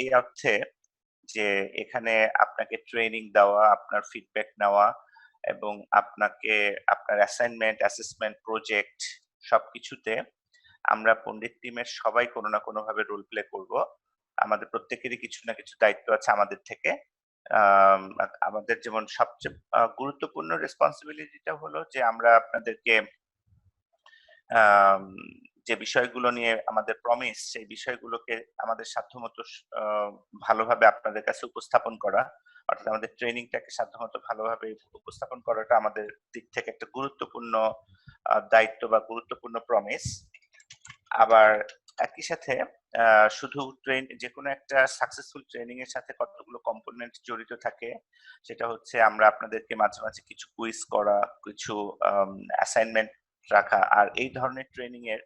এই অর্থে যে এখানে আপনাকে ট্রেনিং দেওয়া, আপনার ফিডব্যাক নেওয়া এবং আপনাকে আপনার অ্যাসাইনমেন্ট, অ্যাসেসমেন্ট, প্রজেক্ট সবকিছুতে আমরা পণ্ডিত টিমের সবাই কোনো না কোনোভাবে রোল প্লে করব। আমাদের প্রত্যেকেরই কিছু না কিছু দায়িত্ব আছে আমাদের থেকে। আমাদের যেমন সবচেয়ে গুরুত্বপূর্ণ রেসপনসিবিলিটিটা হলো যে আমরা আপনাদেরকে আম যে বিষয়গুলো নিয়ে আমাদের প্রমিস, সেই বিষয়গুলোকে আমাদের সাধ্যমত ভালোভাবে আপনাদের কাছে উপস্থাপন করা। অর্থাৎ আমাদের ট্রেনিংটাকে সাধ্যমত ভালোভাবে উপস্থাপন করাটা আমাদের দিক থেকে একটা গুরুত্বপূর্ণ দায়িত্ব বা গুরুত্বপূর্ণ প্রমিস। আবার একই সাথে শুধু যেকোনো একটা সাকসেসফুল ট্রেনিং এর সাথে কতগুলো কম্পোনেন্ট জড়িত থাকে। সেটা হচ্ছে আমরা আপনাদেরকে মাঝে, মাঝে কিছু কুইজ করা, কিছু অ্যাসাইনমেন্ট রাখা। আর এই ধরনের ট্রেনিং এর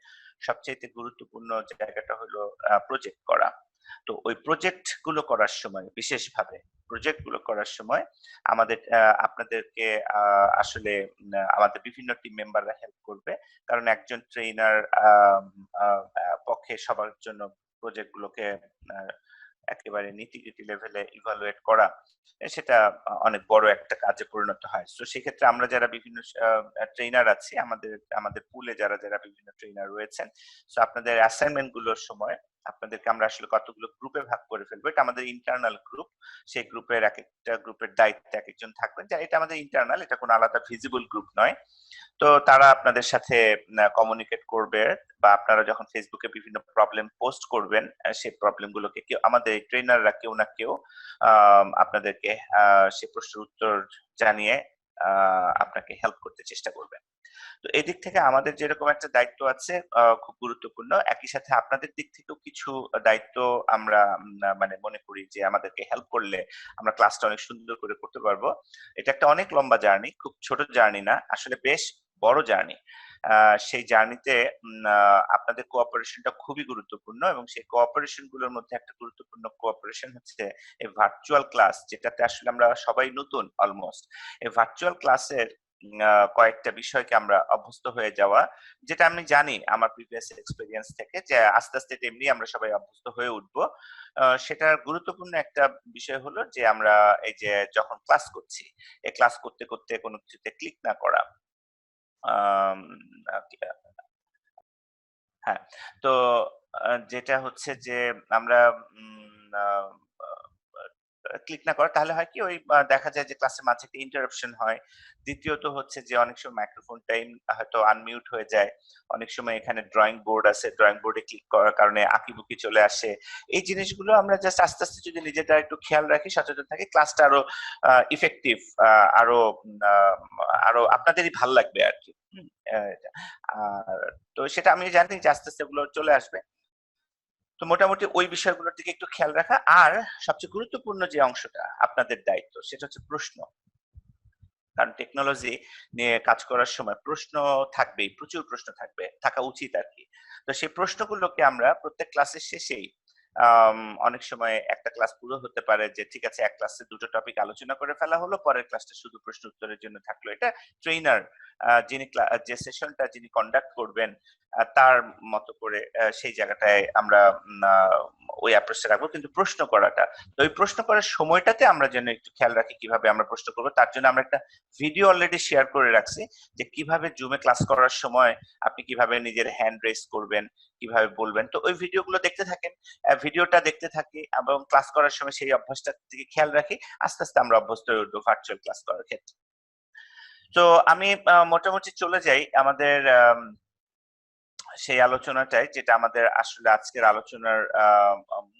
সবচাইতে গুরুত্বপূর্ণ জায়গাটা হলো প্রজেক্ট করা। তো ওই প্রজেক্ট গুলো করার সময় বিশেষভাবে প্রজেক্ট গুলো করার সময় আমাদের আপনাদেরকে আসলে আমাদের বিভিন্ন টিম মেম্বাররা হেল্প করবে। কারণ একজন ট্রেইনার পক্ষে সবার জন্য প্রজেক্ট গুলোকে একেবারে নীতি-গীতি লেভেলে ইভালুয়েট করা সেটা অনেক বড় একটা কাজে পরিণত হয়। তো সেক্ষেত্রে আমরা যারা বিভিন্ন ট্রেইনার আছি, আমাদের পুলে যারা বিভিন্ন ট্রেইনার রয়েছেন, সো আপনাদের অ্যাসাইনমেন্ট গুলোর সময় আপনাদেরকে আমরা আসলে কতগুলো গ্রুপে ভাগ করে ফেলবো। এটা আমাদের ইন্টারনাল গ্রুপ। সেই গ্রুপের একেকটা গ্রুপের দায়িত্বে একেকজন থাকবেন। এটা আমাদের ইন্টারনাল, এটা কোনো আলাদা ভিজিবল গ্রুপ নয়। তো তারা আপনাদের সাথে কমিউনিকেট করবে বা আপনারা যখন ফেসবুকে বিভিন্ন প্রবলেম পোস্ট করবেন, সেই প্রবলেম গুলোকে আমাদের ট্রেনাররা কেউ না কেউ আপনাদেরকে সেই প্রশ্নের উত্তর জানিয়ে আপনাকে হেল্প করতে চেষ্টা করবে। তো এদিক থেকে আমাদের যেরকম একটা দায়িত্ব আছে খুব গুরুত্বপূর্ণ, একই সাথে আপনাদের দিক থেকেও কিছু দায়িত্ব আমরা মানে মনে করি যে আমাদেরকে হেল্প করলে আমরা ক্লাসটা অনেক সুন্দর করে করতে পারবো। এটা একটা অনেক লম্বা জার্নি, খুব ছোট জার্নি না, আসলে বেশ বড় জার্নি। সেই জার্নিতে আপনাদের কোঅপারেশনটা খুবই গুরুত্বপূর্ণ এবং সেই কোঅপারেশন গুলোর মধ্যে একটা গুরুত্বপূর্ণ কোঅপারেশন হচ্ছে এই ভার্চুয়াল ক্লাস, যেটাতে আসলে আমরা সবাই নতুন অলমোস্ট। এই ভার্চুয়াল ক্লাসের কয়েকটা বিষয়কে আমরা অভ্যস্ত হয়ে যাওয়া, যেটা আমি জানি আমার প্রিভিয়াস এক্সপেরিয়েন্স থেকে যে আস্তে আস্তে তেমনি আমরা সবাই অভ্যস্ত হয়ে উঠবো। সেটার গুরুত্বপূর্ণ একটা বিষয় হলো যে আমরা এই যে যখন ক্লাস করছি, এই ক্লাস করতে করতে কোনো কিছুতে ক্লিক না করা। আম আ হ্যাঁ, তো যেটা হচ্ছে যে আমরা উম আ ক্লিক না করা, তাহলে হয় কি ওই দেখা যায় যে ক্লাসের মাঝে একটা ইন্টারাপশন হয়। দ্বিতীয়ত হচ্ছে যে অনেক সময় মাইক্রোফোন টাইম হয়তো আনমিউট হয়ে যায়। অনেক সময় এখানে ড্রইং বোর্ড আছে, ড্রইং বোর্ডে ক্লিক করার কারণে আঁকিবুকি চলে আসে। এই জিনিসগুলো আমরা জাস্ট আস্তে, আস্তে যদি নিজেরা একটু খেয়াল রাখি, সচেতন থাকি, ক্লাসটা আরো ইফেক্টিভ, আরো আ আরো আপনাদেরই ভাল লাগবে আরকি। হুম? আর তো সেটা আমি জানি যে আস্তে, আস্তে এগুলো চলে আসবে। তো মোটামুটি ওই বিষয়গুলোর দিকে একটু খেয়াল রাখা। আর সবচেয়ে গুরুত্বপূর্ণ যে অংশটা আপনাদের দায়িত্ব, সেটা হচ্ছে প্রশ্ন। কারণ টেকনোলজি নিয়ে কাজ করার সময় প্রশ্ন থাকবেই, প্রচুর প্রশ্ন থাকবে, থাকা উচিত আরকি। তো সেই প্রশ্নগুলোকে আমরা প্রত্যেক ক্লাসের শেষেই আম অনেক সময় একটা ক্লাস পুরো হতে পারে যে ঠিক আছে, এক ক্লাসে ২ টো টপিক আলোচনা করে ফেলা হলো, পরের ক্লাসটা শুধু প্রশ্ন উত্তরের জন্য থাকলো। এটা ট্রেইনার যে সেশনটা যিনি কন্ডাক্ট করবেন তার মতো করে সেই জায়গাটায় আমরা আ ওই অ্যাপ্রোচটা রাখবো। কিন্তু প্রশ্ন করাটা, তো ওই প্রশ্ন করার সময়টাতে আমরা যেন একটু খেয়াল রাখি কিভাবে আমরা প্রশ্ন করব। তার জন্য আমরা একটা ভিডিও অলরেডি শেয়ার করে রাখছি যে কিভাবে জুমে ক্লাস করার সময় আপনি কিভাবে নিজের হ্যান্ড রেইজ করবেন, কিভাবে বলবেন। তো ওই ভিডিওগুলো দেখতে থাকেন। ভিডিওটা দেখতে থাকি এবং ক্লাস করার সময় সেই অভ্যাসটার দিকে খেয়াল রাখি। আস্তে, আস্তে আমরা অভ্যস্ত হয়ে উঠবো ভার্চুয়াল ক্লাস করার ক্ষেত্রে। তো আমি মোটামুটি চলে যাই আমাদের সেই আলোচনাটায়, যেটা আমাদের আসলে আজকের আলোচনার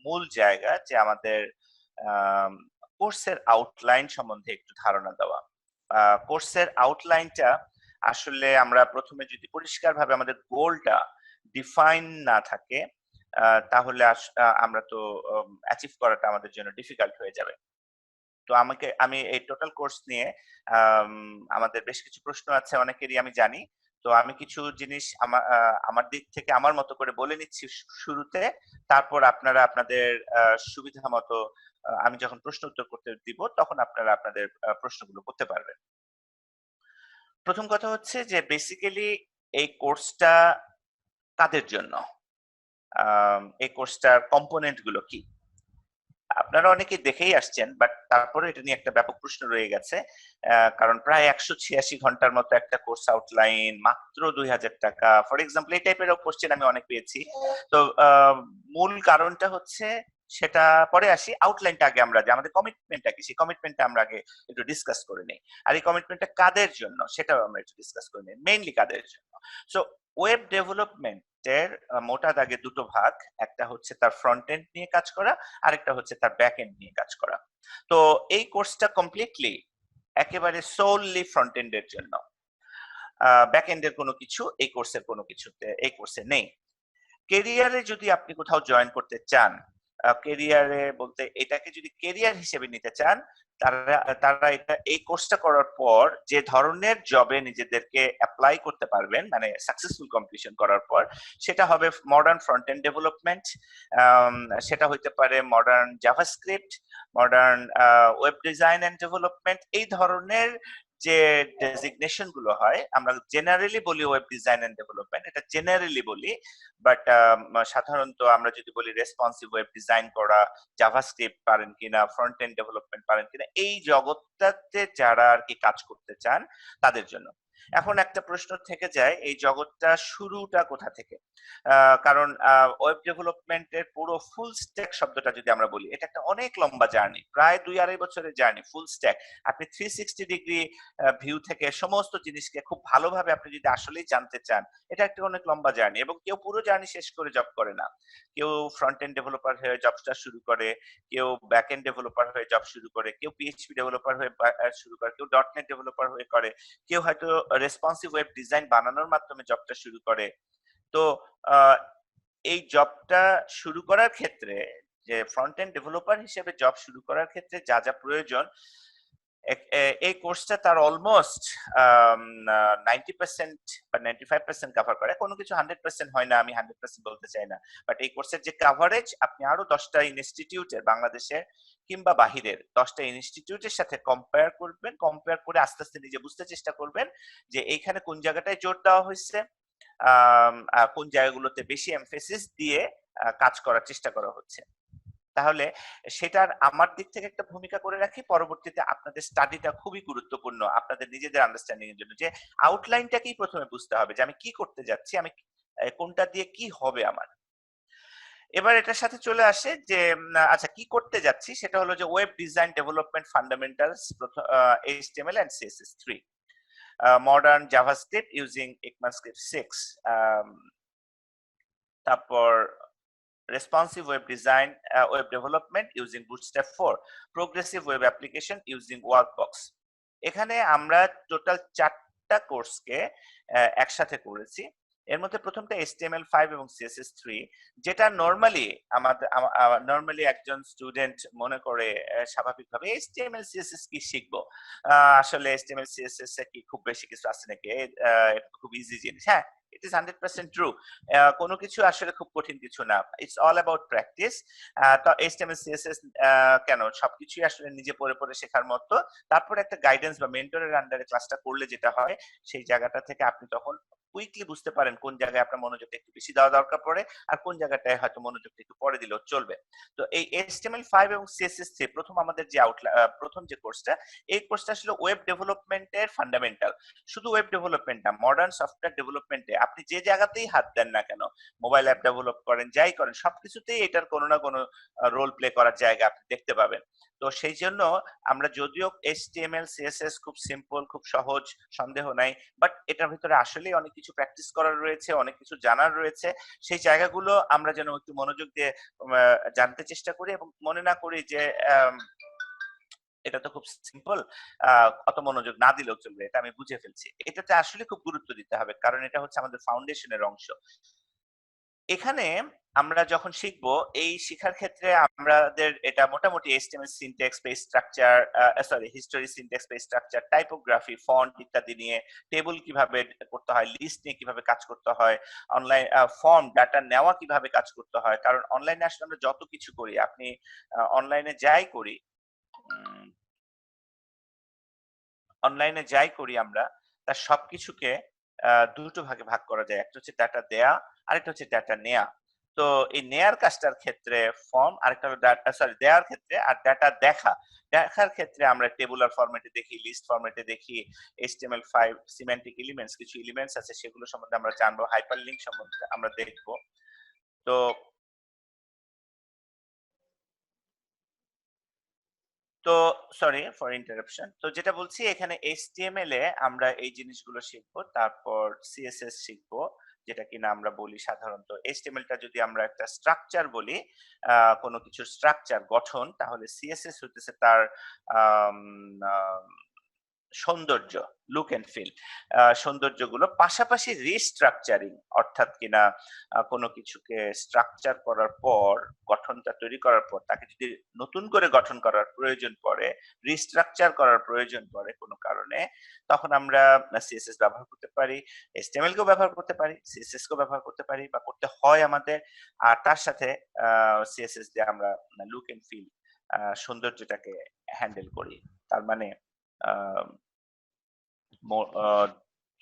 মূল জায়গা, যে আমাদের আম কোর্সের আউটলাইন সম্বন্ধে একটু ধারণা দেওয়া। কোর্সের আউটলাইনটা আসলে আমরা ১ম এ যদি পরিষ্কারভাবে আমাদের গোলটা ডিফাইন না থাকে, তাহলে আমরা তো অ্যাচিভ করাটা আমাদের জন্য ডিফিকাল্ট হয়ে যাবে। তো আমি এই টোটাল কোর্স নিয়ে আম আমাদের বেশ কিছু প্রশ্ন আছে অনেকেরই, আমি জানি। তো আমি কিছু জিনিস আমার দিক থেকে আমার মতো করে বলে নিচ্ছি শুরুতে। তারপর আপনারা আপনাদের সুবিধা মতো আমি যখন প্রশ্ন উত্তর করতে দিব, তখন আপনারা আপনাদের প্রশ্নগুলো করতে পারবেন। ১ম কথা হচ্ছে যে বেসিক্যালি এই কোর্সটা কাদের জন্য? এই কোর্সটার কম্পোনেন্ট গুলো কি? আপনারা অনেকেই দেখেই আসছেন, বাট তারপরে এটা নিয়ে একটা ব্যাপক প্রশ্ন রয়ে গেছে। কারণ প্রায় ১৮৬ ঘন্টার মতো একটা কোর্স আউটলাইন, মাত্র ২,০০০ টাকা। ফর এক্সাম্পল এই টাইপেরও কোশ্চেন আমি অনেক পেয়েছি। তো মূল কারণটা হচ্ছে, সেটা পরে আসি। আউটলাইনটা আগে আমরা, যে আমাদের কমিটমেন্টটা কি, সেই কমিটমেন্টটা আমরা আগে একটু ডিসকাস করে নেই। আর এই কমিটমেন্টটা কাদের জন্য সেটাও আমরা একটু ডিসকাস করে নেই। মেইনলি কাদের জন্য? সো ওয়েব ডেভেলপমেন্টের মোটা দাগে দুটো ভাগ। একটা হচ্ছে তার ফ্রন্ট এন্ড নিয়ে কাজ করা, আরেকটা হচ্ছে তার ব্যাক এন্ড নিয়ে কাজ করা। তো এই কোর্সটা কমপ্লিটলি একেবারে সোললি ফ্রন্ট এন্ড এর জন্য। ব্যাক এন্ড এর কোনো কিছু এই কোর্সে নেই। কেরিয়ারে যদি আপনি কোথাও জয়েন করতে চান, কেরিয়ারে বলতে এটাকে যদি কেরিয়ার হিসেবে নিতে চান, তারা তারা এটা এই কোর্সটা করার পর যে ধরনের জবে নিজেদেরকে অ্যাপ্লাই করতে পারবেন, মানে সাকসেসফুল কমপ্লিশন করার পর, সেটা হবে মডার্ন ফ্রন্ট এন্ড ডেভেলপমেন্ট, সেটা হইতে পারে modern JavaScript, modern web design and development. এই ধরনের যে ডেজিগনেশন গুলো হয়, আমরা জেনারেলি বলি ওয়েব ডিজাইন এন্ড ডেভেলপমেন্ট, এটা জেনারেলি বলি। বাট সাধারণত আমরা যদি বলি রেসপন্সিভ ওয়েব ডিজাইন করা, জাভাস্ক্রিপ্ট পারেন কিনা, ফ্রন্ট এন্ড ডেভেলপমেন্ট পারেন কিনা, এই জগৎটাতে যারা আর কি কাজ করতে চান তাদের জন্য। এখন একটা প্রশ্ন থেকে যায়, এই জগৎটা শুরুটা কোথা থেকে? কারণ ওয়েব ডেভেলপমেন্টের পুরো ফুল স্ট্যাক শব্দটা যদি আমরা বলি, এটা একটা অনেক লম্বা জার্নি, প্রায় ২-২.৫ বছরের জার্নি। ফুল স্ট্যাক, আপনি 360 ডিগ্রি ভিউ থেকে সমস্ত জিনিসকে খুব ভালোভাবে আপনি যদি আসলেই জানতে চান, এটা একটা অনেক লম্বা জার্নি। এবং কেউ পুরো জার্নি শেষ করে জব করে না। কেউ ফ্রন্ট এন্ড ডেভেলপার হয়ে জবটা শুরু করে, কেউ ব্যাক এন্ড ডেভেলপার হয়ে জব শুরু করে, কেউ পিএইচপি ডেভেলপার হয়ে শুরু করে, কেউ ডট নেট ডেভেলপার হয়ে করে, কেউ হয়তো রেসপন্সিভ ওয়েব ডিজাইন বানানোর মাধ্যমে জবটা শুরু করে। তো আহ, এই জবটা শুরু করার ক্ষেত্রে, যে ফ্রন্ট এন্ড ডেভেলপার হিসেবে জব শুরু করার ক্ষেত্রে যা যা প্রয়োজন, এই কোর্সটা তার অলমোস্ট 90% বা 95% কভার করে। কোনো কিছু 100% হয় না, আমি 100% বলতে চাই না। বাট এই কোর্সের যে কভারেজ, আপনি আরো 10টা ইনস্টিটিউটের, বাংলাদেশের কিংবা বাহিরের 10টা ইনস্টিটিউটের সাথে কম্পেয়ার করবেন। কম্পেয়ার করে আস্তে আস্তে নিজে বুঝতে চেষ্টা করবেন যে এইখানে কোন জায়গাটায় জোর দেওয়া হয়েছে, কোন জায়গাগুলোতে বেশি এমফেসিস দিয়ে কাজ করার চেষ্টা করা হচ্ছে। তাহলে সেটার আমার দিক থেকে একটা ভূমিকা করে রাখি, পরবর্তীতে আপনাদের স্টাডিটা খুবই গুরুত্বপূর্ণ আপনাদের নিজেদের আন্ডারস্ট্যান্ডিং এর জন্য। যে আউটলাইনটাকেই প্রথমে বুঝতে হবে, যে আমি কি করতে যাচ্ছি, আমি কোনটা দিয়ে কি হবে আমার। এবার এটার সাথে চলে আসে যে আচ্ছা কি করতে যাচ্ছি, সেটা হলো যে web design development fundamentals, HTML and CSS3, modern JavaScript using ECMAScript 6, তারপর responsive web design, web development using Bootstrap 4, progressive web application using Workbox। এখানে আমরা টোটাল 4টা কোর্সকে একসাথে করেছি। এর মধ্যে প্রথমটা HTML5 এবং CSS3, যেটা নরমালি একজন স্টুডেন্ট মনে করে স্বাভাবিকভাবে HTML CSS কি শিখবো, আসলে HTML CSS এ কি খুব বেশি কিছু আছে নাকি, এটা খুব ইজি জিনিস। হ্যাঁ, ইট ইজ 100% ট্রু। কোনো কিছু আসলে খুব কঠিন কিছু না, ইটস অল অ্যাবাউট প্র্যাকটিস। তো HTML CSS কেন, সবকিছুই আসলে নিজে পড়ে পড়ে শেখার মতো। তারপরে একটা গাইডেন্স বা মেন্টরের আন্ডারে ক্লাসটা করলে যেটা হয়, সেই জায়গাটা থেকে আপনি তখন কুইকলি বুঝতে পারেন কোন জায়গায় আপনার মনোযোগটা একটু বেশি দেওয়া দরকার পড়ে, আর কোন জায়গাটায় হয়তো মনোযোগটা একটু পরে দিলেও চলবে। তো এই HTML5 এবং CSS3 আমাদের যে প্রথম যে কোর্সটা, এই কোর্সটা আসলে ওয়েব ডেভেলপমেন্টের ফান্ডামেন্টাল। শুধু ওয়েব ডেভেলপমেন্ট না, মডার্ন সফটওয়্যার ডেভেলপমেন্টে আপনি যে জায়গাতেই হাত দেন না কেন, মোবাইল অ্যাপ ডেভেলপ করেন, যাই করেন, সবকিছুতেই এটার কোনো না কোনো রোল প্লে করার জায়গা আপনি দেখতে পাবেন। তো সেই জন্য আমরা যদিও HTML CSS খুব সিম্পল, খুব সহজ, সন্দেহ নাই, বাট এটার ভিতরে আসলেই অনেক কিছু প্র্যাকটিস করার রয়েছে, অনেক কিছু জানার রয়েছে। সেই জায়গাগুলো আমরা যেন একটু মনোযোগ দিয়ে জানতে চেষ্টা করি, এবং মনে না করি যে এটা তো খুব সিম্পল, অত মনোযোগ না দিলেও চলবে, এটা আমি বুঝে ফেলছি। এটাতে আসলে খুব গুরুত্ব দিতে হবে, কারণ এটা হচ্ছে আমাদের ফাউন্ডেশনের অংশ। এখানে আমরা যখন শিখবো, এই শিখার ক্ষেত্রে আমাদের এটা মোটামুটি HTML syntax, page structure, history, syntax, page structure, typography, font ইত্যাদি নিয়ে, টেবিল কিভাবে করতে হয়, লিস্ট নিয়ে কিভাবে কাজ করতে হয়, অনলাইন ফর্ম ডাটা নেওয়া কিভাবে কাজ করতে হয়। কারণ অনলাইনে আসলে আমরা যত কিছু করি, আপনি অনলাইনে যাই করি আমরা, তার সবকিছুকে দুটো ভাগে ভাগ করা যায়। একটা হচ্ছে ডাটা দেয়া, আরেকটা হচ্ছে ডাটা নেয়া। তো এই নেয়ার কাজটার ক্ষেত্রে ফর্ম, আরেকটা হলো দেওয়ার ক্ষেত্রে, আর ডাটা দেখার ক্ষেত্রে আমরা টেবুলার ফরম্যাটে দেখি, লিস্ট ফরম্যাটে দেখি, HTML5 সিমেন্টিক এলিমেন্টস, কিছু এলিমেন্টস আছে সেগুলো সম্বন্ধে আমরা জানবো, হাইপারলিংক সম্বন্ধে আমরা দেখবো। তো তো সরি ফর ইন্টারাপশন। তো যেটা বলছি, এখানে HTML এ আমরা এই জিনিসগুলো শিখবো, তারপর CSS শিখবো, যেটা কিনা আমরা বলি সাধারণত HTML টা যদি আমরা একটা স্ট্রাকচার বলি, কোনো কিছুর স্ট্রাকচার গঠন, তাহলে CSS হইতেছে তার আম আ সৌন্দর্য, লুক এন্ড ফিল, সৌন্দর্যগুলো, পাশাপাশি রিস্ট্রাকচারিং, অর্থাৎ কিনা কোনো কিছুকে স্ট্রাকচার করার পর, গঠনটা তৈরি করার পর তাকে যদি নতুন করে গঠন করার প্রয়োজন পড়ে, রিস্ট্রাকচার করার প্রয়োজন পড়ে কোনো কারণে, তখন আমরা সিএসএস ব্যবহার করতে পারি, HTML কেও ব্যবহার করতে পারি, সিএসএস কেও ব্যবহার করতে পারি বা করতে হয় আমাদের। আর তার সাথে সিএসএস দিয়ে আমরা লুক এন্ড ফিল, সৌন্দর্যটাকে হ্যান্ডেল করি। তার মানে আহ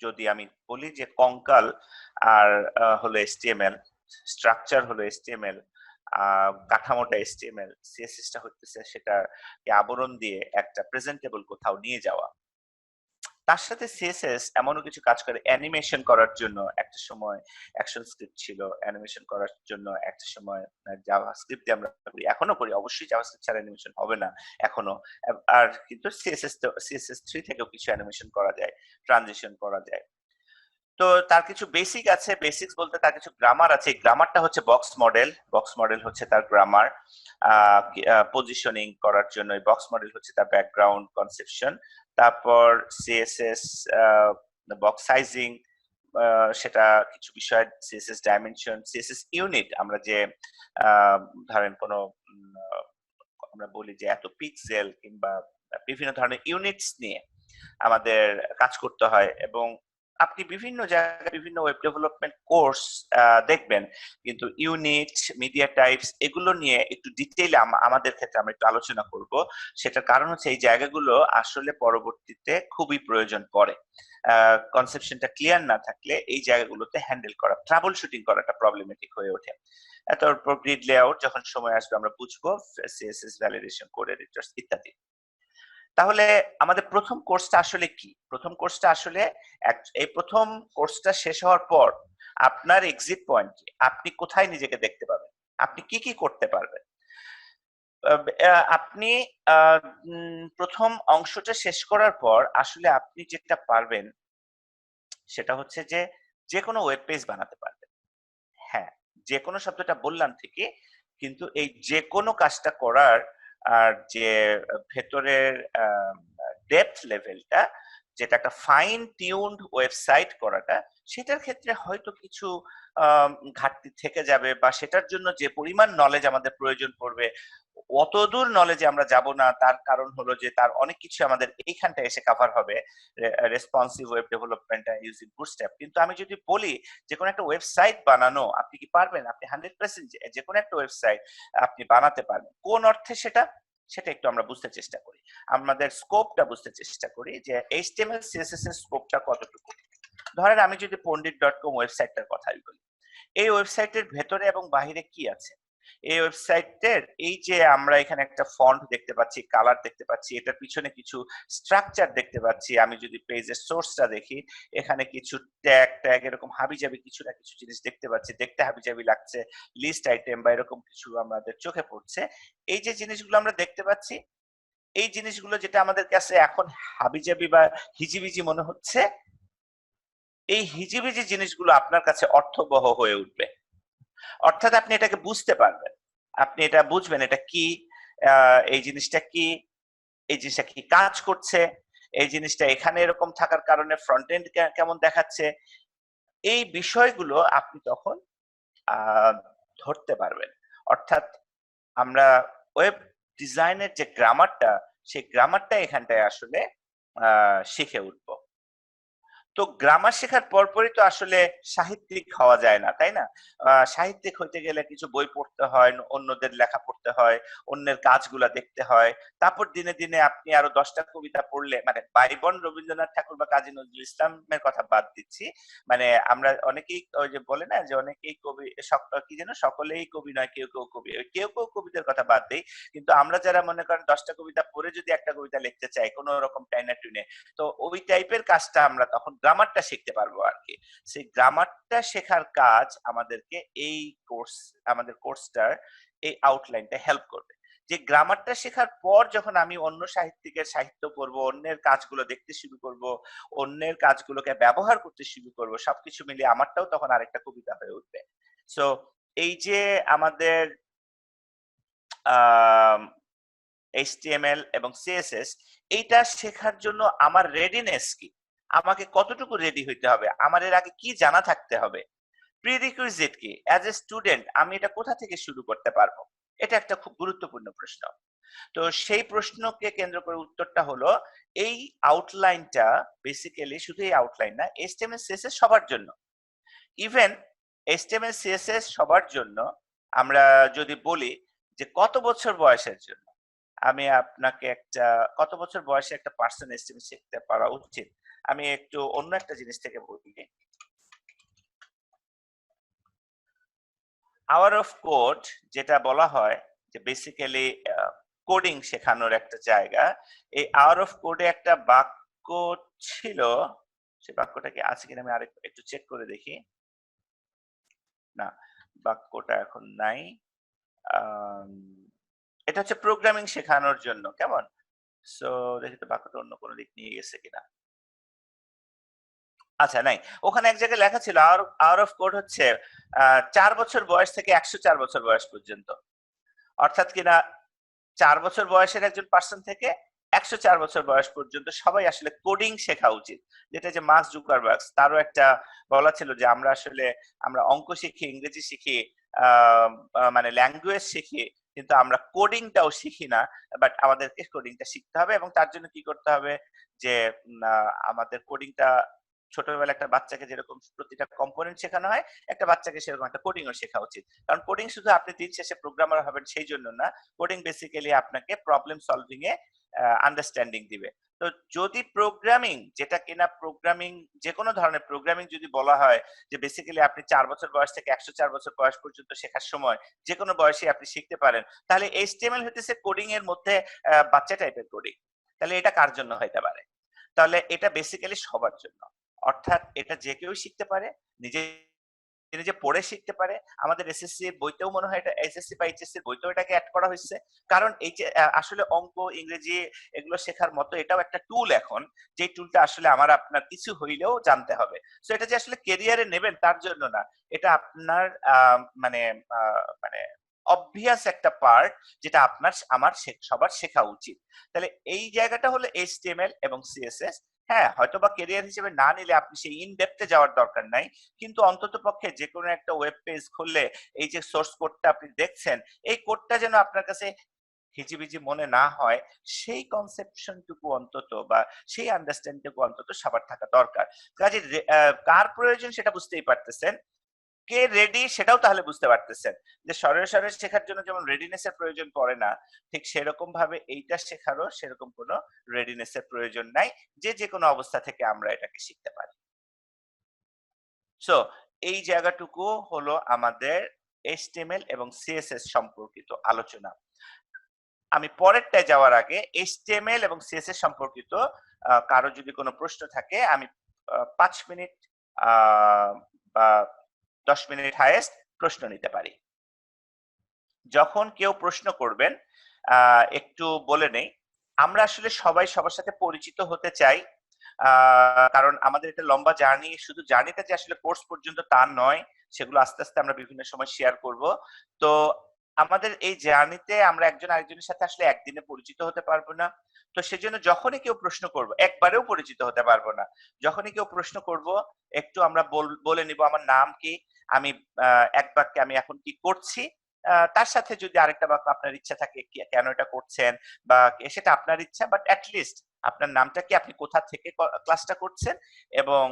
যদি আমি বলি যে কঙ্কাল আর হলো HTML, স্ট্রাকচার হলো HTML, কাঠামোটা HTML, CSS টা হচ্ছে সেটাকে আবরণ দিয়ে একটা প্রেজেন্টেবল কোথাও নিয়ে যাওয়া। তার সাথে সিএসএস এমনও কিছু কাজ করে, অ্যানিমেশন করার জন্য একটা সময় অ্যাকশন স্ক্রিপ্ট ছিল, অ্যানিমেশন করার জন্য একটা সময় জাভাস্ক্রিপ্ট দিয়ে আমরা করি, এখনো করি, অবশ্যই জাভাস্ক্রিপ্ট ছাড়া অ্যানিমেশন হবে না এখনো। আর কিন্তু CSS3 থেকেও কিছু অ্যানিমেশন করা যায়, ট্রানজিশন করা যায়। তো তার কিছু বেসিক আছে, বেসিক্স বলতে তার কিছু গ্রামার আছে। গ্রামারটা হচ্ছে বক্স মডেল হচ্ছে তার গ্রামার। পজিশনিং করার জন্য বক্স মডেল হচ্ছে তার ব্যাকগ্রাউন্ড কনসেপশন। তারপর সিএসএস বক্স সাইজিং, সেটা কিছু বিষয়, সিএসএস ডাইমেনশন, সিএসএস ইউনিট, আমরা যে ধরেন কোনো আমরা বলি যে এত পিক্সেল কিংবা বিভিন্ন ধরনের ইউনিটস নিয়ে আমাদের কাজ করতে হয়। এবং আপনি বিভিন্ন জায়গায় বিভিন্ন ওয়েব ডেভেলপমেন্ট কোর্স দেখবেন, কিন্তু ইউনিট, মিডিয়া টাইপস এগুলো নিয়ে একটু ডিটেইলে আমাদের ক্ষেত্রে আমরা একটু আলোচনা করব। সেটার কারণ হচ্ছে এই জায়গাগুলো আসলে পরবর্তীতে খুবই প্রয়োজন পড়ে। কনসেপশনটা ক্লিয়ার না থাকলে এই জায়গাগুলোতে হ্যান্ডেল করা, ট্রাবল শুটিং করাটা প্রবলেমেটিক হয়ে ওঠে। তারপর গ্রিড লেআউট যখন সময় আসবে আমরা বুঝবো, সিএসএস ভ্যালিডেশন, কোড এডিটরস ইত্যাদি। তাহলে আমাদের প্রথম কোর্সটা আসলে কি? প্রথম কোর্সটা আসলে এই প্রথম কোর্সটা শেষ হওয়ার পর আপনার এক্সিট পয়েন্ট কি? আপনি কোথায় নিজেকে দেখতে পাবেন? আপনি কি কি করতে পারবেন? আপনি প্রথম অংশটা শেষ করার পর আসলে আপনি যেটা পারবেন সেটা হচ্ছে যে যেকোনো ওয়েব পেজ বানাতে পারবেন। হ্যাঁ, যেকোনো শব্দটা বললাম ঠিকই, কিন্তু এই যেকোনো কাজটা করার আর যে ভেতরের ডেপথ লেভেলটা, যেটা একটা ফাইন টিউনড ওয়েবসাইট করাটা, সেটার ক্ষেত্রে হয়তো কিছু ঘাটতি থেকে যাবে, বা সেটার জন্য যে পরিমাণ নলেজ আমাদের প্রয়োজন পড়বে অতদূর নলেজে আমরা যাব না। তার কারণ হলো যে তার অনেক কিছু আমাদের এইখানটা এসে কভার হবে, responsive web development using bootstrap. কিন্তু আমি যদি বলি যে কোনো একটা ওয়েবসাইট বানানো, আপনি কি পারবেন? আপনি 100% যে কোনো একটা ওয়েবসাইট আপনি বানাতে পারবেন। কোন অর্থে সেটা একটু আমরা বুঝতে চেষ্টা করি, আমাদের স্কোপটা বুঝতে চেষ্টা করি যে HTML CSS এর স্কোপটা কতটুকু। ধরেন আমি যদি পন্ডিত.com ওয়েবসাইটটার কথাই বলি, এই ওয়েবসাইটের ভেতরে এবং বাহিরে কি আছে? এই ওয়েবসাইটের এই যে আমরা এখানে একটা ফন্ট দেখতে পাচ্ছি, কালার দেখতে পাচ্ছি, এটার পিছনে কিছু স্ট্রাকচার দেখতে পাচ্ছি। আমি যদি পেজের সোর্সটা দেখি, এখানে কিছু ট্যাগ এরকম হাবিজাবি কিছু না কিছু জিনিস দেখতে পাচ্ছি, দেখতে হাবিজাবি লাগছে, লিস্ট আইটেম বা এরকম কিছু আমাদের চোখে পড়ছে। এই যে জিনিসগুলো আমরা দেখতে পাচ্ছি, এই জিনিসগুলো যেটা আমাদের কাছে এখন হাবিজাবি বা হিজিবিজি মনে হচ্ছে, এই হিজিবিজি জিনিসগুলো আপনার কাছে অর্থবহ হয়ে উঠবে। অর্থাৎ আপনি এটাকে বুঝতে পারবেন, আপনি এটা বুঝবেন এটা কি, এই জিনিসটা কি, এই জিনিসটা কি কাজ করছে, এই জিনিসটা এখানে এরকম থাকার কারণে ফ্রন্ট এন্ড কেমন দেখাচ্ছে, এই বিষয়গুলো আপনি তখন আহ, ধরতে পারবেন। অর্থাৎ আমরা ওয়েব ডিজাইনের যে গ্রামারটা, সেই গ্রামারটা এখানটায় আসলে শিখে উঠবো। তো গ্রামার শেখার পরপরই তো আসলে সাহিত্যিক হওয়া যায় না, তাই না? সাহিত্যিক হইতে গেলে কিছু বই পড়তে হয়, অন্যদের লেখা পড়তে হয়, অন্যের কাজগুলা দেখতে হয়। তারপর দিনে, দিনে আপনি আরো ১০ টা কবিতা পড়লে মানে বাইবন, রবীন্দ্রনাথ ঠাকুর বা কাজী নজরুল ইসলামের কথা বাদ দিচ্ছি। মানে আমরা অনেকেই ওই যে বলে না যে অনেকেই কবি কি যেন সকলেই কবি নয়, কেউ, কেউ কবি। ওই কেউ, কেউ কবিদের কথা বাদ দেই। কিন্তু আমরা যারা মনে করেন ১০ টা কবিতা পড়ে যদি একটা কবিতা লিখতে চাই কোন রকম টাইনা টুনে, তো ওই টাইপের কাজটা আমরা তখন গ্রামারটা শিখতে পারবো আরকি। সেই গ্রামারটা শেখার কাজ আমাদেরকে এই কোর্স, আমাদের কোর্সটার এই আউটলাইনটা হেল্প করবে। যে গ্রামারটা শেখার পর যখন আমি অন্য সাহিত্যিকের সাহিত্য পড়বো, অন্যের কাজগুলো দেখতে শুরু করব, অন্যের কাজগুলোকে ব্যবহার করতে শুরু করব, সবকিছু মিলিয়ে আমারটাও তখন আরেকটা কবিতা হয়ে উঠবে। সো এই যে আমাদের আম HTML এবং CSS এইটা শেখার জন্য আমার রেডিনেস কি? আমাকে কতটুকু রেডি হইতে হবে? আমার এর আগে কি জানা থাকতে হবে? প্রিরিকুইজিট কি? অ্যাজ এ স্টুডেন্ট আমি এটা কোথা থেকে শুরু করতে পারবো? এটা একটা খুব গুরুত্বপূর্ণ প্রশ্ন। তো সেই প্রশ্নকে কেন্দ্র করে উত্তরটা হলো এই আউটলাইনটা বেসিক্যালি শুধু এই আউটলাইন না, HTML CSS সবার জন্য। ইভেন HTML CSS সবার জন্য আমরা যদি বলি যে কত বছর বয়সের জন্য? আমি আপনাকে একটা কত বছর বয়সে একটা পার্সন এস্টিমেট শিখতে পারা উচিত? আমি একটু অন্য একটা জিনিস থেকে বলি। আওয়ার অফ কোড যেটা বলা হয় যে বেসিক্যালি কোডিং শেখানোর একটা জায়গা। এই আওয়ার অফ কোডে একটা বাক্য ছিল। সে বাক্যটা কি আছে কিনা আমি একটু চেক করে দেখি। না, বাক্যটা এখন নাই। আম এটা হচ্ছে প্রোগ্রামিং শেখানোর জন্য। কেমন? সো দেখি তো বাক্যটা অন্য কোনো দিক নিয়ে গেছে কিনা। আচ্ছা নাই। ওখানে এক জায়গায় লেখা ছিল আওয়ার অফ কোড হচ্ছে ৪ বছর বয়স থেকে ১০৪ বছর বয়স পর্যন্ত। অর্থাৎ কিনা ৪ বছর বয়সের একজন পার্সন থেকে ১০৪ বছর বয়স পর্যন্ত সবাই আসলে কোডিং শেখা উচিত। যেটা যে মার্ক জুকারবার্গ তারও একটা বলা ছিল যে আমরা অঙ্ক শিখি, ইংরেজি শিখি, আ আ মানে ল্যাঙ্গুয়েজ শিখি, কিন্তু আমরা কোডিংটাও শিখি না। বাট আমাদেরকে কোডিংটা শিখতে হবে এবং তার জন্য কি করতে হবে যে আমাদের কোডিংটা ছোটবেলায় একটা বাচ্চাকে যেরকম প্রতিটা কম্পোনেন্ট শেখানো হয়, একটা বাচ্চাকে সেরকম একটা কোডিংও শেখা উচিত। কারণ কোডিং শুধু আপনি দিন শেষে প্রোগ্রামার হবেন সেই জন্য না। কোডিং বেসিক্যালি আপনাকে প্রবলেম সলভিং এ আন্ডারস্ট্যান্ডিং দিবে। তো যদি প্রোগ্রামিং যেটা কিনা প্রোগ্রামিং যেকোনো ধরনের প্রোগ্রামিং যদি বলা হয় যে বেসিক্যালি আপনি ৪ বছর বয়স থেকে ১০৪ বছর বয়স পর্যন্ত শেখার সময় যেকোনো বয়সে আপনি শিখতে পারেন। তাহলে HTML হইতেছে কোডিং এর মধ্যে বাচ্চা টাইপের কোডিং। তাহলে এটা কার জন্য হইতে পারে? তাহলে এটা বেসিক্যালি সবার জন্য। অর্থাৎ এটা যে কেউ শিখতে পারে, নিজে নিজে পড়ে শিখতে পারে। আমাদের এসএসসি এর বইতেও মনে হয় এটা এসএসসি বা এইচএসসি এর বইতেও এটাকে এড করা হইছে। কারণ এই যে আসলে অঙ্ক, ইংরেজি এগুলো শেখার মতো এটাও একটা টুল এখন। যেই টুলটা আসলে আমার আপনার কিছু হইলেও জানতে হবে। সো এটা যে আসলে কেরিয়ারে নেবেন তার জন্য না। এটা আপনার মানে আ মানে obvious একটা পার্ট যেটা আপনার আমার সবার শেখা উচিত। তাহলে এই জায়গাটা হলো HTML এবং CSS। হ্যাঁ, হয়তোবা কেরিয়ার হিসেবে না নিলে আপনি সেই ইন ডেপথ এ যাওয়ার দরকার নাই। কিন্তু অন্ততপক্ষে যেকোনো একটা ওয়েব পেজ খুললে এই যে সোর্স কোডটা আপনি দেখছেন, এই কোডটা যেন আপনার কাছে হিজিবিজি মনে না হয়, সেই কনসেপশন টুকু অন্তত বা সেই আন্ডারস্ট্যান্ডিং টুকু অন্তত সবার থাকা দরকার। কাজে কার প্রয়োজন সেটা বুঝতেই পারতেছেন। কে রেডি সেটাও তাহলে বুঝতে পারতেছেন। যে সরাসরি শেখার জন্য যেমন রেডিনেস এর প্রয়োজন পড়ে না, ঠিক সেরকম ভাবে এইটা শেখারও সেরকম কোনো রেডিনেস এর প্রয়োজন নাই। যেকোনো অবস্থা থেকে আমরা এটাকে শিখতে পারি। সো এই জায়গাটুকু হলো আমাদের HTML এবং CSS সম্পর্কিত আলোচনা। আমি পরেরটায় যাওয়ার আগে HTML এবং CSS সম্পর্কিত কারো যদি কোনো প্রশ্ন থাকে আমি ৫ মিনিট আ বা ১০ মিনিট হাইয়েস্ট প্রশ্ন নিতে পারি। যখন কেউ প্রশ্ন করবেন একটু বলে নেই, আমরা আসলে সবাই সবার সাথে পরিচিত হতে চাই। আ কারণ আমাদের এটা লম্বা জার্নি, শুধু জার্নিটা যে আসলে কোর্স পর্যন্ত তা নয়, সেগুলো আস্তে, আস্তে আমরা বিভিন্ন সময় শেয়ার করব। তো আমাদের এই জার্নিতে আমরা একজন আরেকজনের সাথে আসলে একদিনে পরিচিত হতে পারবো না। তো সেজন্য যখনই কেউ প্রশ্ন করব, একবারেও পরিচিত হতে পারবো না। যখনই কেউ প্রশ্ন করব, একটু আমরা বলে নিব আমার নাম কি? আমি আ এক বাক্যে আমি এখন কি করছি? তার সাথে যদি আরেকটা বাক্য আপনার ইচ্ছা থাকে কেন এটা করছেন বা সেটা আপনার ইচ্ছা বাট এট লিস্ট আপনার নামটা কি, আপনি কোথা থেকে ক্লাসটা করছেন, এবং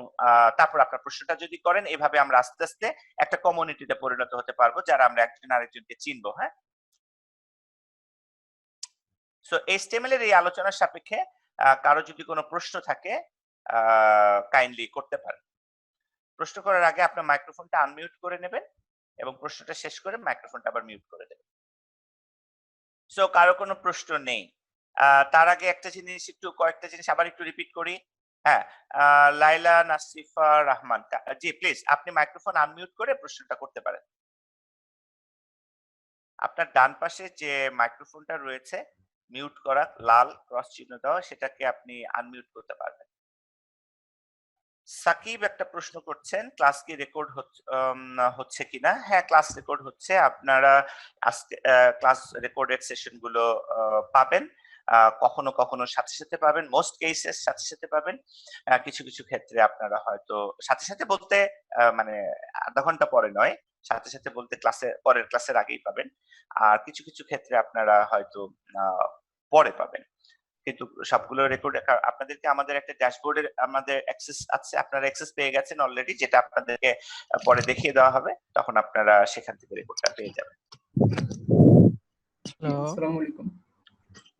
তারপর আপনার প্রশ্নটা যদি করেন, এভাবে আমরা আস্তে আস্তে একটা কমিউনিটিতে পরিণত হতে পারবো যারা আমরা একজন আরেকজনকে চিনবো। হ্যাঁ, সো এইচটিএমএল এর এই আলোচনার সাপেক্ষে কারো যদি কোনো প্রশ্ন থাকে কাইন্ডলি করতে পারেন। প্রশ্ন করার আগে আপনার মাইক্রোফোনটা আনমিউট করে নেবেন এবং প্রশ্নটা শেষ করে মাইক্রোফোনটা আবার মিউট করে দেবেন। সো কারো কোনো প্রশ্ন নেই। তার আগে একটা জিনিস, কয়েকটা জিনিস আবার একটু রিপিট করি। হ্যাঁ, লাইলা নাসিফা রহমান, জি প্লিজ আপনি মাইক্রোফোন আনমিউট করে প্রশ্নটা করতে পারেন। আপনার ডান পাশে যে মাইক্রোফোনটা রয়েছে মিউট করা, লাল ক্রস চিহ্ন দেওয়া, সেটাকে আপনি আনমিউট করতে পারবেন। সাকিব একটা প্রশ্ন করছেন, ক্লাস কি রেকর্ড হচ্ছে কিনা? হ্যাঁ, ক্লাস রেকর্ড হচ্ছে। আপনারা আজকে ক্লাস রেকর্ডেড সেশন গুলো পাবেন। কখনো কখনো সাথে সাথে পাবেন, মোস্ট কেসেস সাথে সাথে পাবেন। কিছু কিছু ক্ষেত্রে আপনারা হয়তো সাথে সাথে বলতে মানে আধা ঘন্টা পরে নয়, সাথে সাথে বলতে পরের ক্লাসের আগেই পাবেন। আর কিছু কিছু ক্ষেত্রে আপনারা হয়তো পরে পাবেন। কিন্তু সবগুলো রেকর্ড আপনাদেরকে আমাদের একটা ড্যাশবোর্ডের আমাদের অ্যাক্সেস আছে, আপনারা অ্যাক্সেস পেয়ে গেছেন অলরেডি, যেটা আপনাদেরকে পরে দেখিয়ে দেওয়া হবে, তখন আপনারা সেখান থেকে রেকর্ডটা পেয়ে যাবেন। আসসালামু আলাইকুম।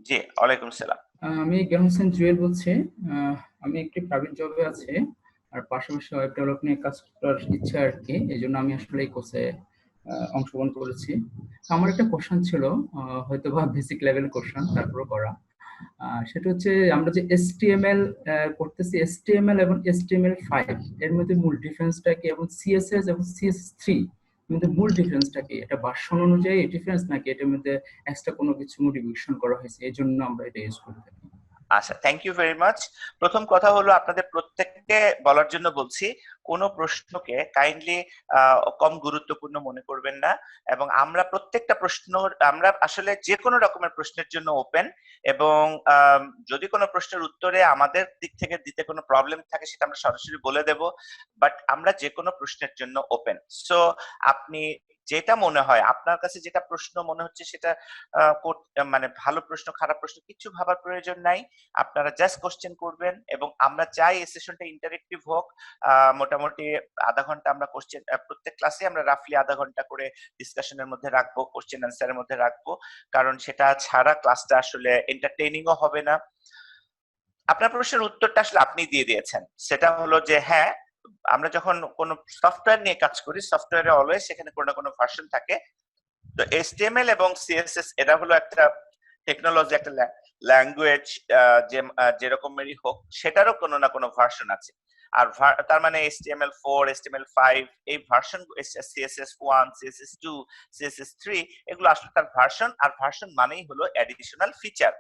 জি, ওয়ালাইকুম আসসালাম। আমি জ্ঞান হোসেন জুয়েল বলছি। আমি একটি প্রাইভেট জবে আছি, আর পাশাপাশি ওয়েব ডেভেলপমেন্ট কাজ করার ইচ্ছা আর কি, এই জন্য আমি আসলে এই কোর্সে অংশগ্রহণ করেছি। আমার একটা কোশ্চেন ছিল, হয়তো বা বেসিক লেভেল কোশ্চেন, তারপরে করা। সেটা হচ্ছে, আমরা যে এসটিএমএল করতেছি, এসটিএমএল এবং HTML5 এর মধ্যে মূল ডিফারেন্সটা কি, এবং সিএসএস এবং CSS3 এর মধ্যে মূল ডিফারেন্সটা কি? এটা ভার্সন অনুযায়ী ডিফারেন্স, নাকি এটার মধ্যে এক্সট্রা কোনো কিছু মডিফিকেশন করা হয়েছে, এই জন্য আমরা এটা ইউজ করে থাকি? আচ্ছা, থ্যাংক ইউ ভেরি মাচ। প্রথম কথা হলো, আপনাদের প্রত্যেককে বলার জন্য বলছি, কোনো প্রশ্নকে কাইন্ডলি কম গুরুত্বপূর্ণ মনে করবেন না, এবং আমরা প্রত্যেকটা প্রশ্ন, আমরা আসলে যে কোনো রকমের প্রশ্নের জন্য ওপেন, এবং যদি কোনো প্রশ্নের উত্তরে আমাদের দিক থেকে দিতে কোনো প্রবলেম থাকে সেটা আমরা সরাসরি বলে দেব, বাট আমরা যে কোনো প্রশ্নের জন্য ওপেন। সো আপনি যেটা মনে হয়, আপনার কাছে যেটা প্রশ্ন মনে হচ্ছে সেটা মানে ভালো প্রশ্ন খারাপ প্রশ্ন কিছু ভাবার প্রয়োজন নাই। আপনারা জাস্ট কোশ্চেন করবেন, এবং আমরা চাই এই সেশনটা ইন্টারেক্টিভ হোক। মোটামুটি আধা ঘন্টা আমরা কোশ্চেন, প্রত্যেক ক্লাসে আমরা রাফলি আধা ঘন্টা করে ডিসকাশনের মধ্যে রাখবো, কোশ্চেন অ্যান্সারের মধ্যে রাখবো, কারণ সেটা ছাড়া ক্লাসটা আসলে এন্টারটেইনিংও হবে না। আপনার প্রশ্নের উত্তরটা আসলে আপনি দিয়ে দিয়েছেন, সেটা হলো যে হ্যাঁ, আমরা যখন কোনো সফটওয়্যার নিয়ে কাজ করি, সফটওয়্যারে অলওয়েজ সেখানে কোনো না কোনো ভার্সন থাকে। তো HTML এবং CSS এটা হলো একটা টেকনোলজি, একটা ল্যাঙ্গুয়েজ, যেরকমেরই হোক সেটারও কোনো না কোনো ভার্সন আছে। আর তার মানে HTML4, HTML5 এই ভার্সন, CSS1, CSS2, CSS3 এগুলো আসলে তার ভার্সন। আর ভার্সন মানেই হলো অ্যাডিশনাল ফিচার,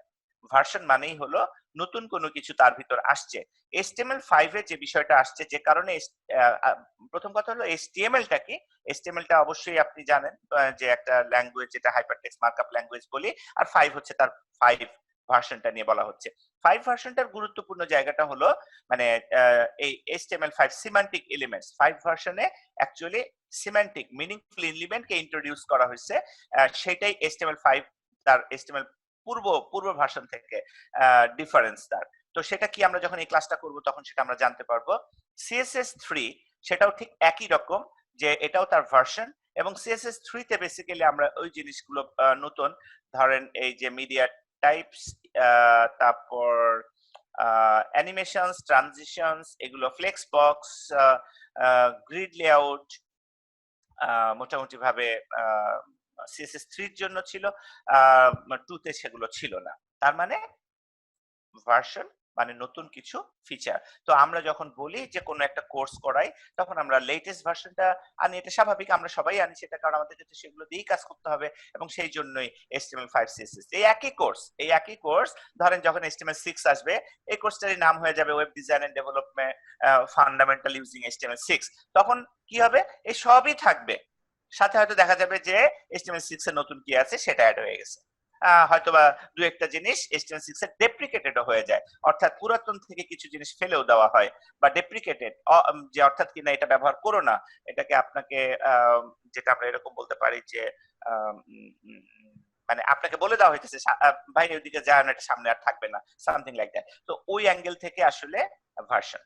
ভার্সন মানেই হলো নতুন কোনো কিছু তার ভিতর আসছে। HTML5 এ যে বিষয়টা আসছে, যে কারণে প্রথম কথা হলো HTML টা কি। HTML টা অবশ্যই আপনি জানেন যে একটা ল্যাঙ্গুয়েজ, যেটা হাইপারটেক্সট মার্কআপ ল্যাঙ্গুয়েজ বলি, আর 5 হচ্ছে তার 5 ভার্সনটা নিয়ে বলা হচ্ছে। 5 ভার্সনটার গুরুত্বপূর্ণ জায়গাটা হলো, মানে এই HTML5 সিম্যান্টিক এলিমেন্টস 5 ভার্সনে অ্যাকচুয়ালি সিম্যান্টিক মিনিংফুল এলিমেন্ট কে ইন্ট্রোডিউস করা হয়েছে। সেটাই HTML5 তার HTML পূর্ব ভার্সন থেকে ডিফারেন্স তার। তো সেটা কি, আমরা যখন এই ক্লাসটা করব তখন সেটা আমরা জানতে পারবো। CSS3 সেটাও ঠিক একই রকম, যে এটাও তার ভার্সন, এবং CSS3 তে বেসিক্যালি আমরা ওই জিনিসগুলো নতুন, ধরেন এই যে মিডিয়া টাইপস, তারপর অ্যানিমেশনস, ট্রানজিশনস, এগুলো ফ্লেক্স বক্স, গ্রিড লেআউট, মোটামুটি ভাবে CSS3 এর জন্য ছিল, 2 তে সেগুলো ছিল না। তার মানে ভার্সন মানে নতুন কিছু ফিচার। তো আমরা যখন বলি যে কোনো একটা কোর্স করাই, তখন আমরা লেটেস্ট ভার্সনটা আনি, এটা স্বাভাবিক, আমরা সবাই আনি সেটা, কারণ আমাদের ক্ষেত্রে সেগুলো দিয়েই কাজ করতে হবে, এবং সেই জন্যই HTML5 CSS। এই একই কোর্স ধরেন যখন HTML6 আসবে, এই কোর্সটারই নাম হয়ে যাবে web design and development fundamental using HTML6। তখন কি হবে, এই সবই থাকবে, সাথে হয়তো দেখা যাবে যে HTML6 এর নতুন কি আছে সেটা অ্যাড হয়ে গেছে। হয়তোবা দু একটা জিনিস HTML6 এর ডেপ্রিকেটেড হয়ে যায়, অর্থাৎ পুরাতন থেকে কিছু জিনিস ফেলেও দেওয়া হয়, বা ডেপ্রিকেটেড, যে অর্থাৎ কিনা এটা ব্যবহার করো না, এটাকে আপনাকে যেটা আমরা এরকম বলতে পারি যে মানে আপনাকে বলে দেওয়া হইতেছে ভাই ওইদিকে যান, এটা সামনে আর থাকবে না, সামথিং লাইক দ্যাট। তো ওই অ্যাঙ্গেল থেকে আসলে ভার্সন।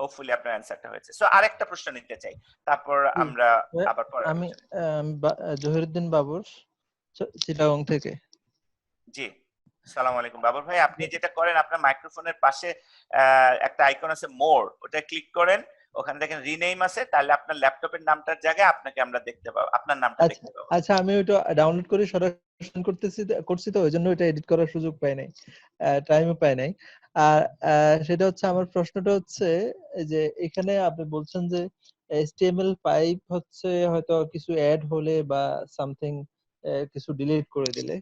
হোপফুলি আপনার অ্যান্সারটা হয়েছে। সো আরেকটা প্রশ্ন নিতে চাই, তারপর জি, আমরা আবার পরে আমি আলোচনা। জহিরুদ্দিন বাবুর, চিটাগং থেকে। জি, সালাম আলাইকুম বাবর ভাই। আপনি যেটা করেন, আপনার মাইক্রোফোনের পাশে একটা আইকন আছে মোর, ওটা ক্লিক করেন, ওখানে দেখেন রিনেম আছে, তাহলে আপনার ল্যাপটপের নামটার জায়গায় আপনাকে আমরা দেখতে পাবো, আপনার নামটা আচ্ছা দেখতে পাবো। আচ্ছা, আমি ওটা ডাউনলোড করে সরাসরি করছি তো, ওই জন্য ওটা এডিট করার সুযোগ পাই নাই, টাইমও পাই নাই। আর সেটা হচ্ছে, আমার প্রশ্নটা হচ্ছে যে এখানে আপনি বলছেন যে HTML5 হচ্ছে হয়তো কিছু অ্যাড হলে বা সামথিং কিছু ডিলিট করে দিলে,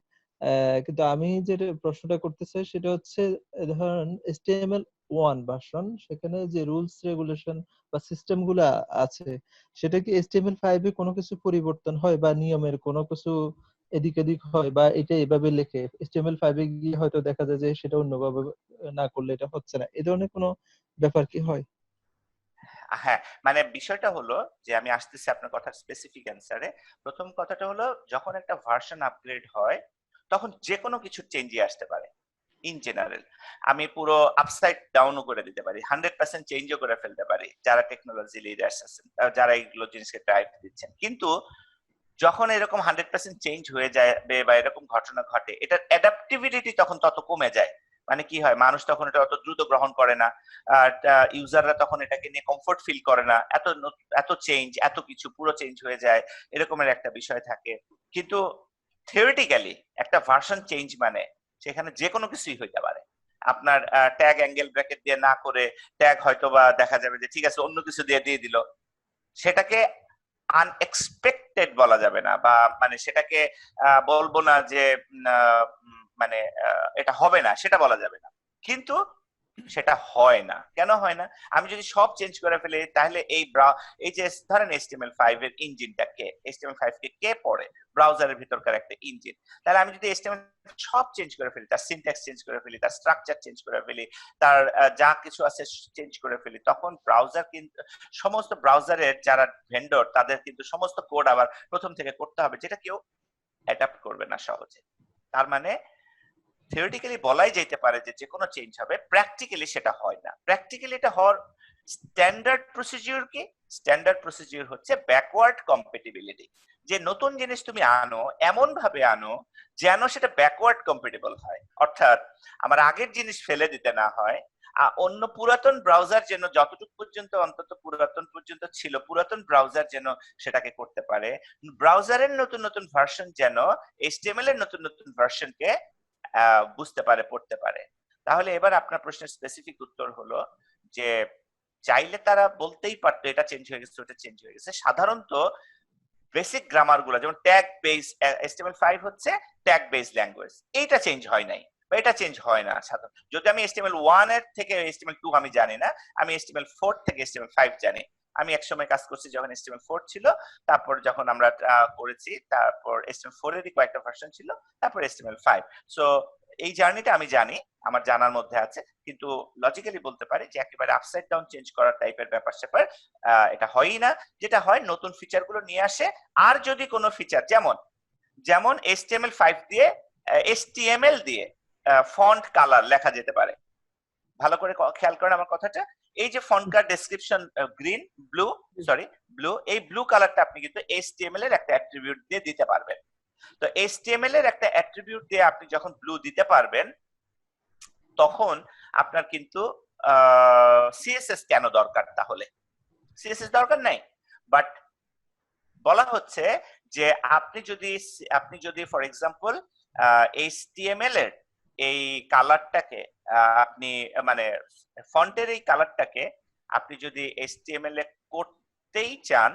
কিন্তু আমি যে প্রশ্নটা করতে চাই সেটা হচ্ছে, ধরেন HTML1 ভার্সন, সেখানে যে রুলস রেগুলেশন বা সিস্টেম গুলা আছে, সেটা কি HTML5 এ কোনো কিছু পরিবর্তন হয় বা নিয়মের কোনো কিছু এদিক এদিক হয়, বা এটা এভাবে লেখে HTML5 এ গিয়ে হয়তো দেখা যায় যে সেটা অন্যভাবে না করলে এটা হচ্ছে না, এই ধরনের কোনো ব্যাপার কি হয়? হ্যাঁ, মানে বিষয়টা হলো যে আমি আসতেছি আপনার কথার স্পেসিফিক অ্যান্সারে। প্রথম কথাটা হলো, যখন একটা ভার্সন আপগ্রেড হয় তখন যেকোনো কিছু চেঞ্জই আসতে পারে। ইন জেনারেল আমি পুরো আপসাইড ডাউনও করে দিতে পারি, 100% চেঞ্জও করে ফেলতে পারি, যারা টেকনোলজি লিডার্স আছেন, যারা এইগুলো জিনিসকে ড্রাইভ দিচ্ছেন। কিন্তু যখন এরকম 100% চেঞ্জ হয়ে যাবে বা এরকম ঘটনা ঘটে, এটার অ্যাডাপ্টিভিটি তখন তত কমে যায়। মানে কি হয়, মানুষ তখন এটা অত দ্রুত গ্রহণ করে না, আর ইউজাররা তখন এটাকে নিয়ে কমফোর্ট ফিল করে না, এত চেঞ্জ, এত কিছু পুরো চেঞ্জ হয়ে যায়, এরকমের একটা বিষয় থাকে। কিন্তু থিওরিটিক্যালি একটা ভার্সন চেঞ্জ মানে সেখানে যে কোনো কিছুই হইতে পারে। আপনার ট্যাগ অ্যাঙ্গেল ব্র্যাকেট দিয়ে না করে ট্যাগ হয়তো বা দেখা যাবে যে ঠিক আছে অন্য কিছু দিয়ে দিয়ে দিল, সেটাকে আনএক্সপেক্টেড বলা যাবে না, বা মানে সেটাকে বলবো না যে মানে এটা হবে না সেটা বলা যাবে না। কিন্তু সেটা হয় না, কেন হয় না? আমি যদি সব চেঞ্জ করে ফেলি, তাহলে এই যে ধরেন HTML5 এর ইঞ্জিনটা কে, HTML5 কে পড়ে? ব্রাউজারের ভিতরকার একটা ইঞ্জিন। তাহলে আমি যদি HTML সব চেঞ্জ করে ফেলি, তার সিনট্যাক্স চেঞ্জ করে ফেলি, তার স্ট্রাকচার চেঞ্জ করে ফেলি, তার যা কিছু আছে চেঞ্জ করে ফেলি, তখন ব্রাউজার কিন্তু সমস্ত ব্রাউজারের যারা ভেন্ডর, তাদের কিন্তু সমস্ত কোড আবার প্রথম থেকে করতে হবে, যেটা কেউ অ্যাডাপ্ট করবে না সহজে। তার মানে থিওরিটিক্যালি বলাই যেতে পারে যে যে কোনো চেঞ্জ হবে, প্র্যাকটিক্যালি সেটা হয় না। প্র্যাকটিক্যালি এটা হওয়ার স্ট্যান্ডার্ড প্রসিডিউর কি? স্ট্যান্ডার্ড প্রসিডিউর হচ্ছে ব্যাকওয়ার্ড কম্প্যাটিবিলিটি। যে নতুন জিনিস তুমি আনো, এমন ভাবে আনো যেন সেটা ব্যাকওয়ার্ড কম্প্যাটিবল হয়, অর্থাৎ আমার আগের জিনিস ফেলে দিতে না হয়। অন্য পুরাতন ব্রাউজার যেন যতটুকু পর্যন্ত অন্তত পুরাতন পর্যন্ত ছিল, পুরাতন ব্রাউজার যেন সেটাকে করতে পারে। ব্রাউজারের নতুন নতুন ভার্সন যেন HTML এর নতুন নতুন ভার্সনকে বুঝতে পারে, পড়তে পারে। তাহলে এবার আপনার প্রশ্নের স্পেসিফিক উত্তর হলো যে চাইলে তারা বলতেই পারতো এটা চেঞ্জ হয়ে গেছে, ওটা চেঞ্জ হয়ে গেছে। সাধারণত বেসিক গ্রামার গুলো, যেমন ট্যাগ বেস, HTML5 হচ্ছে ট্যাগ বেস ল্যাঙ্গুয়েজ, এইটা চেঞ্জ হয় নাই বা এটা চেঞ্জ হয় না সাধারণত। যদি আমি HTML1 এর থেকে HTML2 আমি জানি না, আমি HTML4 থেকে HTML5 জানি। আমি এক সময় কাজ করছি যখন HTML4 ছিল, তারপর যখন আমরা করেছি, তারপর HTML4 এরই কয়েকটা ভার্সন ছিল, তারপর HTML5। সো এই জার্নিটা আমি জানি, আমার জানার মধ্যে আছে। কিন্তু লজিক্যালি বলতে পারি যে একেবারে আপসাইড ডাউন চেঞ্জ করার টাইপের ব্যাপার স্যাপার এটা হয়ই না। যেটা হয়, নতুন ফিচার গুলো নিয়ে আসে। আর যদি কোনো ফিচার, যেমন যেমন HTML5 দিয়ে HTML দিয়ে ফন্ট কালার লেখা যেতে পারে। ভালো করে খেয়াল করেন আমার কথাটা। এই যে font colour description green, blue, sorry blue, এই ব্লু কালারটা আপনি কিন্তু HTML এর একটা অ্যাট্রিবিউট দিয়ে দিতে পারবেন। তো HTML এর একটা অ্যাট্রিবিউট দিয়ে আপনি যখন ব্লু দিতে পারবেন, তখন আপনার কিন্তু CSS কেন দরকার? তাহলে CSS দরকার নাই, বাট বলা হচ্ছে যে আপনি যদি ফর এক্সাম্পল HTML এর এই কালারটাকে আপনি মানে ফন্টের এই কালারটাকে আপনি যদি HTML এ করতেই চান,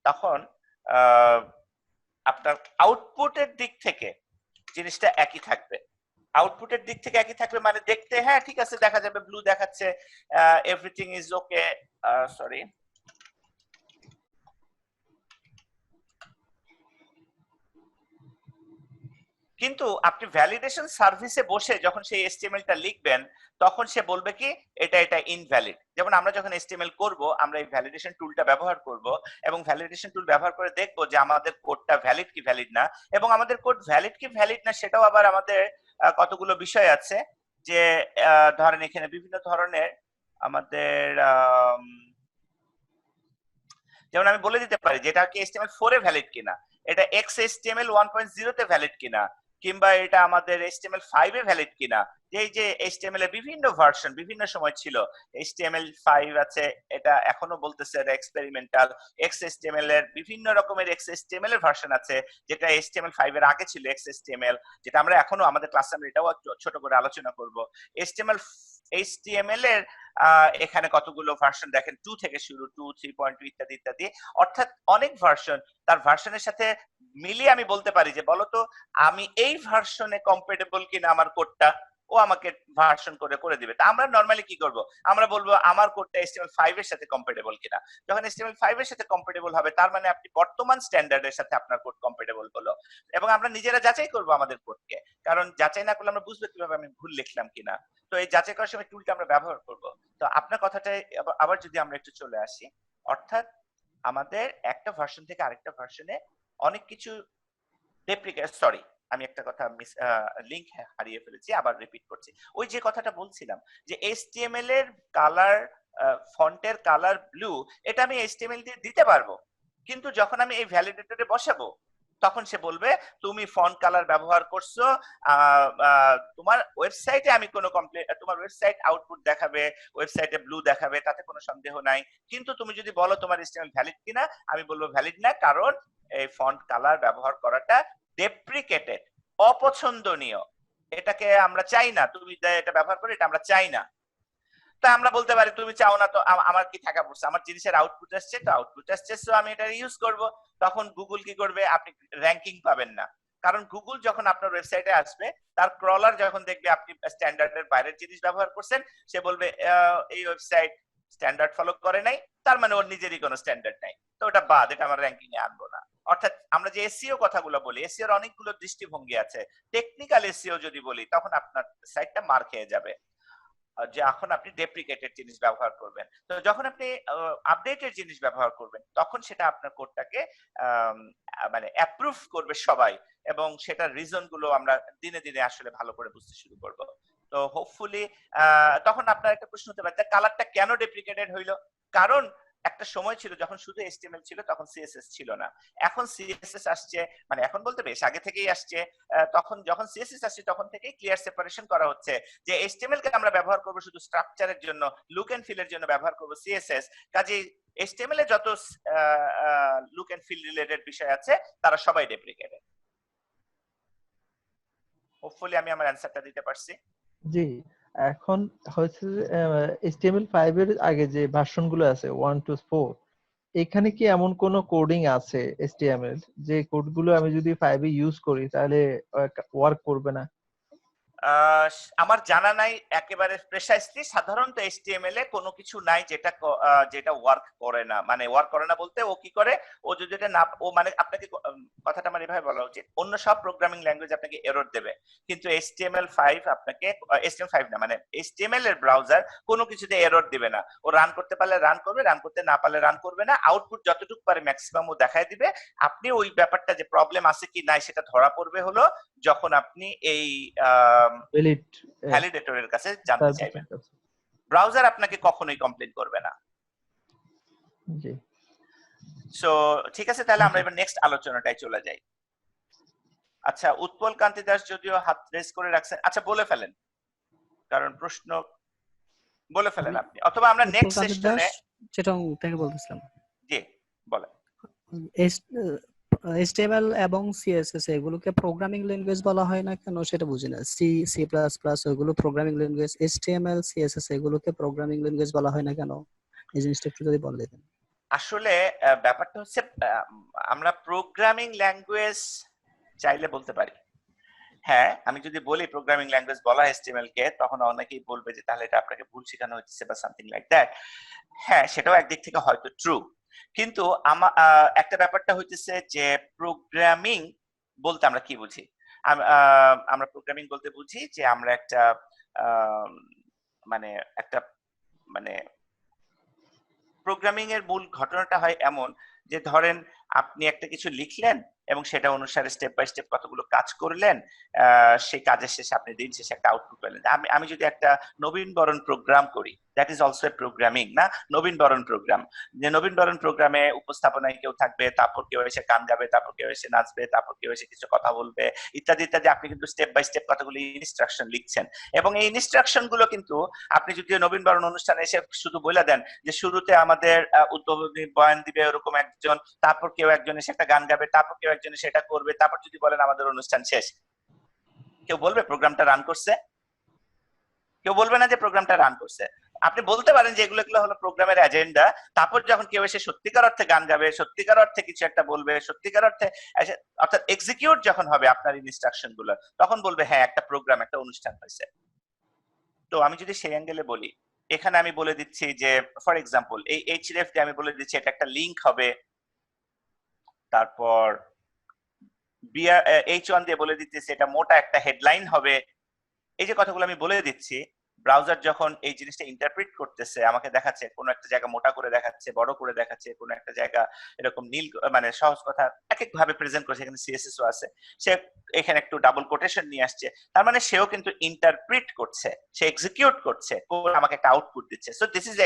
তখন আপনার আউটপুটের দিক থেকে জিনিসটা একই থাকবে। আউটপুটের দিক থেকে একই থাকবে মানে দেখতে হ্যাঁ ঠিক আছে, দেখা যাবে ব্লু দেখাচ্ছে, এভরিথিং ইজ ওকে। সরি, কিন্তু আপনি ভ্যালিডেশন সার্ভিসে বসে যখন সেই এসটিএমএলটা লিখবেন তখন সে বলবে কি এটা ইনভ্যালিড। যেমন আমরা যখন এসটিএমএল করব আমরা এই ভ্যালিডেশন টুলটা ব্যবহার করব এবং ভ্যালিডেশন টুল ব্যবহার করে দেখব যে আমাদের কোডটা ভ্যালিড কি ভ্যালিড না, এবং আমাদের কোড ভ্যালিড কি ভ্যালিড না সেটাও আবার আমাদের কতগুলো বিষয় আছে যে ধরেন এখানে বিভিন্ন ধরনের আমাদের যেমন আমি বলে দিতে পারি যেটা কি HTML4 এ ভ্যালিড কিনা, এটা XHTML 1.0 তে ভ্যালিড কিনা, কিংবা এটা আমাদের HTML5 এ ভ্যালিড কিনা। এই যে HTML এর বিভিন্ন ভার্সন বিভিন্ন সময় ছিল, HTML5 আছে, এটা এখনো বলতেছে এটা এক্সপেরিমেন্টাল। XHTML এর বিভিন্ন রকমের XHTML এর ভার্সন আছে যেটা HTML5 এর আগে ছিল XHTML, যেটা আমরা এখনো আমাদের ক্লাসে আমরা এটাও ছোট করে আলোচনা করব। HTML এর এখানে কতগুলো ভার্সন দেখেন, 2 থেকে শুরু, 2, 3.2 ইত্যাদি ইত্যাদি, অর্থাৎ অনেক ভার্সন। তার ভার্সনের সাথে মিলিয়ে আমি বলতে পারি যে বলতো আমি এই ভার্সনে কম্প্যাটেবল কিনা আমার কোডটা, ও আমাকে ভার্সন করে দিবে। তা আমরা নরমালি কি করব, আমরা বলবো আমার কোডটা HTML5 এর সাথে কম্প্যাটেবল কিনা। যখন HTML5 এর সাথে কম্প্যাটেবল হবে তার মানে আপনি বর্তমান স্ট্যান্ডার্ডের সাথে আপনার কোড কম্প্যাটেবল হলো, এবং আমরা নিজেরা যাচাই করব আমাদের কোডকে, কারণ যাচাই না করলে আমরা বুঝবো কিভাবে আমি ভুল লিখলাম কিনা। তো এই যাচাই করার সময় টুলটা আমরা ব্যবহার করব। তো আপনার কথাটাই আবার যদি আমরা একটু চলে আসি, অর্থাৎ আমাদের একটা ভার্সন থেকে আরেকটা ভার্সনে অনেক কিছু সরি আমি একটা কথা লিংক হারিয়ে ফেলেছি, আবার রিপিট করছি। ওই যে কথাটা বলছিলাম যে HTML এর কালার, ফন্টের কালার ব্লু, এটা আমি HTML দিয়ে দিতে পারবো, কিন্তু যখন আমি এই ভ্যালিডেটরে বসাবো তখন সে বলবে তুমি ফন্ট কালার ব্যবহার করছো, তোমার ওয়েবসাইটে আমি কোনো কমপ্লেন, তোমার ওয়েবসাইট আউটপুট দেখাবে, ওয়েবসাইটে ব্লু দেখাবে, তাতে কোনো সন্দেহ নাই। কিন্তু তুমি যদি বলো তোমার HTML ভ্যালিড কিনা, আমি বলবো ভ্যালিড না, কারণ এই ফন্ট কালার ব্যবহার করাটা ডেপ্রিকেটেড, অপছন্দনীয়, এটাকে আমরা চাই না, তুমি এটা ব্যবহার করে এটা আমরা চাই না। তা আমরা বলতে পারি তুমি চাও না তো আমার কি থাকা পড়ছে, আমার জিনিসের আউটপুট আসছে, তো আউটপুট আসছে সো আমি এটা ইউজ করব। তখন গুগল কি করবে, আপনি র্যাঙ্কিং পাবেন না, কারণ গুগল যখন আপনার ওয়েবসাইটে আসবে তার ক্রলার যখন দেখবে আপনি স্ট্যান্ডার্ডের বাইরের জিনিস ব্যবহার করছেন, সে বলবে এই ওয়েবসাইট স্ট্যান্ডার্ড ফলো করে নাই, তার মানে ওর নিজেরই কোনো স্ট্যান্ডার্ড নাই, তো ওটা বাদ, এটা আমার র্যাঙ্কিং এ আনবো না। অর্থাৎ আমরা যে এসইও কথাগুলো বলি, এসইওর অনেকগুলো দৃষ্টিভঙ্গি আছে। টেকনিক্যাল এসইও যদি বলি তখন আপনার সাইটটা মার খেয়ে যাবে, যে এখন আপনি ডেপ্রিকেটেড জিনিস ব্যবহার করবেন। তো যখন আপনি আপডেটেড জিনিস ব্যবহার করবেন তখন সেটা আপনার কোডটাকে মানে অ্যাপ্রুভ করবে সবাই, এবং সেটার রিজন গুলো আমরা দিনে দিনে আসলে ভালো করে বুঝতে শুরু করব। তো হোপফুলি তখন আপনার একটা প্রশ্ন হতে পারে কালারটা কেন ডেপ্রিকেটেড হইলো, কারণ একটা সময় ছিল যখন শুধু HTML ছিল, তখন CSS ছিল না। এখন CSS আসছে, মানে এখন বলতে বেশ আগে থেকেই আসছে। তখন যখন CSS আসছে তখন থেকেই ক্লিয়ার সেপারেশন করা হচ্ছে যে HTML কে আমরা ব্যবহার করব শুধু স্ট্রাকচারের জন্য, লুক এন্ড ফিলের জন্য ব্যবহার করব CSS। কাজেই HTML এ যত লুক এন্ড ফিল রিলেটেড বিষয় আছে তারা সবাই ডেপ্রিকেটেড। হোপফুলি আমি আমার অ্যানসারটা দিতে পারছি। জি, এখন হচ্ছে HTML5 এর আগে যে ভার্সন গুলো আছে 1 to 4, এখানে কি এমন কোন কোডিং আছে HTML যে কোডগুলো আমি যদি 5 এ ইউজ করি তাহলে ওয়ার্ক করবে না? আমার জানা নাই একেবারে প্রেসাইসলি। সাধারণত HTML এ কোনো কিছু নাই যেটা ওয়ার্ক করে না, মানে ওয়ার্ক করে না বলতে ও কি করে, ও যদি এটা না, ও মানে আপনাকে কথাটা আমার এভাবে বলা উচিত, অন্য সব প্রোগ্রামিং ল্যাঙ্গুয়েজ আপনাকে এরর দেবে, কিন্তু HTML5 আপনাকে, HTML5 না মানে HTML এর ব্রাউজার কোনো কিছুতে এরর দিবে না। ও রান করতে পারলে রান করবে, রান করতে না পারলে রান করবে না। আউটপুট যতটুকু পারে ম্যাক্সিমাম ও দেখায় দিবে। আপনি ওই ব্যাপারটা যে প্রবলেম আছে কি নাই সেটা ধরা পড়বে হলো যখন আপনি এই ভ্যালিডেটরের কাছে জানতে চাইবেন। ব্রাউজার আপনাকে কখনোই কমপ্লেইন করবে না। জি, সো ঠিক আছে, তাহলে আমরা এবার নেক্সট আলোচনাটায় চলে যাই। আচ্ছা, উৎপল কান্তি দাস যদিও হাত রেজ করে রাখছেন, আচ্ছা বলে ফেলেন, কারণ প্রশ্ন বলে ফেলেন আপনি, অথবা আমরা নেক্সট সেশনে যেটা তাকে বলতেছিলাম। জি বলেন। HTML এবং CSS এগুলোকে প্রোগ্রামিং ল্যাঙ্গুয়েজ বলা হয় না কেন সেটা বুঝি না। C++ ওইগুলো প্রোগ্রামিং ল্যাঙ্গুয়েজ, HTML CSS এগুলোকে প্রোগ্রামিং ল্যাঙ্গুয়েজ বলা হয় না কেন, এই জিনিসটা একটু যদি বলে দিতেন। আসলে ব্যাপারটা হচ্ছে আমরা প্রোগ্রামিং ল্যাঙ্গুয়েজ চাইলে বলতে পারি। হ্যাঁ, আমি যদি বলি প্রোগ্রামিং ল্যাঙ্গুয়েজ বলা HTML কে, তখন অনেকেই বলবে যে তাহলে এটা আপনাকে ভুল শেখানো হচ্ছে বা সামথিং লাইক দ্যাট। হ্যাঁ, সেটাও একদিক থেকে হয়তো ট্রু, কিন্তু একটা ব্যাপারটা হইতেছে যে প্রোগ্রামিং বলতে আমরা কি বুঝি। আমরা প্রোগ্রামিং বলতে বুঝি যে আমরা একটা আহ, মানে একটা মানে প্রোগ্রামিং এর মূল ঘটনাটা হয় এমন যে ধরেন আপনি একটা কিছু লিখলেন এবং সেটা অনুসারে স্টেপ বাই স্টেপ কতগুলো কাজ করলেন, সেই কাজের শেষে আপনি দিন শেষে একটা আউটপুট পেলেন। আমি আমি যদি একটা নবীনবরণ প্রোগ্রাম করি, that is also a programming না? নবীনবরণ প্রোগ্রাম, যে নবীনবরণ প্রোগ্রামে উপস্থাপনায় কেউ থাকবে, তারপর কেউ এসে গান গাবে, তারপর কেউ এসে নাচবে, তারপর কেউ এসে কিছু কথা বলবে, ইত্যাদি ইত্যাদি। আপনি কিন্তু স্টেপ বাই স্টেপ কতগুলো ইনস্ট্রাকশন লিখছেন, এবং এই ইনস্ট্রাকশন গুলো কিন্তু আপনি যদি নবীনবরণ অনুষ্ঠানে এসে শুধু বলে দেন যে শুরুতে আমাদের উদ্বোধনী বয়ান দিবে ওরকম একজন, তারপর কেউ একজন এসে একটা গান গাবে, তারপর কেউ একজন এসে এটা করবে, তারপর যদি বলেন আমাদের অনুষ্ঠান শেষ, কেউ বলবে প্রোগ্রামটা রান করছে? কেউ বলবে না যে প্রোগ্রামটা রান করছে। আপনি বলতে পারেন যে এগুলো হলো প্রোগ্রামের এজেন্ডা, তারপর যখন কেউ এসে সত্যিকার অর্থে গান গাবে, সত্যিকার অর্থে কিছু একটা বলবে, সত্যিকার অর্থে অর্থাৎ এক্সিকিউট যখন হবে আপনার ইনস্ট্রাকশন গুলো, তখন বলবে হ্যাঁ একটা প্রোগ্রাম, একটা অনুষ্ঠান হয়েছে। তো আমি যদি সেই অ্যাঙ্গেলে বলি, এখানে আমি বলে দিচ্ছি যে ফর এক্সাম্পল এই এইচরেফ দিয়ে আমি বলে দিচ্ছি এটা একটা লিংক হবে, তারপর H1 দিয়ে বলে দিচ্ছি এটা মোটা একটা হেডলাইন হবে। এই যে কথাগুলো আমি বলে দিচ্ছি, ব্রাউজার যখন এই জিনিসটা ইন্টারপ্রিট করতেছে, আমাকে দেখাচ্ছে কোনো একটা জায়গা মোটা করে দেখাচ্ছে, বড় করে দেখাচ্ছে, কোনো একটা জায়গা এরকম নীল, মানে সহজ কথা এক এক ভাবে প্রেজেন্ট করছে, এখানে সিএসএস ও আছে, সে এখানে একটু ডাবল কোটেশন নিয়ে আসছে, তার মানে সেও কিন্তু ইন্টারপ্রিট করছে, সে এক্সিকিউট করছে, আমাকে একটা আউটপুট দিচ্ছে। So this is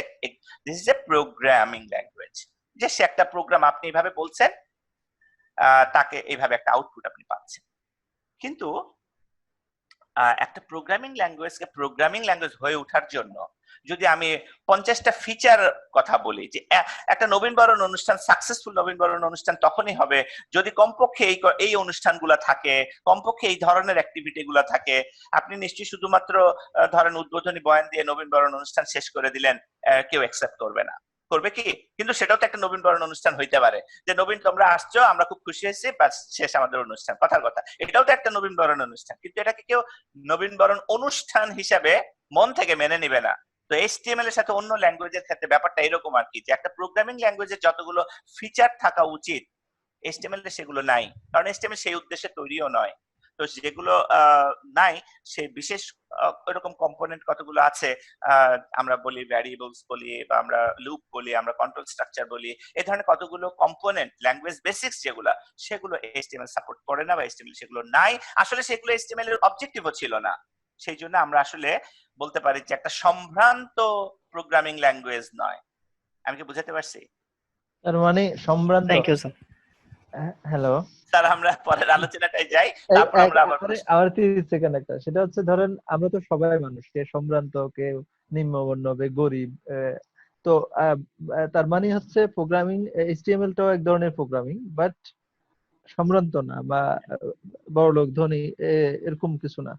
a programming language, যে সে একটা প্রোগ্রাম, আপনি এইভাবে বলছেন, তাকে এইভাবে একটা আউটপুট আপনি পাচ্ছেন। কিন্তু একটা প্রোগ্রামিং ল্যাঙ্গুয়েজকে প্রোগ্রামিং ল্যাঙ্গুয়েজ হয়ে ওঠার জন্য যদি আমি 50টা ফিচার কথা বলি, যে একটা নবীনবরণ অনুষ্ঠান সাকসেসফুল নবীনবরণ অনুষ্ঠান তখনই হবে যদি কমপক্ষে এই অনুষ্ঠানগুলো থাকে, কমপক্ষে এই ধরনের অ্যাক্টিভিটি গুলা থাকে। আপনি নিশ্চয়ই শুধুমাত্র ধরেন উদ্বোধনী বয়ান দিয়ে নবীনবরণ অনুষ্ঠান শেষ করে দিলেন, কেউ অ্যাকসেপ্ট করবে না। করবে কি? কিন্তু সেটাও তো একটা নবীনবরণ অনুষ্ঠান হইতে পারে, যে নবীন তোমরা আসছো, আমরা খুব খুশি হয়েছি, বাস শেষ আমাদের অনুষ্ঠান, কথার কথা। এটাও তো একটা নবীনবরণ অনুষ্ঠান, কিন্তু এটাকে কেউ নবীনবরণ অনুষ্ঠান হিসাবে মন থেকে মেনে নিবে না। তো এইচটিএমএল এর সাথে অন্য ল্যাঙ্গুয়েজের ক্ষেত্রে ব্যাপারটা এরকম আর কি, যে একটা প্রোগ্রামিং ল্যাঙ্গুয়েজের যতগুলো ফিচার থাকা উচিত এইচটিএমএল এ সেগুলো নাই, কারণ এইচটিএমএল সেই উদ্দেশ্যে তৈরিও নয়। তো যেগুলো নাই, সেই বিশেষ এরকম কম্পোনেন্ট কতগুলো আছে, আমরা বলি ভ্যারিয়েবলস বলি, বা আমরা লুপ বলি, আমরা কন্ট্রোল স্ট্রাকচার বলি, এই ধরনের কতগুলো কম্পোনেন্ট ল্যাঙ্গুয়েজ বেসিক্স যেগুলা, সেগুলো এইচটিএমএল সাপোর্ট করে না, বা এইচটিএমএল সেগুলো নাই। আসলে সেগুলো এইচটিএমএল এর অবজেক্টিভও ছিল না। সেই জন্য আমরা আসলে বলতে পারি যে একটা সম্ভ্রান্ত প্রোগ্রামিং ল্যাঙ্গুয়েজ নয়। আমি কি বুঝাতে পারছি? তার মানে সম্ভ্রান্ত। Thank you sir. Hello sir, আমরা পরের আলোচনাটায় যাই, তারপর আমরা আবার আবার 30 সেকেন্ড একটা, সেটা হচ্ছে ধরেন আমরা তো সবাই মানুষ, কে সম্ভ্রান্ত, কে নিম্নবর্ণ, কে গরিব, তো তার মানে হচ্ছে প্রোগ্রামিং এইচটিএমএল টাও এক ধরনের প্রোগ্রামিং, বাট সম্ভ্রান্ত না, বা বড়লোক ধনী এরকম কিছু না।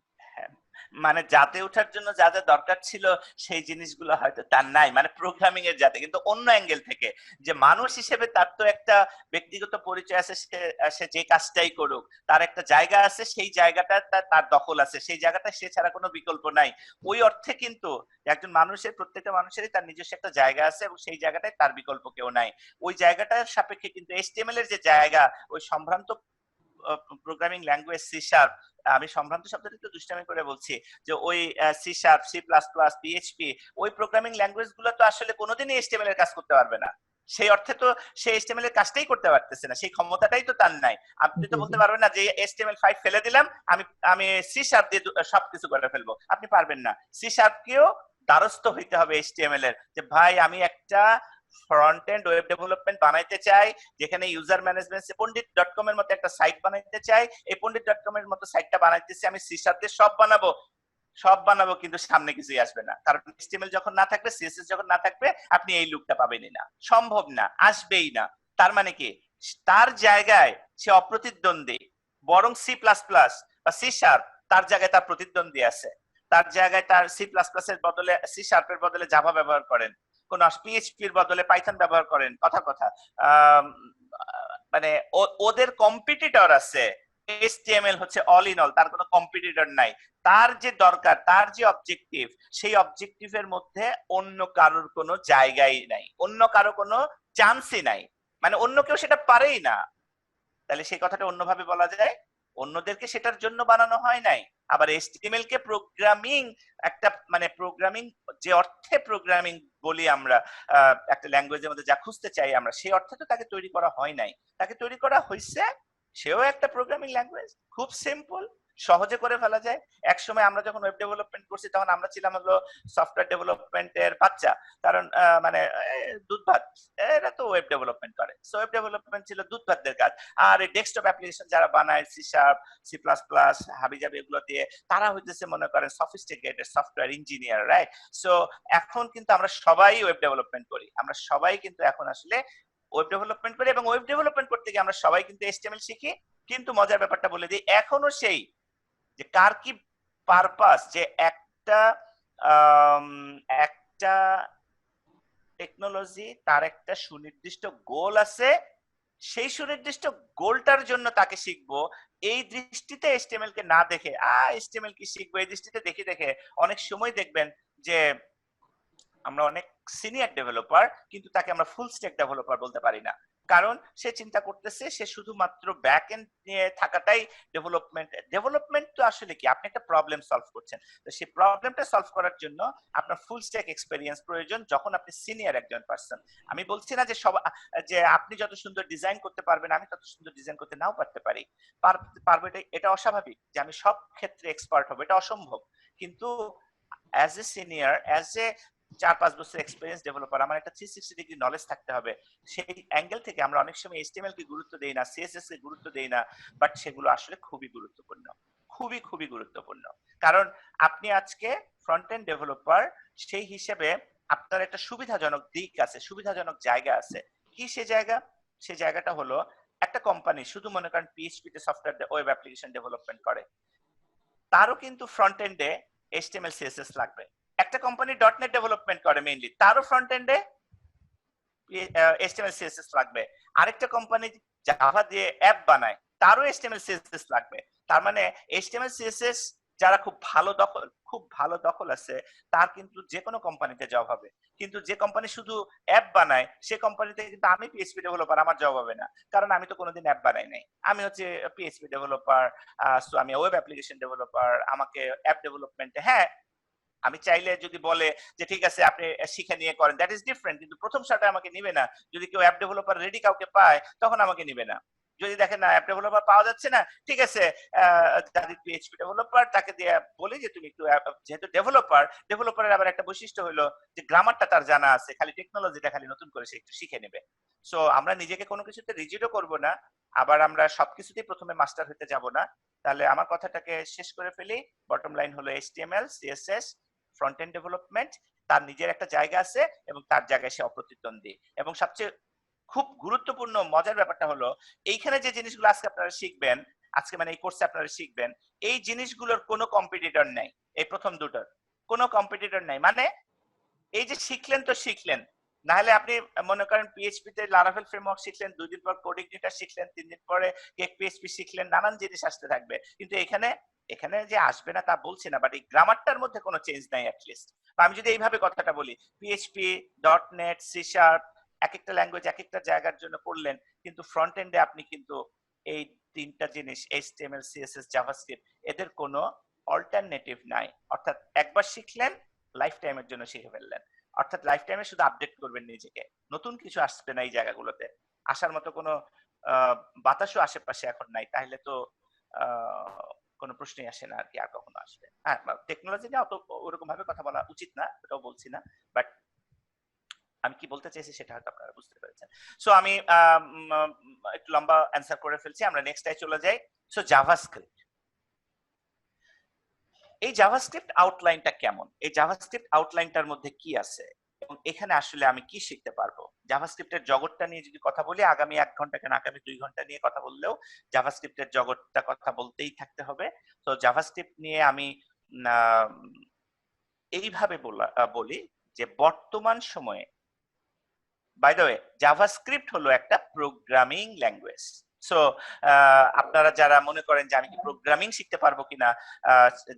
মানে জাতে ওঠার জন্য যা যা দরকার ছিল সেই জিনিসগুলো হয়তো তার নাই, মানে প্রোগ্রামিং এর জাতে। কিন্তু অন্য অ্যাঙ্গেল থেকে যে মানুষ হিসেবে তার তো একটা ব্যক্তিগত পরিচয় আছে, সে যে কাজটাই করুক তার একটা জায়গা আছে, সেই জায়গাটা তার দখল আছে, সেই জায়গাটা সে ছাড়া কোনো বিকল্প নাই। ওই অর্থে কিন্তু একজন মানুষের, প্রত্যেকটা মানুষেরই তার নিজস্ব একটা জায়গা আছে, এবং সেই জায়গাটায় তার বিকল্প কেউ নাই। ওই জায়গাটার সাপেক্ষে কিন্তু এইচটিএমএল এর যে জায়গা, ওই সম্ভ্রান্ত প্রোগ্রামিং ল্যাঙ্গুয়েজ সি শার্প, আমি সম্ভ্রান্ত শব্দটা একটু দুষ্টামি করে বলছি, যে ওই C sharp, C plus plus, PHP, ওই প্রোগ্রামিং ল্যাঙ্গুয়েজ গুলো তো আসলে কোনোদিনই এইচটিএমএল এর কাজ করতে পারবে না। সেই অর্থে তো সে এইচটিএমএল এর কাজটাই করতে পারতেছে না, সেই ক্ষমতাটাই তো তার নাই। আপনি তো বলতে পারবেন না যে HTML5 ফেলে দিলাম, আমি সি শার্প দিয়ে সবকিছু করে ফেলবো, আপনি পারবেন না। সি শার্পকেও দ্বারস্থ হইতে হবে এইচটিএমএল এর, যে ভাই আমি একটা ফ্রন্ট এন্ড ওয়েব ডেভেলপমেন্ট বানাইতে চাই, যেখানে ইউজার ম্যানেজমেন্ট পণ্ডিত.com এর মতো একটা সাইট বানাইতে চাই, এই পণ্ডিত.com এর মতো সাইটটা বানাইতেছি আমি সি শার্প দিয়ে, সব বানাবো, কিন্তু সামনে কিছুই আসবে না, কারণ HTML যখন না থাকবে, সিএসএস যখন না থাকবে, আপনি এই লুকটা পাবেনই না, সম্ভব না, আসবেই না। তার মানে কি, তার জায়গায় সে অপ্রতিদ্বন্দ্বী, বরং সি প্লাস প্লাস বা সি শার্প তার জায়গায় তার প্রতিদ্বন্দ্বী আছে। তার জায়গায় তার সি প্লাস প্লাস এর বদলে, সি শার্পের বদলে জাভা ব্যবহার করেন, কোন পিএইচপি এর বদলে পাইথন ব্যবহার করেন, কথা মানে ওদের কম্পিটিটর আছে। HTML হচ্ছে অল ইন অল, তার কোনো কম্পিটিটর নাই। তার যে দরকার, তার যে অবজেক্টিভ, সেই অবজেক্টিভের মধ্যে অন্য কারোর কোনো জায়গাই নাই, অন্য কারো কোনো চান্সই নাই, মানে অন্য কেউ সেটা পারেই না। তাহলে সেই কথাটা অন্যভাবে বলা যায় অন্যদেরকে সেটার জন্য বানানো হয় নাই। আবার HTML কে প্রোগ্রামিং একটা মানে প্রোগ্রামিং যে অর্থে প্রোগ্রামিং বলি আমরা একটা ল্যাঙ্গুয়েজের মধ্যে যা খুঁজতে চাই আমরা, সেই অর্থে তো তাকে তৈরি করা হয় নাই। তাকে তৈরি করা হয়েছে, সেও একটা প্রোগ্রামিং ল্যাঙ্গুয়েজ, খুব সিম্পল, সহজে করে ফেলা যায়। একসময় আমরা যখন ওয়েব ডেভেলপমেন্ট করছি তখন আমরা ছিলাম হলো সফটওয়্যার ডেভেলপমেন্টের বাচ্চা, কারণ মানে দুধ ভাত, এরা তো ওয়েব ডেভেলপমেন্ট করে। সো ওয়েব ডেভেলপমেন্ট ছিল দুধ ভাতদের কাজ। আর এই ডেস্কটপ অ্যাপ্লিকেশন যারা বানায় C#, C++, হাবিজাবি এগুলো দিয়ে, তারা হইতেছে মনে করেন sophisticated software engineer, right? So এখন কিন্তু আমরা সবাই ওয়েব ডেভেলপমেন্ট করি, আমরা সবাই কিন্তু এখন আসলে ওয়েব ডেভেলপমেন্ট করি, এবং ওয়েব ডেভেলপমেন্ট করতে গিয়ে আমরা সবাই কিন্তু HTML শিখি। কিন্তু মজার ব্যাপারটা বলে দিই, এখনো সেই যে কার কি পারপাস, যে একটা একটা টেকনোলজি তার একটা সুনির্দিষ্ট গোল আছে, সেই সুনির্দিষ্ট গোলটার জন্য তাকে শিখবো, এই দৃষ্টিতে HTML কে না দেখে HTML কি শিখবো এই দৃষ্টিতে দেখে অনেক সময় দেখবেন যে আমরা অনেক সিনিয়র ডেভেলপার কিন্তু তাকে আমরা ফুল স্ট্যাক ডেভেলপার বলতে পারি না, কারণ সে চিন্তা করতেছে সে শুধুমাত্র ব্যাক এন্ড নিয়ে থাকাটাই ডেভেলপমেন্ট তো আসলে কি, আপনি একটা প্রবলেম সলভ করছেন, তো সেই প্রবলেমটা সলভ করার জন্য আপনার ফুল স্ট্যাক এক্সপেরিয়েন্স প্রয়োজন যখন আপনি সিনিয়র একজন পারসন। আমি বলছি না যে আপনি যত সুন্দর ডিজাইন করতে পারবেন আমি তত সুন্দর ডিজাইন করতে নাও পারতে পারি, পারবো এটা অস্বাভাবিক যে আমি সব ক্ষেত্রে এক্সপার্ট হবো, এটা অসম্ভব। কিন্তু as a senior, as a 4-5 বছর এক্সপেরিয়েন্স ডেভেলপার, আমার একটা 360 ডিগ্রি নলেজ থাকতে হবে। সেই অ্যাঙ্গেল থেকে আমরা অনেক সময় HTML কে গুরুত্ব দেই না, CSS কে গুরুত্ব দেই না, বাট সেগুলো আসলে খুবই গুরুত্বপূর্ণ, খুবই গুরুত্বপূর্ণ। কারণ আপনি আজকে ফ্রন্ট এন্ড ডেভেলপার, সেই হিসেবে আপনার একটা সুবিধাজনক দিক আছে, সুবিধাজনক জায়গা আছে। কি সে জায়গা? সে জায়গাটা হলো একটা কোম্পানি শুধু মনে করেন PHP তে সফটওয়্যার ওয়েব অ্যাপ্লিকেশন ডেভেলপমেন্ট করে, তারও কিন্তু ফ্রন্ট এন্ডে HTML CSS লাগবে। একটা কোম্পানি .NET ডেভেলপমেন্ট করে মেইনলি, তারও ফ্রন্ট এন্ডে HTML CSS লাগবে। আরেকটা কোম্পানি জাভা দিয়ে অ্যাপ বানায়, তারও HTML CSS লাগবে। তার মানে HTML CSS যারা খুব ভালো দখল আছে, তার কিন্তু যে কোনো কোম্পানিতে জব হবে। কিন্তু যে কোম্পানি শুধু অ্যাপ বানায়, সে কোম্পানিতে কিন্তু আমি PHP ডেভেলপার, আমার জব হবে না, কারণ আমি তো কোনোদিন অ্যাপ বানাই নাই। আমি হচ্ছে PHP ডেভেলপার, সো আমি ওয়েব অ্যাপ্লিকেশন ডেভেলপার, আমাকে অ্যাপ ডেভেলপমেন্টে, হ্যাঁ আমি চাইলে যদি বলে যে ঠিক আছে আপনি শিখে নিয়ে করেন, দ্যাট ইজ ডিফারেন্ট, কিন্তু প্রথম সাথে আমাকে নিবে না। যদি কেউ অ্যাপ ডেভেলপার রেডি কাউকে পায় তখন আমাকে নিবে না। যদি দেখেন না অ্যাপ ডেভেলপার পাওয়া যাচ্ছে না, ঠিক আছে যাদের PHP ডেভেলপার তাকে দিয়ে বলি যে তুমি একটু যেহেতু ডেভেলপারের আবার একটা বৈশিষ্ট্য হলো যে গ্রামারটা তার জানা আছে, খালি টেকনোলজিটা খালি নতুন করে সে একটু শিখে নেবে। সো আমরা নিজেকে কোনো কিছুতে রিজিডও করব না, আবার আমরা সবকিছুতেই প্রথমে মাস্টার হতে যাব না। তাহলে আমার কথাটাকে শেষ করে ফেলি, বটম লাইন হলো HTML CSS front end development, তার নিজের একটা জায়গা আছে এবং তার জায়গায় সে অপ্রতিদ্বন্দ্বী। এবং সবচেয়ে খুব গুরুত্বপূর্ণ মজার ব্যাপারটা হলো এইখানে যে জিনিসগুলো আজকে আপনারা শিখবেন, আজকে মানে এই কোর্সে আপনারা শিখবেন, এই জিনিসগুলোর কোনো কম্পিটিটর নাই। এই প্রথম দুটোর কোনো কম্পিটিটর নাই। মানে এই যে শিখলেন তো শিখলেন, না হলে আপনি মনে করেন PHP তে লারাভেল ফ্রেমওয়ার্ক শিখলেন, 2 দিন পর কোডিং ডেটা শিখলেন, 3 দিন পরে কেক PHP শিখলেন, নানান জিনিস আসতে থাকবে। কিন্তু এখানে যে আসবে না তা বলছি না, বাট এই গ্রামারটার মধ্যে কোনো চেঞ্জ নাই অ্যাটলিস্ট। আমি যদি এইভাবে কথাটা বলি, PHP .NET C# এক একটা ল্যাঙ্গুয়েজ এক একটা জায়গার জন্য পড়লেন, কিন্তু ফ্রন্ট এন্ডে আপনি কিন্তু এই তিনটা জিনিস HTML CSS জাভাস্ক্রিপ্ট এদের কোনো অল্টারনেটিভ নাই। অর্থাৎ একবার শিখলেন লাইফ টাইমের জন্য শিখে ফেললেন, অর্থাৎ লাইফ টাইমে শুধু আপডেট করবেন নিজেকে, নতুন কিছু আসবে না এই জায়গাগুলোতে, আসার মতো কোনো বাতাসও আশেপাশে এখন নাই, তাহলে তো কোনো প্রশ্নই আসে না আর কি আর কখনো আসবে। হ্যাঁ, টেকনোলজি নিয়ে অত ওরকম ভাবে কথা বলা উচিত না, এটাও বলছি না, বাট আমি কি বলতে চাইছি সেটা হয়তো আপনারা বুঝতে পেরেছেন। সো আমি একটু লম্বা অ্যান্সার করে ফেলছি, আমরা নেক্সটটায় চলে যাই। সো জাভাস্ক্রিপ্ট, এই জাভাস্ক্রিপ্ট আউটলাইনটা কেমন, এই জাভাস্ক্রিপ্ট আউটলাইনটার মধ্যে কি আছে এবং এখানে আসলে আমি কি শিখতে পারবো। জাভাস্ক্রিপ্টের জগৎটা নিয়ে যদি কথা বলি, আগামী 1 ঘন্টা কেন আগামী 2 ঘন্টা নিয়ে কথা বললেও জাভাস্ক্রিপ্টের জগৎটা কথা বলতেই থাকতে হবে। তো জাভাস্ক্রিপ্ট নিয়ে আমি এইভাবে বলি যে বর্তমান সময়ে, বাই দ্য ওয়ে, জাভাস্ক্রিপ্ট হলো একটা প্রোগ্রামিং ল্যাঙ্গুয়েজ। সো আপনারা যারা মনে করেন যে আমি কি প্রোগ্রামিং শিখতে পারবো কিনা,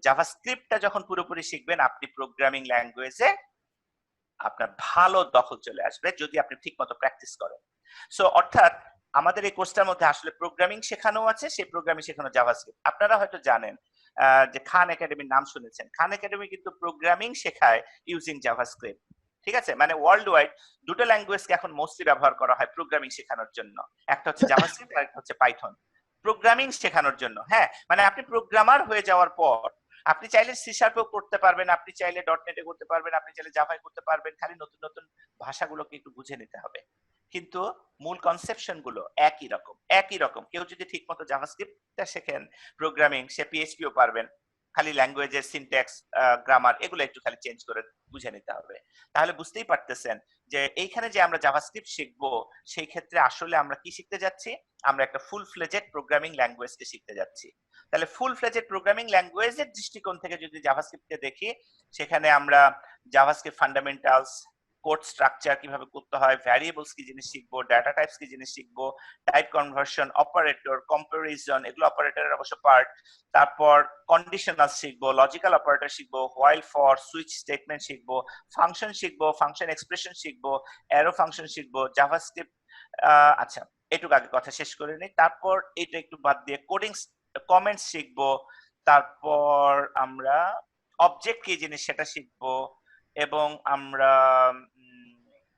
জাভাস্ক্রিপ্টটা যখন পুরোপুরি শিখবেন আপনি প্রোগ্রামিং ল্যাঙ্গুয়েজে আপনার ভালো দখল চলে আসবে যদি আপনি ঠিকমতো প্র্যাকটিস করেন। সো অর্থাৎ আমাদের এই কোর্সটার মধ্যে আসলে প্রোগ্রামিং শেখানো আছে, সেই প্রোগ্রামিং শেখানো জাভাস্ক্রিপ্ট। আপনারা হয়তো জানেন যে খান একাডেমির নাম শুনেছেন। খান একাডেমি কিন্তু প্রোগ্রামিং শেখায় ইউজিং জাভাস্ক্রিপ্ট। ঠিক আছে, মানে ওয়ার্ল্ড ওয়াইড দুটো ল্যাঙ্গুয়েজকে এখন মোস্টলি ব্যবহার করা হয় প্রোগ্রামিং শেখানোর জন্য। একটা হচ্ছে জাভাস্ক্রিপ্ট আর একটা হচ্ছে পাইথন, প্রোগ্রামিং শেখানোর জন্য। হ্যাঁ, মানে আপনি প্রোগ্রামার হয়ে যাওয়ার পর আপনি চাইলে সি শার্পেও করতে পারবেন, আপনি চাইলে ডটনেটে করতে পারবেন, আপনি চাইলে জাভায় করতে পারবেন, খালি নতুন নতুন ভাষাগুলোকে একটু বুঝে নিতে হবে। কিন্তু মূল কনসেপশন গুলো একই রকম, একই রকম। কেউ যদি ঠিকমতো জাভাস্ক্রিপ্টটা শেখেন, প্রোগ্রামিং, সে পিএইচপিও পারবেন। খালি ল্যাঙ্গুয়েজের সিনট্যাক্স, গ্রামার এগুলো একটু খালি চেঞ্জ করে বুঝে নিতে হবে। তাহলে বুঝতেই পারতেছেন যে এইখানে যে আমরা জাভাস্ক্রিপ্ট শিখবো, সেই ক্ষেত্রে আসলে আমরা কি শিখতে যাচ্ছি? আমরা একটা ফুল ফ্লেজেড প্রোগ্রামিং ল্যাঙ্গুয়েজকে শিখতে যাচ্ছি। তাহলে ফুল ফ্লেজেড প্রোগ্রামিং ল্যাঙ্গুয়েজের দৃষ্টিকোণ থেকে যদি জাভাস্ক্রিপ্টকে দেখি, সেখানে আমরা জাভাস্ক্রিপ্ট ফান্ডামেন্টালস, কোড স্ট্রাকচার কিভাবে করতে হয়, ভ্যারিয়েবলস কি জিনিস শিখবো, ডাটা টাইপস কি জিনিস শিখবো, টাইপ কনভার্সন, অপারেটর, কম্পারিজন, এগুলো অপারেটরের অবশ্য পার্ট। তারপর কন্ডিশনাল শিখবো, লজিক্যাল অপারেটর শিখবো, হোয়াইল, ফর, সুইচ স্টেটমেন্ট শিখবো, ফাংশন শিখবো, ফাংশন এক্সপ্রেশন শিখবো, অ্যারো ফাংশন শিখবো, জাভাস্ক্রিপ্ট। আচ্ছা, এটুকু আগে কথা শেষ করে নিই। তারপর এটা একটু বাদ দিয়ে কোডিং কমেন্টস শিখবো। তারপর আমরা অবজেক্ট কি জিনিস সেটা শিখবো, এবং আমরা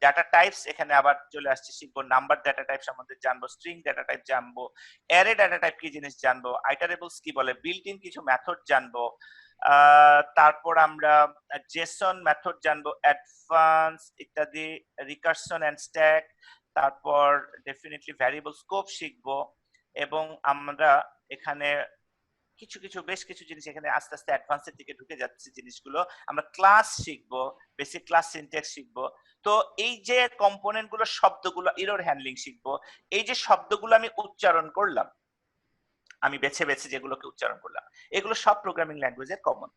ডাটা টাইপস এখানে আবার চলে আসছে শিখবো। নাম্বার ডাটা টাইপ সম্বন্ধে জানবো, স্ট্রিং ডাটা টাইপ জানবো, অ্যারে ডাটা টাইপ কি জিনিস জানবো, আইটারেবলস কি বলে, বিল্ট ইন কিছু মেথড জানবো। তারপর আমরা জেসন মেথড জানবো, অ্যাডভান্স ইত্যাদি, রিকারসন এন্ড স্ট্যাক। তারপর ডেফিনেটলি ভ্যারিয়েবল স্কোপ শিখবো, এবং আমরা এখানে বেশ কিছু জিনিস এখানে আস্তে আস্তে অ্যাডভান্সের দিকে ঢুকে যাচ্ছে জিনিসগুলো। আমরা ক্লাস শিখবো, বেসিক ক্লাস সিনট্যাক্স শিখবো। তো এই যে কম্পোনেন্ট গুলো, শব্দগুলো, এরর হ্যান্ডলিং শিখবো। এই যে শব্দগুলো আমি উচ্চারণ করলাম, আমি বেছে বেছে যেগুলোকে উচ্চারণ করলাম, এগুলো সব প্রোগ্রামিং ল্যাঙ্গুয়েজের কমন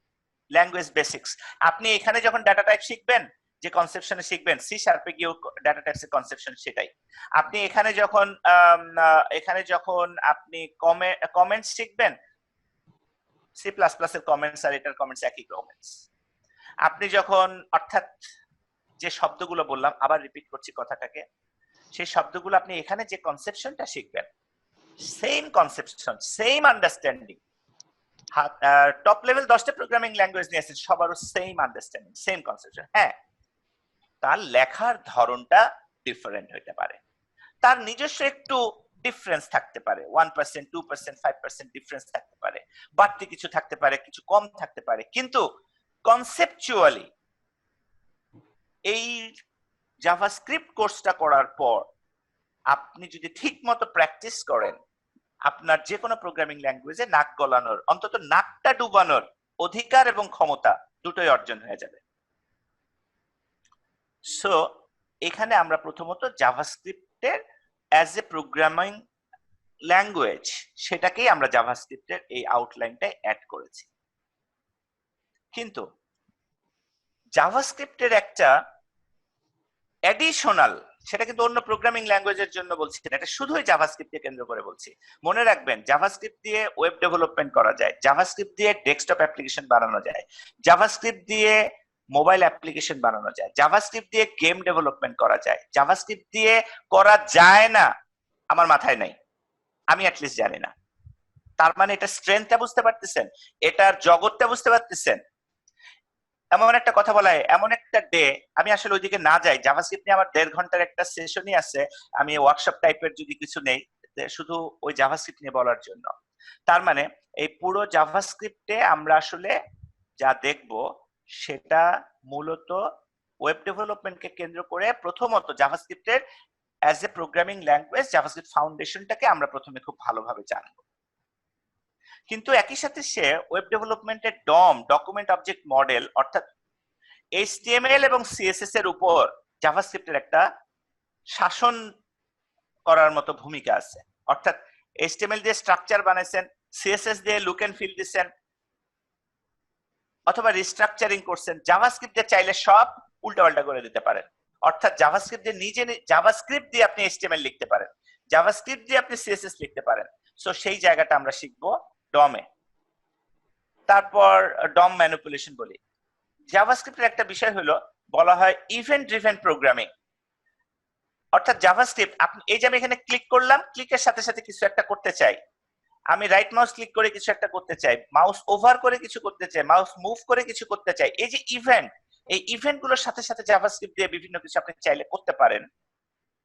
ল্যাঙ্গুয়েজ বেসিক্স। আপনি এখানে যখন ডাটা টাইপ শিখবেন, যে কনসেপশনে শিখবেন, সি শার্পে গিয়েও ডাটা টাইপসের কনসেপশন সেটাই। আপনি এখানে যখন আপনি কমেন্টস শিখবেন, সি প্লাস প্লাস এর কমেন্টস আর এটার কমেন্টস একই কমেন্টস। আপনি যখন, অর্থাৎ যে শব্দগুলো বললাম, আবার রিপিট করছি কথাটাকে, সেই শব্দগুলো আপনি এখানে যে কনসেপশনটা শিখবেন, same conception, same understanding. Top level 10টা প্রোগ্রামিং ল্যাঙ্গুয়েজ নিয়ে আসছেন, সবারও সেম আন্ডারস্ট্যান্ডিং, সেম কনসেপশন। হ্যাঁ, তার লেখার ধরনটা ডিফারেন্ট হতে পারে, তার নিজস্ব একটু ডিফারেন্স থাকতে পারে, 1%, 2%, 5% ডিফারেন্স থাকতে পারে, বাড়তি কিছু থাকতে পারে, কিছু কম থাকতে পারে, কিন্তু কনসেপচুয়ালি এই জাভাস্ক্রিপ্ট কোর্সটা করার পর আপনি যদি ঠিকমতো প্র্যাকটিস করেন, আপনার যে কোনো প্রোগ্রামিং ল্যাঙ্গুয়েজে নাক গলানোর, অন্তত নাকটা ডুবানোর অধিকার এবং ক্ষমতা দুটোই অর্জন হয়ে যাবে। সো এখানে আমরা প্রথমত জাভাস্ক্রিপ্টের অ্যাজ এ প্রোগ্রামিং ল্যাঙ্গুয়েজ, সেটাকেই আমরা জাভাস্ক্রিপ্টের এই আউটলাইনটায় অ্যাড করেছি। কিন্তু জাভাস্ক্রিপ্টের একটা অ্যাডিশনাল, সেটা কিন্তু অন্য প্রোগ্রামিং ল্যাঙ্গুয়েজের জন্য বলছি না, এটা শুধুই জাভাস্ক্রিপ্টকে কেন্দ্র করে বলছি। মনে রাখবেন, জাভাস্ক্রিপ্ট দিয়ে ওয়েব ডেভেলপমেন্ট করা যায়, জাভাস্ক্রিপ্ট দিয়ে ডেস্কটপ অ্যাপ্লিকেশন বানানো যায়, জাভাস্ক্রিপ্ট দিয়ে মোবাইল অ্যাপ্লিকেশন বানানো যায়, জাভাস্ক্রিপ্ট দিয়ে গেম ডেভেলপমেন্ট করা যায়। জাভাস্ক্রিপ্ট দিয়ে করা যায় না আমার মাথায় নাই, আমি অ্যাটলিস্ট জানি না। তার মানে এটা স্ট্রেংথটা বুঝতে পারতেছেন, এটার জগৎটা বুঝতে পারতেছেন। এমন একটা কথা বলা হয়, এমন একটা ডে, আমি আসলে ওইদিকে না যাই, জাভাস্ক্রিপ্ট নিয়ে আমার 1.5 ঘন্টার একটা সেশনই আছে, আমি ওয়ার্কশপ টাইপের যদি কিছু নেই, শুধু ওই জাভাস্ক্রিপ্ট নিয়ে বলার জন্য। তার মানে এই পুরো জাভাস্ক্রিপ্টে আমরা আসলে যা দেখব, সেটা মূলত ওয়েব ডেভেলপমেন্টকে কেন্দ্র করে প্রথমত জাভাস্ক্রিপ্টের as a programming language, JavaScript ফাউন্ডেশনটাকে আমরা প্রথমে খুব ভালোভাবে জানবো। কিন্তু একই সাথে সে ওয়েব ডেভেলপমেন্টের ডম, ডকুমেন্ট অবজেক্ট মডেল, অর্থাৎ এইচটিএমএল এবং সিএসএস এর উপর জাভাস্ক্রিপ্টের একটা শাসন করার মতো ভূমিকা আছে। অর্থাৎ এইচটিএমএল দিয়ে স্ট্রাকচার বানাইছেন, সিএসএস দিয়ে লুক এন্ড ফিল দিচ্ছেন, অথবা রিস্ট্রাকচারিং করছেন, জাভাস্ক্রিপ্ট দিয়ে চাইলে সব উল্টাপাল্টা করে দিতে পারেন। অর্থাৎ জাভাস্ক্রিপ্ট দিয়ে জাভাস্ক্রিপ্ট দিয়ে আপনি এইচটিএমএল লিখতে পারেন, জাভাস্ক্রিপ্ট দিয়ে আপনি সিএসএস লিখতে পারেন। সো সেই জায়গাটা আমরা শিখবো ডমে। তারপর ডম ম্যানিপুলেশন বলি। জাভাস্ক্রিপ্টের একটা বিষয় হলো, বলা হয় ইভেন্ট ড্রিভেন প্রোগ্রামিং। অর্থাৎ জাভাস্ক্রিপ্ট আপনি এই যে আমি এখানে ক্লিক করলাম, ক্লিকের সাথে সাথে কিছু একটা করতে চাই, আমি রাইট মাউস ক্লিক করে কিছু একটা করতে চাই, মাউস ওভার করে কিছু করতে চাই, মাউস মুভ করে কিছু করতে চাই, এই যে ইভেন্ট, এই ইভেন্ট গুলোর সাথে সাথে জাভাস্ক্রিপ্ট দিয়ে বিভিন্ন কিছু আপনি চাইলে করতে পারেন।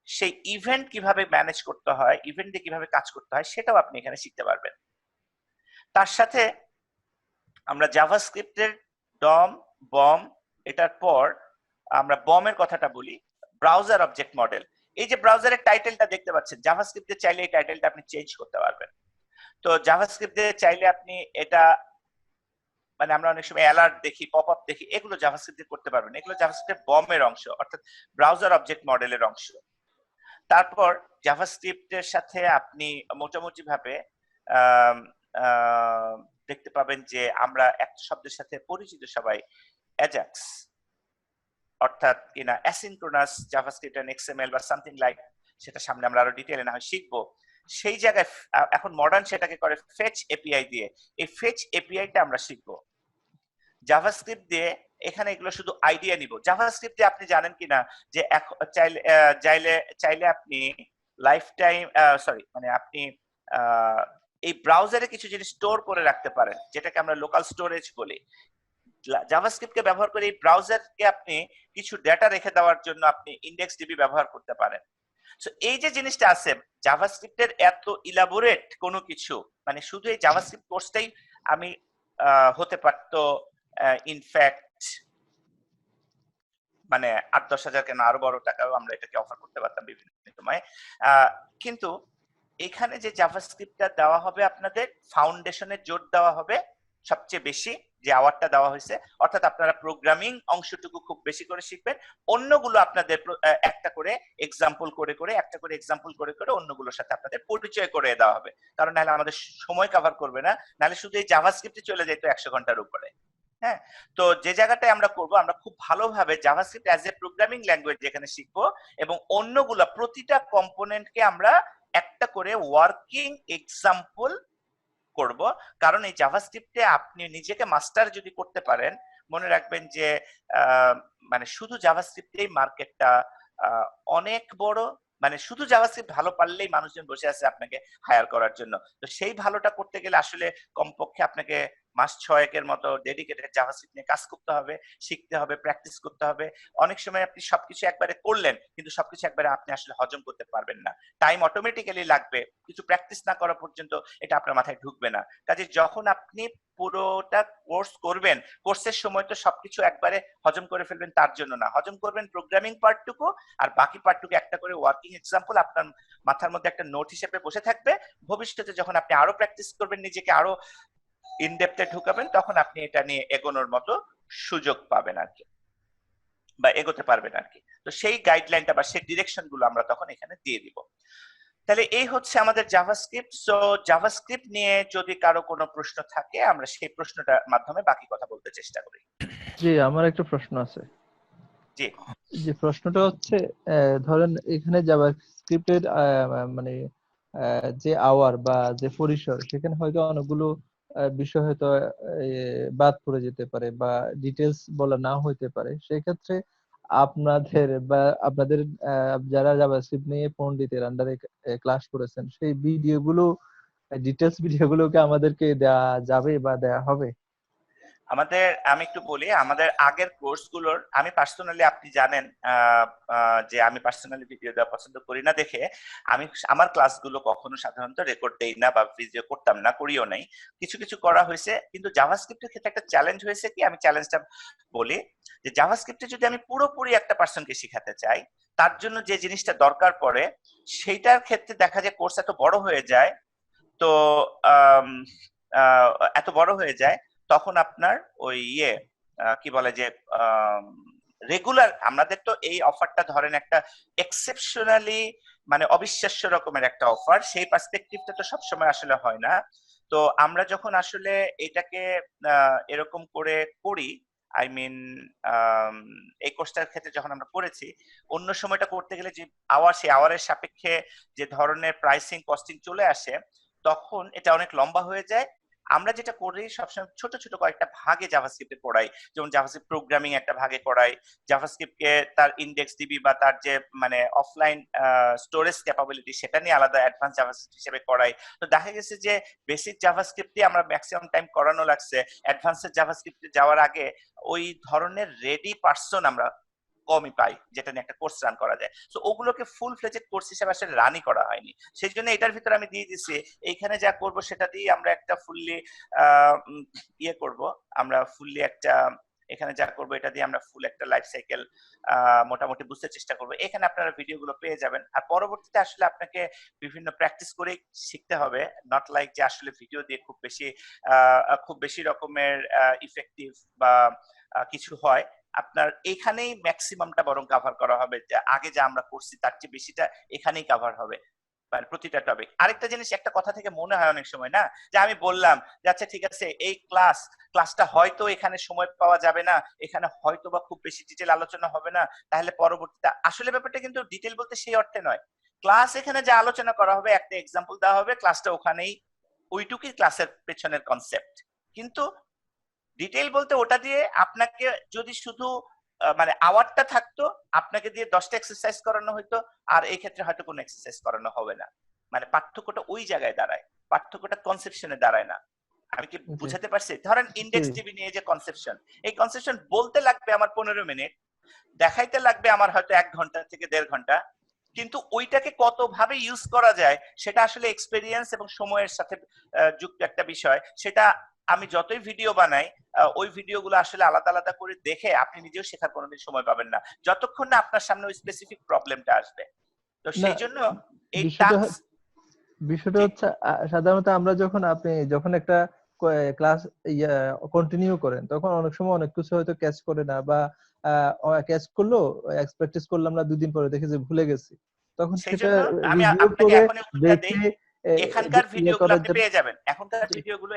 সেই ইভেন্ট কিভাবে ম্যানেজ করতে হয়, ইভেন্ট দিয়ে কিভাবে কাজ করতে হয়, সেটাও আপনি এখানে শিখতে পারবেন। তার সাথে আমরা জাভাস্ক্রিপ্টের ডম, বম, এটার পর আমরা বমের কথাটা বলি, ব্রাউজার অবজেক্ট মডেল। এই যে ব্রাউজারের টাইটেলটা দেখতে পাচ্ছেন, জাভাস্ক্রিপ্টে চাইলে এই টাইটেলটা আপনি চেঞ্জ করতে পারবেন। তো জাভাস্ক্রিপ্টে চাইলে আপনি এটা, মানে আমরা অনেক সময় অ্যালার্ট দেখি, পপ আপ দেখি, এগুলো জাভাস্ক্রিপ্টে করতে পারবেন, এগুলো জাভাস্ক্রিপ্টের বমের অংশ, অর্থাৎ ব্রাউজার অবজেক্ট মডেলের অংশ। তারপর জাভাস্ক্রিপ্টের সাথে আপনি মোটামুটি ভাবে দেখতে পাবেন যে আমরা একটা শব্দের সাথে পরিচিত সবাই, অ্যাজাক্স, অর্থাৎ কিনা অ্যাসিনক্রোনাস জাভাস্ক্রিপ্ট এন্ড এক্সএমএল বা সামথিং লাইক, সেটা সামনে আমরা আরো ডিটেইলে না হয় শিখবো। সেই জায়গায় এখন মডার্ন সেটাকে করে ফেচ এপিআই দিয়ে, এই ফেচ এপিআইটা আমরা শিখবো জাভাস্ক্রিপ্ট দিয়ে। এখানে এগুলো শুধু আইডিয়া নিব। জাভাস্ক্রিপ্টে আপনি জানেন কিনা যে চাইলে আপনি লাইফ টাইম, সরি মানে আপনি এই ব্রাউজারে কিছু জিনিস স্টোর করে রাখতে পারেন, যেটাকে আমরা লোকাল স্টোরেজ বলি। জাভাস্ক্রিপ্টকে ব্যবহার করে এই ব্রাউজারকে আপনি কিছু ডেটা রেখে দেওয়ার জন্য আপনি ইন্ডেক্স ডিবি ব্যবহার করতে পারেন। সো এই যে জিনিসটা আছে জাভাস্ক্রিপ্টের এত ইলাবোরেট কোনো কিছু, মানে শুধু এই জাভাস্ক্রিপ্ট কোর্সটাই আমি হতে পারতো ইনফ্যাক্ট মানে 8-10 হাজার, কেন আরো বড় টাকাও আমরা এটাকে অফার করতে পারতাম বিভিন্ন সময়। কিন্তু এখানে যে জাভাস্ক্রিপ্টটা দেওয়া হবে আপনাদের, ফাউন্ডেশনের জোর দেওয়া হবে সবচেয়ে বেশি, যে আওয়ারটা দেওয়া হয়েছে, অর্থাৎ আপনারা প্রোগ্রামিং অংশটুকু খুব বেশি করে শিখবেন, অন্যগুলো আপনাদের একটা করে এক্সাম্পল করে করে, একটা করে এক্সাম্পল করে করে অন্যগুলোর সাথে আপনাদের পরিচয় করে দেওয়া হবে। কারণ নাহলে আমাদের সময় কভার করবে না, নাহলে শুধু এই জাভাস্ক্রিপ্টে চলে যেত 100 ঘন্টার উপরে। হ্যাঁ, তো যে জায়গাটায় আমরা করব, আমরা খুব ভালোভাবে JavaScript as a programming language যেখানে শিখবো, এবং অন্যগুলো প্রতিটা কম্পোনেন্টকে আমরা একটা করে ওয়ার্কিং এক্সাম্পল করব। কারণ এই জাভাস্ক্রিপ্টে আপনি নিজেকে মাস্টার যদি করতে পারেন, মনে রাখবেন যে মানে শুধু জাভাস্ক্রিপ্টেই মার্কেটটা অনেক বড়, মানে শুধু জাভাস্ক্রিপ্ট ভালো পারলেই মানুষজন বসে আছে আপনাকে হায়ার করার জন্য। তো সেই ভালোটা করতে গেলে আসলে কমপক্ষে আপনাকে মাস 6 মতো ডেডিকেটেড জাভাস্ক্রিপ্ট নিয়ে কাজ করতে হবে, শিখতে হবে, প্র্যাকটিস করতে হবে। অনেক সময় আপনি সবকিছু একবারে করলেন, কিন্তু সবকিছু একবারে আপনি আসলে হজম করতে পারবেন না, টাইম অটোমেটিক্যালি লাগবে, কিছু প্র্যাকটিস না করা পর্যন্ত এটা আপনার মাথায় ঢুকবে না। কাজে যখন আপনি পুরোটা কোর্স করবেন, কোর্সের সময় তো সবকিছু একবারে হজম করে ফেলবেন তার জন্য না, হজম করবেন প্রোগ্রামিং পার্টটুকু, আর বাকি পার্টটুকু একটা করে ওয়ার্কিং এক্সাম্পল আপনার মাথার মধ্যে একটা নোট হিসেবে বসে থাকবে। ভবিষ্যতে যখন আপনি আরো প্র্যাকটিস করবেন, নিজেকে আরো ইনডেপথে ঢুকাবেন, তখন আপনি এটা নিয়ে এগোনোর মতো সুযোগ পাবেন আর কি, বা এগোতে পারবেন আর কি। তো সেই গাইডলাইনটা বা সেই ডিরেকশন গুলো আমরা তখন এখানে দিয়ে দিব। তাহলে এই হচ্ছে আমাদের জাভাস্ক্রিপ্ট। সো জাভাস্ক্রিপ্ট নিয়ে যদি কারো কোনো প্রশ্ন থাকে, আমরা সেই প্রশ্নটার মাধ্যমে বাকি কথা বলতে চেষ্টা করি। জি, আমার একটা প্রশ্ন আছে। জি, যে প্রশ্নটা হচ্ছে, ধরেন এখানে জাভাস্ক্রিপ্টের মানে যে আওয়ার বা যে পরিসর, সেখানে হয়তো অনেকগুলো বিষয় হয়তো বাদ পড়ে যেতে পারে বা ডিটেলস বলা না হইতে পারে। সেক্ষেত্রে আপনাদের বা আপনাদের যারা জাভাস্ক্রিপ্ট নিয়ে পণ্ডিতের আন্ডারে ক্লাস করেছেন, সেই ভিডিওগুলো, ডিটেলস ভিডিওগুলোকে আমাদেরকে দেওয়া যাবে বা দেওয়া হবে? আমি একটু বলি, আমাদের আগের কোর্সগুলোর, আমি পার্সোনালি, আপনি জানেন যে আমি পার্সোনালি ভিডিও দেওয়া পছন্দ করি না দেখে আমি আমার ক্লাসগুলো কখনো সাধারণত রেকর্ড দেই না বা ভিডিও করতাম না, করিও নাই। কিছু কিছু করা হয়েছে, কিন্তু জাভাস্ক্রিপ্টের ক্ষেত্রে একটা চ্যালেঞ্জ হয়েছে কি, আমি চ্যালেঞ্জটা বলি যে জাভাস্ক্রিপ্টে যদি আমি পুরোপুরি একটা পার্সনকে শেখাতে চাই, তার জন্য যে জিনিসটা দরকার পড়ে, সেইটার ক্ষেত্রে দেখা যায় কোর্স এত বড় হয়ে যায়। তো এত বড় হয়ে যায়, তখন আপনার ওই কি বলে যে রেগুলার, আমাদের তো এই অফারটা ধরেন একটা এক্সেপশনালি মানে অবিশ্বাস্য রকমের একটা অফার, সেই পার্সপেক্টিভটা তো সবসময় আসলে হয় না। তো আমরা যখন আসলে এটাকে এরকম করে করি, আই মিন এই কোর্সটার ক্ষেত্রে যখন আমরা করেছি, অন্য সময়টা করতে গেলে যে সেই আওয়ারের সাপেক্ষে যে ধরনের প্রাইসিং কস্টিং চলে আসে, তখন এটা অনেক লম্বা হয়ে যায়। আমরা যেটা করি সবসময় ছোট ছোট কয়েকটা ভাগে জাভাস্ক্রিপ্টে পড়াই, যেমন জাভাস্ক্রিপ্ট প্রোগ্রামিং একটা ভাগে পড়াই, জাভাস্ক্রিপ্টকে তার ইন্ডেক্স ডিবি বা তার যে মানে অফলাইন স্টোরেজ ক্যাপাবিলিটি সেটা নিয়ে আলাদা অ্যাডভান্স জাভাস্ক্রিপ্ট হিসেবে করাই। তো দেখা গেছে যে বেসিক জাভাস্ক্রিপ্টে আমরা ম্যাক্সিমাম টাইম করানো লাগছে, অ্যাডভান্সের জাভাস্ক্রিপ্টে যাওয়ার আগে ওই ধরনের রেডি পার্সন আমরা কমই পাই যেটা নিয়ে একটা কোর্স রান করা যায়। সো ওগুলোকে ফুল ফ্লেজেড কোর্স হিসেবে আসলে রানই করা হয়নি, সেই জন্য এটার ভিতরে আমি দিয়ে দিছি এইখানে যা করব সেটা দিয়ে আমরা একটা ফুললি ইয়ে করব, আমরা ফুললি একটা এখানে যা করবো এটা দিয়ে আমরা ফুল একটা লাইফ সাইকেল মোটামুটি বুঝতে চেষ্টা করবো। এখানে আপনারা ভিডিওগুলো পেয়ে যাবেন, আর পরবর্তীতে আসলে আপনাকে বিভিন্ন প্র্যাকটিস করে শিখতে হবে, নট লাইক যে আসলে ভিডিও দিয়ে খুব বেশি রকমের ইফেক্টিভ বা কিছু হয়। আপনার এখানেই ম্যাক্সিমামটা বরং কভার করা হবে, যে আগে যা আমরা করছি তার চেয়ে বেশিটা এখানেই কভার হবে মানে প্রতিটা টপিক। আরেকটা জিনিস একটা কথা থেকে মনে হয় অনেক সময় না, যে আমি বললাম যে আচ্ছা ঠিক আছে এই ক্লাসটা হয়তো এখানে সময় পাওয়া যাবে না, এখানে হয়তো বা খুব বেশি ডিটেল আলোচনা হবে না, তাহলে পরবর্তীতে আসলে ব্যাপারটা কিন্তু ডিটেল বলতে সেই অর্থে নয়। ক্লাস এখানে যা আলোচনা করা হবে একটা এক্সাম্পল দেওয়া হবে, ক্লাসটা ওখানেই ওইটুকুই ক্লাসের পেছনের কনসেপ্ট। কিন্তু ডিটেইল বলতে ওটা দিয়ে আপনাকে যদি শুধু মানে আওয়ারটা থাকতো, আপনাকে দিয়ে 10টা এক্সারসাইজ করানো হতো, আর এই ক্ষেত্রে হয়তো কোনো এক্সারসাইজ করানো হবে না। মানে পার্থক্যটা ওই জায়গায় দাঁড়ায়, পার্থক্যটা কনসেপশনে দাঁড়ায় না। আমি কি বুঝাতে পারছি? ধরেন ইন্ডেক্স ডিবি নিয়ে যে কনসেপশন, এই কনসেপশন বলতে লাগবে আমার 15 মিনিট, দেখাইতে লাগবে আমার হয়তো 1 ঘন্টা থেকে 1.5 ঘন্টা, কিন্তু ওইটাকে কত ভাবে ইউজ করা যায় সেটা আসলে এক্সপেরিয়েন্স এবং সময়ের সাথে যুক্ত একটা বিষয়। সেটা আমি যতই ভিডিও বানাই, ওই ভিডিওগুলো আসলে আলাদা আলাদা করে দেখে আপনি নিজেও শেখার কোনোদিন সময় পাবেন না যতক্ষণ না আপনার সামনে ওই স্পেসিফিক প্রবলেমটা আসবে। তো সেই জন্য এই বিষয়টা হচ্ছে সাধারণত আমরা আপনি যখন একটা ক্লাস কন্টিনিউ করেন তখন অনেক সময় অনেক কিছু হয়তো ক্যাচ করে না, বা ক্যাচ করলো প্র্যাকটিস করলাম না, 2 দিন পরে দেখে যে ভুলে গেছি, তখন সেটা রিভিউ করে দেখে এখানকার ভিডিওগুলো আপনি পেয়ে যাবেন,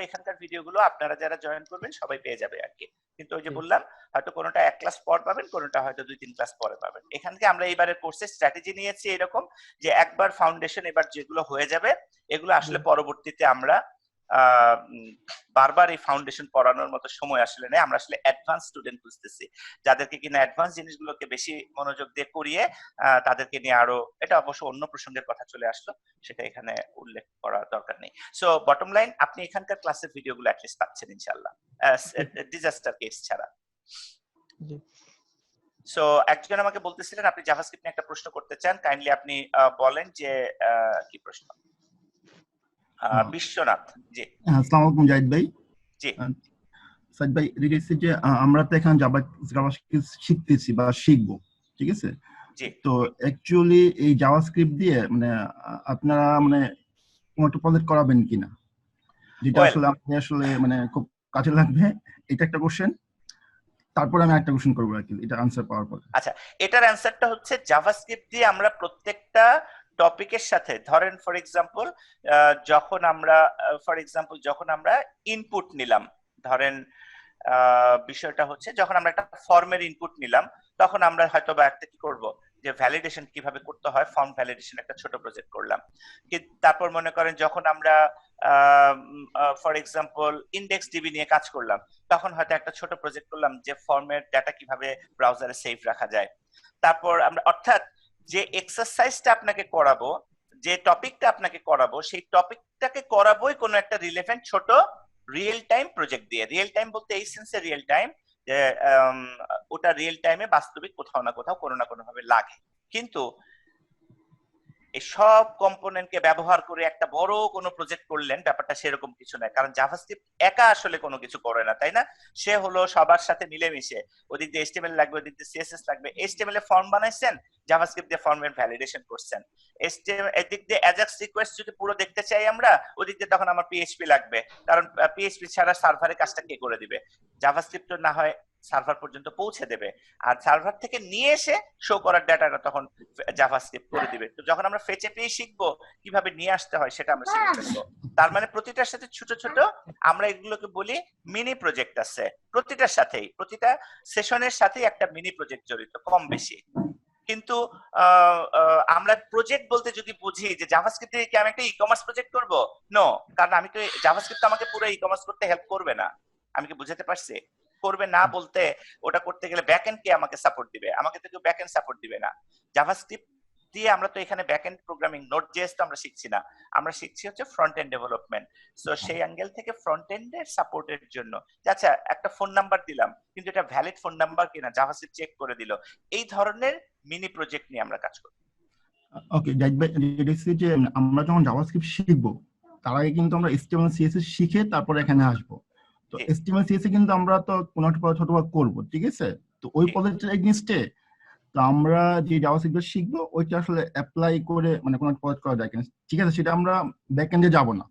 এখানকার ভিডিওগুলো আপনারা যারা জয়েন করবেন সবাই পেয়ে যাবে আর কি। কিন্তু ওই যে বললাম হয়তো কোনোটা 1 ক্লাস পর পাবেন, কোনোটা হয়তো 2-3 ক্লাস পরে পাবেন। এখান থেকে আমরা এবারের কোর্সের স্ট্র্যাটেজি নিয়েছি এরকম যে একবার ফাউন্ডেশন, এবার যেগুলো হয়ে যাবে এগুলো আসলে পরবর্তীতে আমরা বারবার এই ফাউন্ডেশন পড়ানোর মতো সময় আসলে নেই, আমরা আসলে অ্যাডভান্স স্টুডেন্ট খুঁজতেছি যাদেরকে কিনা অ্যাডভান্স জিনিসগুলোকে বেশি মনোযোগ দিয়ে করিয়ে তাদেরকে নিয়ে আরো, এটা অবশ্য অন্য প্রসঙ্গের কথা চলে আসলো, সেটা এখানে উল্লেখ করার দরকার নেই। সো বটম লাইন, আপনি এখানকার ক্লাসের ভিডিওগুলো অ্যাটলিস্ট পাচ্ছেন ইনশাআল্লাহ, ডিজাস্টার কেস ছাড়া। সো একজন আমাকে বলতেছিলেন আপনি জাভাস্ক্রিপ্ট নিয়ে একটা প্রশ্ন করতে চান, কাইন্ডলি আপনি বলেন যে কি প্রশ্ন। বিশ্বনাথ জি। আসসালামু আলাইকুম জাহিদ ভাই। জি সাইদ ভাই, রিলেটেড যে আমরা তো এখন জাভাস্ক্রিপ্ট শিখতেছি বা শিখবো, ঠিক আছে? জি। তো অ্যাকচুয়ালি এই জাভাস্ক্রিপ্ট দিয়ে মানে আপনারা মানে কোনো একটা প্রজেক্ট করাবেন কিনা, যেটা আসলে আপনি আসলে মানে খুব কাজে লাগবে, এটা একটা কোশ্চেন। তারপর আমি একটা কোশ্চেন করবো আর কি, এটা আনসার পাওয়ার পর। আচ্ছা, এটার অ্যানসারটা হচ্ছে জাভাস্ক্রিপ্ট দিয়ে আমরা প্রত্যেকটা টপিকের সাথে, ধরেন ফর এক্সাম্পল যখন আমরা ইনপুট নিলাম, ধরেন বিষয়টা হচ্ছে যখন আমরা একটা ফর্মের ইনপুট নিলাম, তখন আমরা হয়তো বা একটা কি করব যে ভ্যালিডেশন কিভাবে করতে হয়, ফর্ম ভ্যালিডেশন একটা ছোট প্রজেক্ট করলাম। তারপর মনে করেন যখন আমরা ফর এক্সাম্পল ইন্ডেক্স ডিবি নিয়ে কাজ করলাম, তখন হয়তো একটা ছোট প্রজেক্ট করলাম যে ফর্মের ডাটা কিভাবে ব্রাউজারে সেভ রাখা যায়। তারপর আমরা অর্থাৎ যে এক্সারসাইজটা আপনাকে করাবো, যে টপিকটা আপনাকে করাবো, সেই টপিকটাকে করাবোই কোনো একটা রিলেভেন্ট ছোট রিয়েল টাইম প্রজেক্ট দিয়ে। রিয়েল টাইম বলতে এই সেন্সে রিয়েল টাইম যে ওটা রিয়েল টাইমে বাস্তবিক কোথাও না কোথাও কোনো না কোনো ভাবে লাগে। কিন্তু এই সব কম্পোনেন্টকে ব্যবহার করে একটা বড় কোনো প্রজেক্ট করলেন, ব্যাপারটা সেরকম কিছু নয়, কারণ জাভাস্ক্রিপ্ট একা আসলে কোনো কিছু করে না, তাই না? সে হলো সবার সাথে মিলেমিশে, ওদিক দিয়ে HTML লাগবে, ওদিক দিয়ে CSS লাগবে। HTML এ ফর্ম বানাইছেন, জাভাস্ক্রিপ্ট দিয়ে ফর্মের ভ্যালিডেশন করছেন। এদিক দিয়ে অ্যাজাক্স রিকোয়েস্ট যদি পুরো দেখতে চাই আমরা, ওদিক দিয়ে তখন আমার PHP লাগবে, কারণ PHP ছাড়া সার্ভারে কাজটা কে করে দিবে? জাভাস্ক্রিপ্ট না হয় সার্ভার পর্যন্ত পৌঁছে দেবে, আর সার্ভার থেকে নিয়ে এসে শো করার ডাটাটা তখন জাভাস্ক্রিপ্ট করে দিবে। তো যখন আমরা ফেচএপি শিখবো কিভাবে নিয়ে আসতে হয় সেটা আমরা শিখে ফেলবো। তার মানে প্রতিটার সাথে ছোট ছোট আমরা এগুলোকে বলি মিনি প্রজেক্ট আছে, প্রতিটার সাথেই, প্রতিটা সেশনের সাথেই একটা মিনি প্রজেক্ট জড়িত কম বেশি। কিন্তু আমরা প্রজেক্ট বলতে যদি বুঝি যে জাভাস্ক্রিপ্ট দিয়ে কি আমি একটা ই-কমার্স প্রজেক্ট করব, নো, কারণ আমি তো জাভাস্ক্রিপ্ট আমাকে পুরো ই-কমার্স করতে হেল্প করবে না। আমি কি বুঝাতে পারছি? করবে না বলতে ওটা করতে গেলে ব্যাকএন্ড কে আমাকে সাপোর্ট দিবে, আমাকে তো কেউ ব্যাকএন্ড সাপোর্ট দিবে না। জাভাস্ক্রিপ্ট দিয়ে আমরা তো এখানে ব্যাকএন্ড প্রোগ্রামিং, নোড.জেএস তো আমরা শিখছি না, আমরা শিখছি হচ্ছে ফ্রন্ট এন্ড ডেভেলপমেন্ট। সো সেই অ্যাঙ্গেল থেকে ফ্রন্ট এন্ডের সাপোর্টের জন্য আচ্ছা একটা ফোন নাম্বার দিলাম, কিন্তু এটা ভ্যালিড ফোন নাম্বার কিনা জাভাস্ক্রিপ্ট চেক করে দিল, এই ধরনের মিনি প্রজেক্ট নিয়ে আমরা কাজ করি। ওকে, যে আমরা যখন জাভাস্ক্রিপ্ট শিখবো তার আগে কিন্তু আমরা HTML CSS শিখে তারপরে এখানে আসবো। তো HTML CSS কিন্তু আমরা তো কোনো একটা ছোট করবো, ঠিক আছে? তো ওই প্রজেক্টের এগেইনস্টে তো আমরা যে জাভাস্ক্রিপ্ট শিখবো ওইটা আসলে অ্যাপ্লাই করে মানে কোনো একটা প্রজেক্ট করা যায় কিনা, ঠিক আছে? সেটা আমরা ব্যাকএন্ডে যাব না।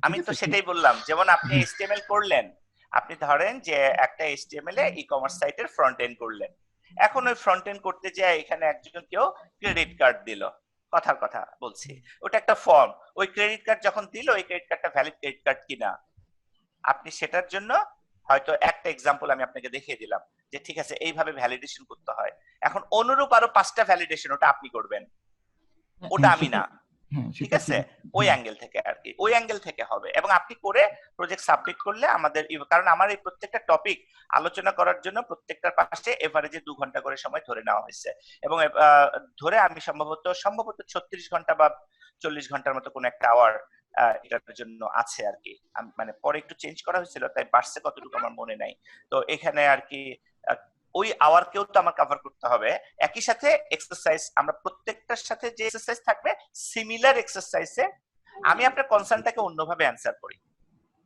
আমি তো সেটাই বললাম, যেমন আপনি HTML করলেন, আপনি ধরেন যে একটা HTML এ ই-কমার্স সাইটের ফ্রন্ট এন্ড করলেন, এখন ওই ফ্রন্ট এন্ড করতে যায় এখানে একজন কেউ ক্রেডিট কার্ড দিল, কথার কথা বলছি, ওটা একটা ফর্ম, ওই ক্রেডিট কার্ড যখন দিল ওই ক্রেডিট কার্ডটা ভ্যালিড ক্রেডিট কার্ড কিনা, আপনি সেটার জন্য হয়তো একটা এক্সাম্পল আমি আপনাকে দেখিয়ে দিলাম যে ঠিক আছে এইভাবে ভ্যালিডেশন করতে হয়। এখন অনুরূপ আরো 5টা ভ্যালিডেশন ওটা আপনি করবেন, ওটা আমি না, ঠিক আছে? ওই অ্যাঙ্গেল থেকে আর কি, ওই অ্যাঙ্গেল থেকে হবে, এবং আপনি করে প্রজেক্ট সাবমিট করলে আমাদের, কারণ আমার এই প্রত্যেকটা টপিক আলোচনা করার জন্য প্রত্যেকটার পাশে এভারেজে 2 ঘন্টা করে সময় ধরে নেওয়া হয়েছে, এবং ধরে আমি সম্ভবত 36 ঘন্টা বা 40 ঘন্টার মতো কোন একটা আওয়ার এটার জন্য আছে আর কি, মানে পরে একটু চেঞ্জ করা হয়েছিল তাই বাড়ছে কতটুকু আমার মনে নাই। তো এখানে আর কি ওই আওয়ারকেও তো আমার কভার করতে হবে, একই সাথে এক্সারসাইজ, আমরা প্রত্যেকটার সাথে যে এক্সারসাইজ থাকবে সিমিলার এক্সারসাইজে আমি আপনার কনসার্নটাকে অন্যভাবে অ্যান্সার করি।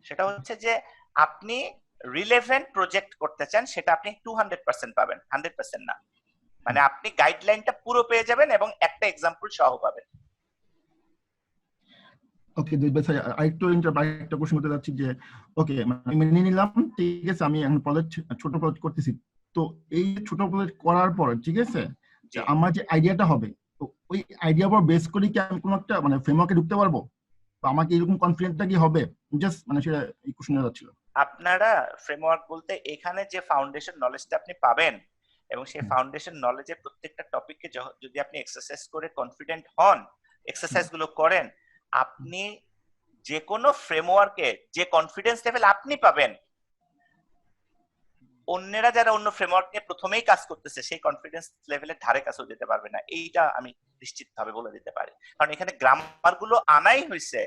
সেটা হচ্ছে যে আপনি রিলেভেন্ট প্রজেক্ট করতে চান, সেটা আপনি 200% পাবেন, 100% না, মানে আপনি গাইডলাইনটা পুরো পেয়ে যাবেন এবং একটা এক্সাম্পল সহ পাবেন। ওকে ভাই, আরেকটা কোশ্চেন করতে যাচ্ছি যে ওকে আমি মেনে নিলাম, ঠিক আছে, আমি এখন প্রজেক্ট ছোট প্রজেক্ট করতেছি, তো এই ছোট প্রজেক্ট করার পর ঠিক আছে আমার যে আইডিয়াটা হবে, তো ওই আইডিয়ার উপর বেস করে কি আমি কোনো একটা মানে ফ্রেমওয়ার্কে ঢুকতে পারবো, তো আমাকে এরকম কনফিডেন্টটা কি হবে, জাস্ট মানে সেটা এই কোশ্চেনটা যাচ্ছিল। আপনারা ফ্রেমওয়ার্ক বলতে এখানে যে ফাউন্ডেশন নলেজটা আপনি পাবেন, এবং সেই ফাউন্ডেশন নলেজের প্রত্যেকটা টপিককে যদি আপনি এক্সারসাইজ করে কনফিডেন্ট হন, এক্সারসাইজ গুলো করেন, আপনি যে কোনো ফ্রেমওয়ার্কে যে কনফিডেন্স লেভেল আপনি পাবেন, অন্যরা যারা অন্য ফ্রেমওয়ার্ক নিয়ে প্রথমেই কাজ করতেছে সেই কনফিডেন্স লেভেলের ধারে কাছেও যেতে পারবে না, এইটা আমি নিশ্চিতভাবে বলে দিতে পারি। কারণ এখানে গ্রামার গুলো আনাই হয়েছে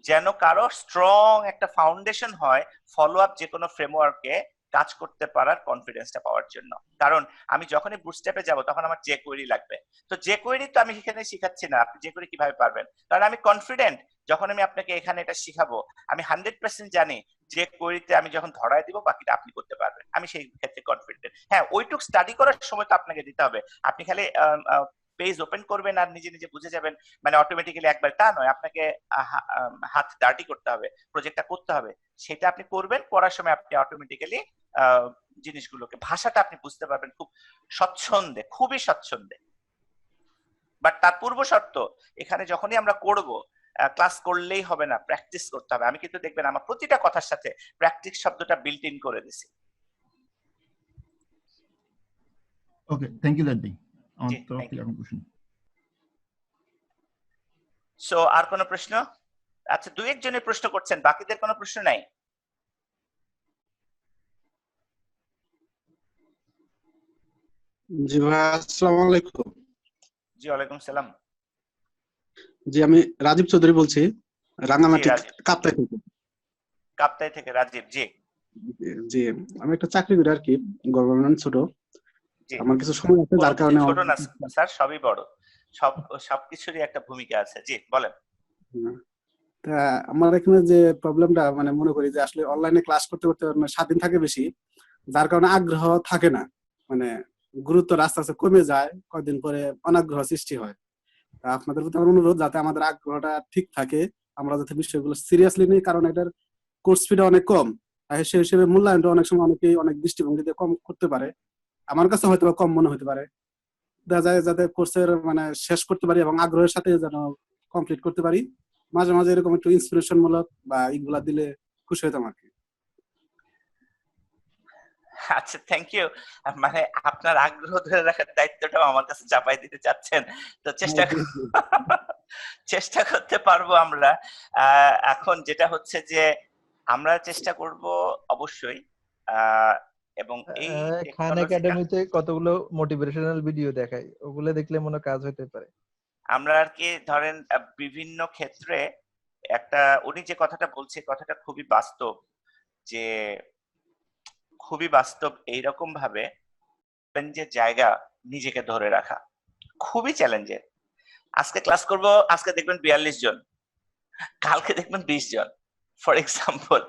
যেন কারো স্ট্রং একটা ফাউন্ডেশন হয় ফলো আপ যে কোনো ফ্রেমওয়ার্কে কাজ করতে পারার কনফিডেন্সটা পাওয়ার জন্য। কারণ আমি যখনই বুটস্ট্র্যাপে যাব তখন আমার যে কোয়েরি লাগবে, তো যে কোয়েরি তো আমি এখানে শিখাচ্ছি না, আপনি যে কোয়েরি কিভাবে পারবেন, কারণ আমি কনফিডেন্ট যখন আমি আপনাকে এখানে এটা শিখাবো আমি 100% জানি যে কোয়েরিতে আমি যখন ধরায় দিব বাকিটা আপনি করতে পারবেন, আমি সেই ক্ষেত্রে কনফিডেন্ট। হ্যাঁ, ওইটুক স্টাডি করার সময় তো আপনাকে দিতে হবে, আপনি খালি পেজ ওপেন করবেন আর নিজে নিজে বুঝে যাবেন মানে অটোমেটিক্যালি একবার, তা নয়, আপনাকে হাত ডার্টি করতে হবে, প্রজেক্টটা করতে হবে, সেটা আপনি করবেন, করার সময় আপনি অটোমেটিক্যালি জিনিসগুলোকে, ভাষাটা আপনি বুঝতে পারবেন খুব স্বচ্ছন্দে, খুবই স্বচ্ছন্দে। বাট তার পূর্ব শর্ত এখানে যখনই আমরা করব, ক্লাস করলেই হবে না, প্র্যাকটিস করতে হবে। আমি কিন্তু দেখবেন আমার প্রতিটা কথার সাথে প্র্যাকটিস শব্দটা বিল্ট ইন করে দিছি। ওকে, থ্যাংক ইউ দাদি। আমার তরফ থেকে এখন প্রশ্ন। সো আর কোনো প্রশ্ন? আচ্ছা, 2-1 জনের প্রশ্ন করছেন, বাকিদের কোনো প্রশ্ন নাই? জি ভাই, আসসালামু আলাইকুম। জি ওয়ালাইকুম সালাম। জি আমি রাজীব চৌধুরী বলছি, রাঙ্গামাটি কাপ্তাই থেকে। কাপ্তাই থেকে রাজীব, জি। জি আমি একটা চাকরি করি আর কি, গভর্নমেন্ট ছোট। আমার কিছু সময় আছে যার কারণে ছোট না স্যার, সবই বড়, সবকিছুরই একটা ভূমিকা আছে, জি বলেন। তা আমার এখানে যে প্রবলেমটা মানে মনে করি যে আসলে অনলাইনে ক্লাস করতে করতে স্বাধীন থাকে বেশি, যার কারণে আগ্রহ থাকে না, মানে গুরুত্ব আস্তে আস্তে কমে যায়, কয়েকদিন পরে অনাগ্রহ সৃষ্টি হয়। তা আপনাদের প্রতি আমার অনুরোধ যাতে আমাদের আগ্রহটা ঠিক থাকে, আমরা যাতে বিষয়গুলো সিরিয়াসলি নিই, কারণ এটার কোর্স ফিটা অনেক কম, সেই হিসেবে মূল্যায়নটা অনেক সময় অনেকেই অনেক দৃষ্টিভঙ্গিতে কম করতে পারে, আমার কাছে হয়তো কম মনে হতে পারে। দেখা যায় যাতে কোর্সের মানে শেষ করতে পারি এবং আগ্রহের সাথে যেন কমপ্লিট করতে পারি, মাঝে মাঝে এরকম একটু ইন্সপিরেশন মূলক বা এগুলা দিলে খুশি হইতাম আর কি। আচ্ছা, থ্যাংক ইউ। মানে আপনার আগ্রহ ধরে রাখার দায়িত্বটাও আমার কাছে চাপাই দিতে চাচ্ছেন, তো চেষ্টা জি, জি। চেষ্টা করতে পারবো আমরা। এখন যেটা হচ্ছে যে আমরা চেষ্টা করব অবশ্যই, আহ, এবং এই খান টেকনোলজিটা একাডেমিতে কতগুলো মোটিভেশনাল ভিডিও দেখায়, ওগুলো দেখলে মনে হয় কাজ হতে পারে। আমরা আর কি ধরেন বিভিন্ন ক্ষেত্রে একটা, উনি যে কথাটা বলছে কথাটা খুবই বাস্তব, যে খুবই বাস্তব এইরকম ভাবে চ্যালেঞ্জের জায়গা নিজেকে ধরে রাখা খুবই চ্যালেঞ্জের। আজকে ক্লাস করব, আজকে দেখবেন 42 জন, কালকে দেখবেন 20 জন, ফর এক্সাম্পল।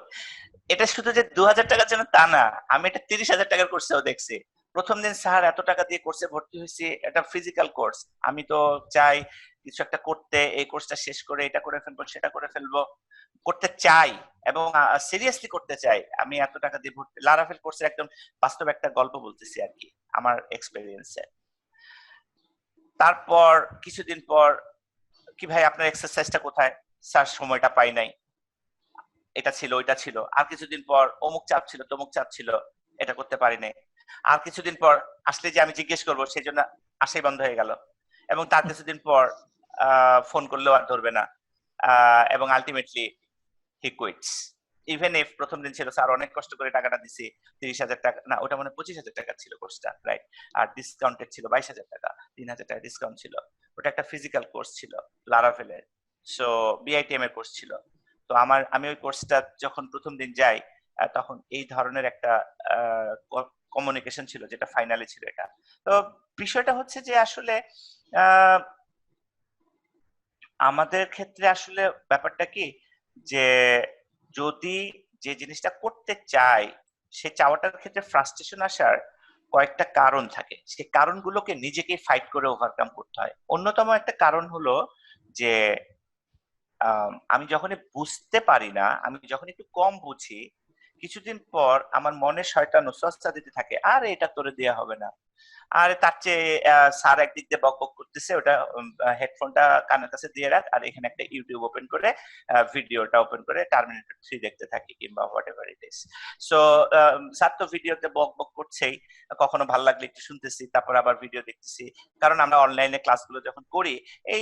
এটা শুধু যে 2000 টাকার জন্য তা না, আমি এটা 30,000 টাকার কোর্সেও দেখছি। প্রথম দিন স্যার এত টাকা দিয়ে কোর্সে ভর্তি হয়েছি, এটা ফিজিক্যাল কোর্স, আমি তো চাই কিছু একটা করতে, এই কোর্সটা শেষ করে এটা করে ফেলবো সেটা করে ফেলবো, করতে চাই এবং সিরিয়াসলি করতে চাই। আমি এত টাকা দিয়ে ভর্তি, লারাফেল কোর্সের একদম বাস্তব একটা গল্প বলতেছি আর কি আমার এক্সপেরিয়েন্সে। তারপর কিছুদিন পর, কি ভাই আপনার এক্সারসাইজটা কোথায়? স্যার সময়টা পাই নাই, এটা ছিল ওইটা ছিল। আর কিছুদিন পর অমুক চাপ ছিল তমুক চাপ ছিল, এটা করতে পারি নাই। আর কিছুদিন পর আসলে যে আমি জিজ্ঞেস করবো সেই জন্য আসাই বন্ধ হয়ে গেল, এবং তার কিছুদিন পর ফোন করলেও আর ধরবে না, এবং ultimately he quits. Even if প্রথম দিন ছিল স্যার অনেক কষ্ট করে টাকাটা দিছি, 30,000 টাকা না, ওটা মানে 25,000 টাকা ছিল কোর্সটা, রাইট, আর ডিসকাউন্টেড ছিল 22,000 টাকা, 3,000 টাকা ডিসকাউন্ট ছিল। ওটা একটা ফিজিক্যাল কোর্স ছিল লারাভেলের, সো বিআইটিএম এর কোর্স ছিল। তো আমি ওই কোর্সটা যখন প্রথম দিন যাই, তখন এই ধরনের একটা কমিউনিকেশন ছিল যেটা ফাইনালি ছিল এটা। তো বিষয়টা হচ্ছে যে আসলে আহ, আমাদের ক্ষেত্রে আসলে ব্যাপারটা কি, যে যদি যে জিনিসটা করতে চাই, সে চাওয়াটার ক্ষেত্রে ফ্রাস্ট্রেশন আসার কয়েকটা কারণ থাকে, সেই কারণগুলোকে নিজেকে ফাইট করে ওভারকাম করতে হয়। অন্যতম একটা কারণ হলো যে আমি যখনই বুঝতে পারি না, আমি যখন একটু কম বুঝি, কিছুদিন পর আমার মনে শয়তান ওয়াসওয়াসা দিতে থাকে, আর এটা তোরে দেয়া হবে না, আর তার চেয়ে স্যার একদিক দিয়ে বক বক করতেছে, ওটা হেডফোনটা কানের কাছে দিয়ে রাখ, আর এখানে একটা ইউটিউব ওপেন করে ভিডিওটা ওপেন করে টার্মিনেটর 3 দেখতে থাকি, কিংবা what ever it is. So sir তো ভিডিওতে বক বক করছেই, কখনো ভালো লাগলে একটু শুনতেছি, তারপর আবার ভিডিও দেখতেছি, কারণ আমরা অনলাইনে ক্লাসগুলো যখন করি,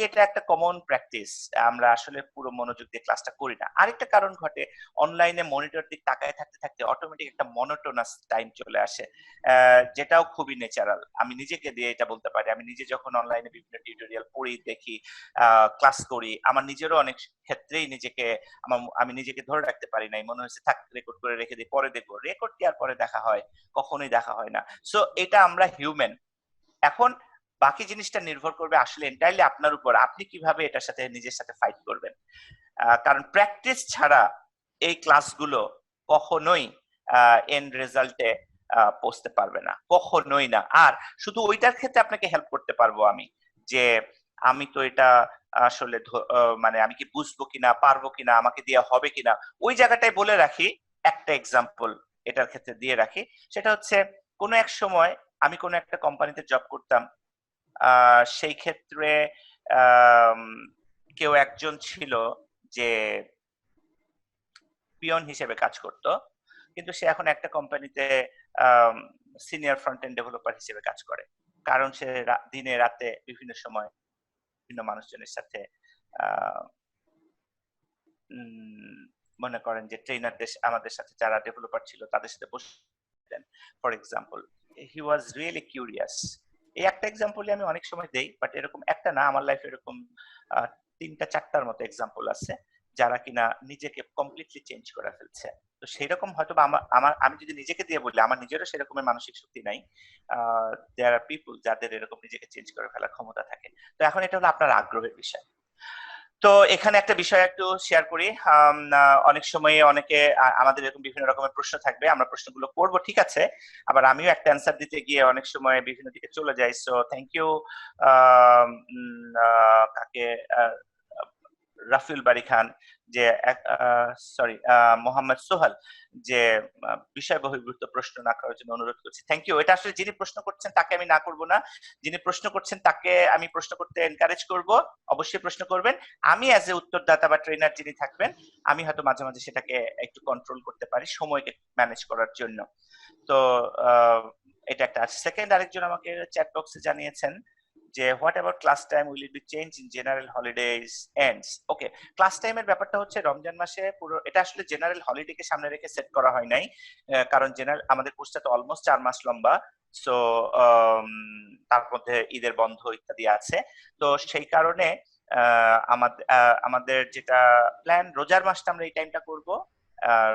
এটা একটা কমন প্র্যাকটিস, আমরা আসলে পুরো মনোযোগ দিয়ে ক্লাসটা করি না। আরেকটা কারণ ঘটে, অনলাইনে মনিটর দিক তাকায় থাকতে থাকতে অটোমেটিক একটা মনোটোনাস টাইম চলে আসে, যেটাও খুবই ন্যাচারাল। আমি নিজেকে দিয়ে এটা বলতে পারি, আমি নিজে যখন অনলাইনে বিভিন্ন টিউটোরিয়াল পড়ি, দেখি, ক্লাস করি, আমার নিজেরও অনেক ক্ষেত্রেই নিজেকে আমি নিজেকে ধরে রাখতে পারি নাই, মনে হচ্ছে থাক রেকর্ড করে রেখে দিই, পরে দেখবো। রেকর্ড কি আর পরে দেখা হয়? কখনোই দেখা হয় না। সো এটা আমরা হিউম্যান। এখন বাকি জিনিসটা নির্ভর করবে আসলে এন্টায়ারলি আপনার উপর, আপনি কিভাবে এটার সাথে নিজের সাথে ফাইট করবেন। কারণ প্র্যাকটিস ছাড়া এই ক্লাসগুলো কখনোই এন্ড রেজাল্টে পৌঁছতে পারবে না, কখনোই না। আর শুধু ওইটার ক্ষেত্রে আপনাকে হেল্প করতে পারবো আমি, যে আমি তো এটা আসলে মানে আমি কি বুঝবো কিনা, পারবো কিনা, আমাকে দিয়ে হবে কিনা, ওই জায়গাটায় বলে রাখি। একটা এক্সাম্পল এটার ক্ষেত্রে দিয়ে রাখি, সেটা হচ্ছে কোনো এক সময় আমি কোনো একটা কোম্পানিতে জব করতাম। সেই ক্ষেত্রে আম, কেউ একজন ছিল যে পিয়ন হিসেবে কাজ করত, কিন্তু সে এখন একটা কোম্পানিতে সিনিয়র ফ্রন্ট এন্ড ডেভেলপার হিসেবে কাজ করে। কারণ সে দিনে রাতে বিভিন্ন সময় বিভিন্ন মানুষজনের সাথে আহ, মনে করেন যে ট্রেনারদের, আমাদের সাথে যারা ডেভেলপার ছিল তাদের সাথে বসতেন। For example, he was really curious. এই একটা এক্সাম্পলই আমি অনেক সময় দেই, বাট এরকম একটা না, আমার লাইফে এরকম 3টা 4টার মতো এক্সাম্পল আছে যারা কিনা নিজেকে কমপ্লিটলি চেঞ্জ করে ফেলছে। তো সেরকম হয়তো আমি যদি নিজেকে দিয়ে বলি, আমার নিজেরও সেরকমের মানসিক শক্তি নাই। দেয়ার আর পিপল যাদের এরকম নিজেকে চেঞ্জ করে ফেলার ক্ষমতা থাকে। তো এখন এটা হলো আপনার আগ্রহের বিষয়। তো এখানে একটা বিষয় একটু শেয়ার করি। অনেক সময় অনেকে আমাদের এরকম বিভিন্ন রকমের প্রশ্ন থাকবে, আমরা প্রশ্নগুলো করব, ঠিক আছে, আবার আমিও একটা অ্যান্সার দিতে গিয়ে অনেক সময় বিভিন্ন দিকে চলে যাই। সো থ্যাংক ইউ কাকে, রাফিউল বারি খান, যে সরি মোহাম্মদ সোহাল, যে বিষয় বহির্ভূত প্রশ্ন না করার জন্য অনুরোধ করছি। Thank you. এটা আসলে যিনি প্রশ্ন করছেন তাকে আমি না করব না, যিনি প্রশ্ন করছেন তাকে আমি প্রশ্ন করতে এনকারেজ করব, অবশ্যই প্রশ্ন করবেন। আমি অ্যাজ এ উত্তরদাতা বা ট্রেনার যিনি থাকবেন, আমি হয়তো মাঝে মাঝে সেটাকে একটু কন্ট্রোল করতে পারি সময়কে ম্যানেজ করার জন্য। তো এটা একটা। সেকেন্ড, আরেকজন আমাকে চ্যাট বক্সে জানিয়েছেন যে what about class time, will it be change in general holidays ends? Okay, class টাইমের ব্যাপারটা হচ্ছে রমজান মাসে পুরো এটা আসলে জেনারেল হলিডেকে সামনে রেখে সেট করা হয় নাই, কারণ জেনারেল আমাদের কোর্সটা তো অলমোস্ট 4 মাস লম্বা। সো তার মধ্যে ঈদের বন্ধ ইত্যাদি আছে। তো সেই কারণে আমাদের যেটা প্ল্যান, রোজার মাসটা আমরা এই টাইমটা করব।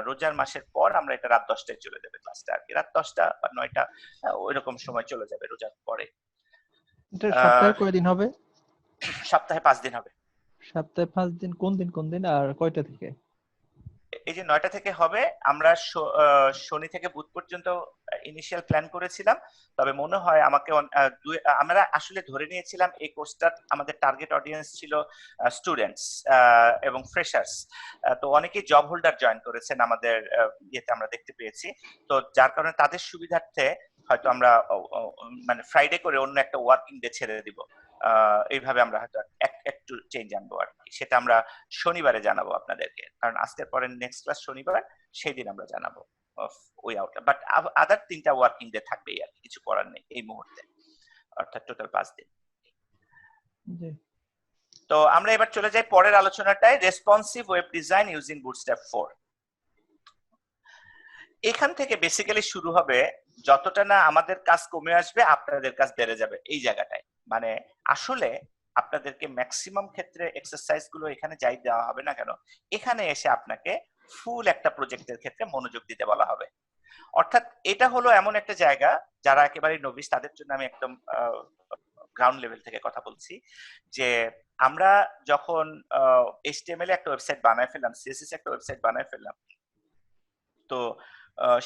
রোজার মাসের পর আমরা এটা রাত 10টায় চলে যাবে ক্লাসটা, আর কি রাত 10টা বা 9টা ওইরকম সময় চলে যাবে রোজার পরে। এটা সপ্তাহে কয়দিন হবে? সপ্তাহে 5 দিন হবে। সপ্তাহে 5 দিন, কোন দিন কোন দিন আর কয়টা থেকে? এই যে 9টা থেকে হবে, আমরা শনি থেকে বুধ পর্যন্ত ইনিশিয়াল প্ল্যান করেছিলাম, তবে মনে হয় আমাকে আমরা আসলে ধরে নিয়েছিলাম এই কোর্সটার আমাদের টার্গেট অডিয়েন্স ছিল স্টুডেন্টস এবং ফ্রেশার্স। তো অনেকেই জব হোল্ডার জয়েন করেছেন আমাদের ইয়েতে, আমরা দেখতে পেয়েছি। তো যার কারণে তাদের সুবিধার্থে হয়তো আমরা মানে ফ্রাইডে করে অন্য একটা ওয়ার্কিং ডে ছেড়ে দিব, এইভাবে আমরা হয়তো একটু চেঞ্জ আনবো আর কি। সেটা আমরা শনিবারে জানাবো আপনাদেরকে, কারণ আজকের পরে নেক্সট ক্লাস শনিবার, সেই দিন আমরা জানাবো ওই আউটটা। বাট আদার 3টা ওয়ার্কিং ডে থাকবেই আর কিছু করার নেই এই মুহূর্তে, অর্থাৎ টোটাল 5 দিন। তো আমরা এবার চলে যাই পরের আলোচনাটায়, responsive web design using Bootstrap 4। এখান থেকে বেসিক্যালি শুরু হবে, যতটা না আমাদের কাজ কমে আসবে আপনাদের কাজ বেড়ে যাবে এই জায়গাটায়। মানে আসলে আপনাদেরকে ম্যাক্সিমাম ক্ষেত্রে এক্সারসাইজ গুলো এখানে যাই দেওয়া হবে না কেন, এখানে এসে আপনাকে ফুল একটা প্রজেক্টের ক্ষেত্রে মনোযোগ দিতে বলা হবে। অর্থাৎ এটা হলো এমন একটা জায়গা, যারা একেবারে নবিশ তাদের জন্য আমি একদম গ্রাউন্ড লেভেল থেকে কথা বলছি, যে আমরা যখন HTML একটা ওয়েবসাইট বানায় ফেললাম, CSS একটা ওয়েবসাইট বানায় ফেললাম, তো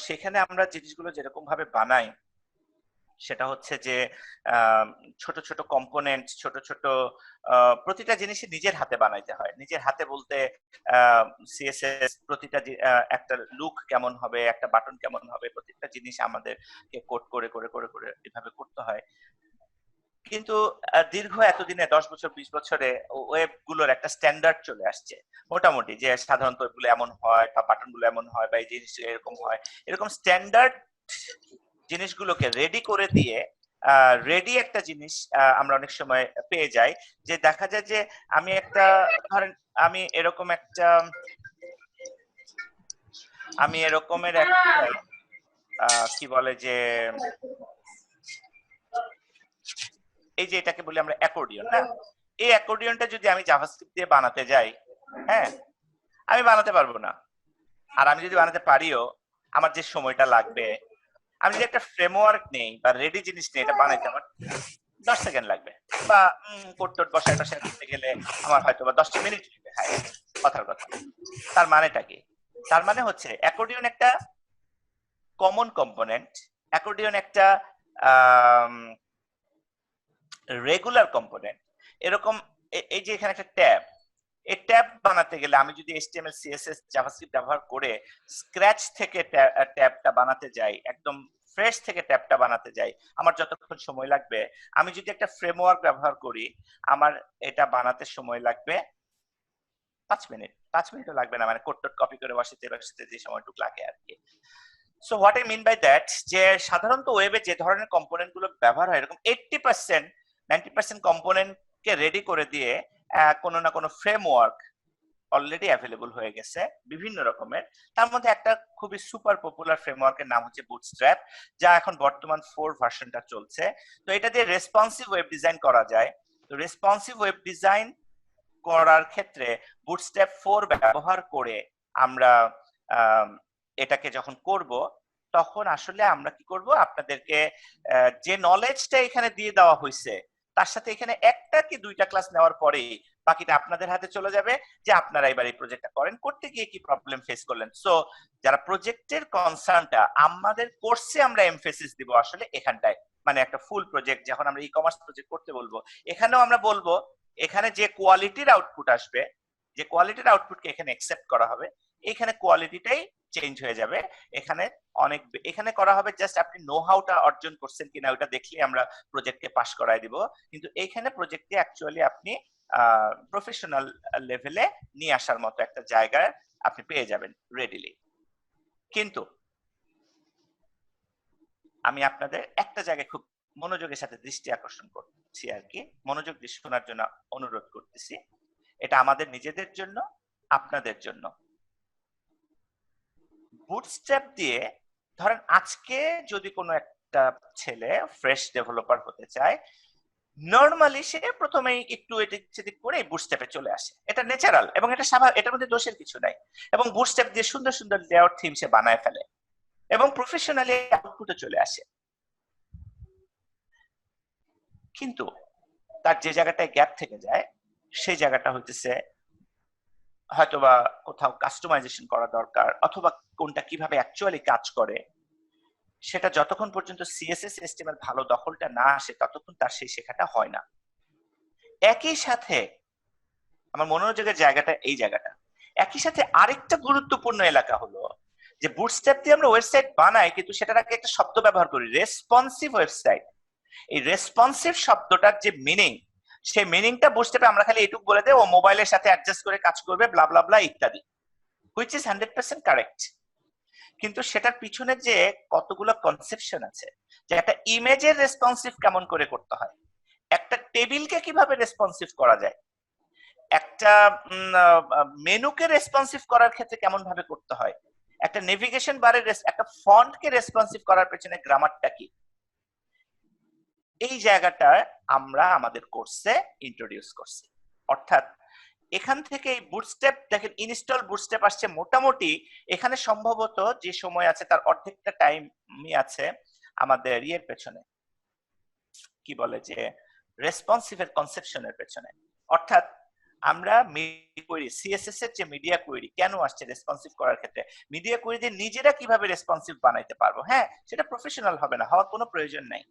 সেখানে আমরা জিনিসগুলো যেরকম ভাবে বানাই সেটা হচ্ছে যে ছোট ছোট কম্পোনেন্ট, ছোট ছোট প্রতিটা জিনিসই নিজের হাতে বানাইতে হয়। নিজের হাতে বলতে CSS প্রতিটা একটা লুক কেমন হবে, একটা বাটন কেমন হবে, প্রত্যেকটা জিনিস আমাদেরকে কোড করে করে করে করে এভাবে করতে হয়। কিন্তু দীর্ঘ এতদিনে 10 বছর 20 বছরে ওয়েব গুলোর একটা স্ট্যান্ডার্ড চলে আসছে মোটামুটি, যে সাধারণত ওয়েবগুলো এমন হয় বা বাটনগুলো এমন হয় বা এই জিনিস এরকম হয়। এরকম স্ট্যান্ডার্ড জিনিসগুলোকে রেডি করে দিয়ে রেডি একটা জিনিস আমরা অনেক সময় পেয়ে যাই, যে দেখা যায় যে আমি একটা ধরেন আমি এরকমের একটা কি বলে যে এই যে এটাকে বলি আমরা অ্যাকর্ডিয়ন, না? এই অ্যাকর্ডিয়নটা যদি আমি জাভাস্ক্রিপ্ট দিয়ে বানাতে যাই, হ্যাঁ, আমি বানাতে পারবো না। আর আমি যদি বানাতে পারিও, আমার যে সময়টা লাগবে, আমি যদি একটা ফ্রেমওয়ার্ক নেই বা রেডি জিনিস নেই, এটা বানাইতে আমার 10 সেকেন্ড লাগবে, বা কোড টোড বসায় করতে গেলে আমার হয়তো বা 10 মিনিট লাগবে। হ্যাঁ, কথার কথা। তার মানেটা কি? তার মানে হচ্ছে অ্যাকর্ডিয়ন একটা কমন কম্পোনেন্ট, অ্যাকর্ডিয়ন একটা রেগুলার কম্পোনেন্ট। এরকম এই যে এখানে একটা ট্যাব, এই ট্যাব বানাতে গেলে আমি যদি HTML CSS জাভাস্ক্রিপ্ট ব্যবহার করে স্ক্র্যাচ থেকে ট্যাবটা বানাতে যাই, একদম ফ্রেশ থেকে ট্যাবটা বানাতে যাই, আমার যতক্ষণ সময় লাগবে, আমি যদি একটা ফ্রেমওয়ার্ক ব্যবহার করি, আমার এটা বানাতে সময় লাগবে 5 মিনিট। 5 মিনিটও লাগবে না, মানে কোড টোড কপি করে বসাতে যে সময়টুকু লাগে আর কি। So what I mean by that, যে সাধারণত ওয়েবে যে ধরনের কম্পোনেন্ট গুলো ব্যবহার হয়, এরকম 80% 90% কম্পোনেন্ট কে রেডি করে দিয়ে কোনো না কোনো ফ্রেমওয়ার্ক অলরেডি অ্যাভেলেবল হয়ে গেছে বিভিন্ন রকমের। তার মধ্যে একটা খুবই সুপার পপুলার ফ্রেমওয়ার্কের নাম হচ্ছে বুটস্ট্র্যাপ, যা এখন বর্তমান 4 ভার্সনটা চলছে। তো এটা দিয়ে রেসপন্সিভ ওয়েব ডিজাইন করা যায়। তো রেসপন্সিভ ওয়েব ডিজাইন করার ক্ষেত্রে বুটস্ট্র্যাপ 4 ব্যবহার করে আমরা এটাকে যখন করব, তখন আসলে আমরা কি করব, আপনাদেরকে যে নলেজটা এখানে দিয়ে দেওয়া হয়েছে তার সাথে এখানে একটা কি দুইটা ক্লাস নেওয়ার পরেই বাকিটা আপনাদের হাতে চলে যাবে, যে আপনারা এবার এই প্রজেক্টটা করেন, করতে গিয়ে কি প্রবলেম ফেস করলেন। সো যারা প্রজেক্টের কনসার্নটা আমাদের কোর্সে আমরা এমফেসিস দিব আসলে এখানটায়, মানে একটা ফুল প্রজেক্ট যখন আমরা ই-কমার্স প্রজেক্ট করতে বলবো, এখানেও আমরা বলবো এখানে যে কোয়ালিটির আউটপুট আসবে, যে কোয়ালিটির আউটপুটকে এখানে অ্যাকসেপ্ট করা হবে, এখানে কোয়ালিটিটাই চেঞ্জ হয়ে যাবে। এখানে করা হবে জাস্ট আপনি নো হাউটা অর্জন করছেন কিনা ওটা দেখলে আমরা প্রজেক্টকে পাস করায় দিব, কিন্তু এইখানে প্রজেক্টকে অ্যাকচুয়ালি আপনি প্রফেশনাল লেভেলে নিয়ে আসার মতো একটা জায়গায় আপনি পেয়ে যাবেন রেডিলি। কিন্তু আমি আপনাদের একটা জায়গায় খুব মনোযোগের সাথে দৃষ্টি আকর্ষণ করছি আর কি, মনোযোগ দিয়ে শোনার জন্য অনুরোধ করতেছি। এটা আমাদের নিজেদের জন্য, আপনাদের জন্য। বুটস্ট্র্যাপ দিয়ে ধরেন আজকে যদি কোনো একটা ছেলে ফ্রেশ ডেভেলপার হতে চায়, নরমালি সে প্রথমেই একটু এদিক সেদিক করে বুটস্ট্র্যাপে চলে আসে, এটা ন্যাচারাল এবং এটা স্বাভাবিক, এটার মধ্যে দোষের কিছু নাই। এবং বুটস্ট্র্যাপ দিয়ে সুন্দর সুন্দর লেআউট থিম সে বানায় ফেলে এবং প্রফেশনালি আউটপুটে চলে আসে। কিন্তু তার যে জায়গাটায় গ্যাপ থেকে যায় সেই জায়গাটা হইতেছে হয়তোবা কোথাও কাস্টমাইজেশন করা দরকার, অথবা কোনটা কিভাবে অ্যাকচুয়ালি কাজ করে সেটা যতক্ষণ পর্যন্ত সিএসএস সিস্টেমের ভালো দখলটা না আসে ততক্ষণ তার সেই শেখাটা হয় না। একই সাথে আমার মনোযোগের জায়গাটা এই জায়গাটা, একই সাথে আরেকটা গুরুত্বপূর্ণ এলাকা হলো যে বুটস্ট্র্যাপ দিয়ে আমরা ওয়েবসাইট বানাই, কিন্তু সেটার আগে একটা শব্দ ব্যবহার করি, রেসপন্সিভ ওয়েবসাইট। এই রেসপন্সিভ শব্দটার যে মিনিং, সেই মিনিংটা বুটস্ট্র্যাপে আমরা খালি এটুকু বলে দেই ও মোবাইলের সাথে অ্যাডজাস্ট করে কাজ করবে, ব্লা ব্লা ব্লা ইত্যাদি, হুইচ ইজ 100% কারেক্ট। কিন্তু সেটার পিছনে যে কতগুলো কনসেপশন আছে, যে একটা ইমেজের রেসপন্সিভ কেমন করে করতে হয়, একটা টেবিলকে কিভাবে রেসপন্সিভ করা যায়, একটা মেনুকে রেসপন্সিভ করার ক্ষেত্রে কেমন ভাবে করতে হয়, একটা নেভিগেশন বারের একটা ফন্টকে রেসপন্সিভ করার পেছনে গ্রামারটা কি, এই জায়গাটা আমরা আমাদের কোর্সে ইন্ট্রোডিউস করছি। অর্থাৎ এখান থেকে এই বুটস্ট্র্যাপ দেখেন, ইনস্টল বুটস্ট্র্যাপ আসছে মোটামুটি এখানে সম্ভবত যে সময় আছে তার অর্ধেকটা টাইমই আছে আমাদের ইয়ের পেছনে, কি বলে যে রেসপন্সিভ এর কনসেপশনের পেছনে। অর্থাৎ আমরা সিএসএস এর যে মিডিয়া কোয়েরি কেন আসছে রেসপন্সিভ করার ক্ষেত্রে, মিডিয়া কোয়েরি দিয়ে নিজেরা কিভাবে রেসপন্সিভ বানাইতে পারবো। হ্যাঁ, সেটা প্রফেশনাল হবে না, হওয়ার কোনো প্রয়োজন নাই,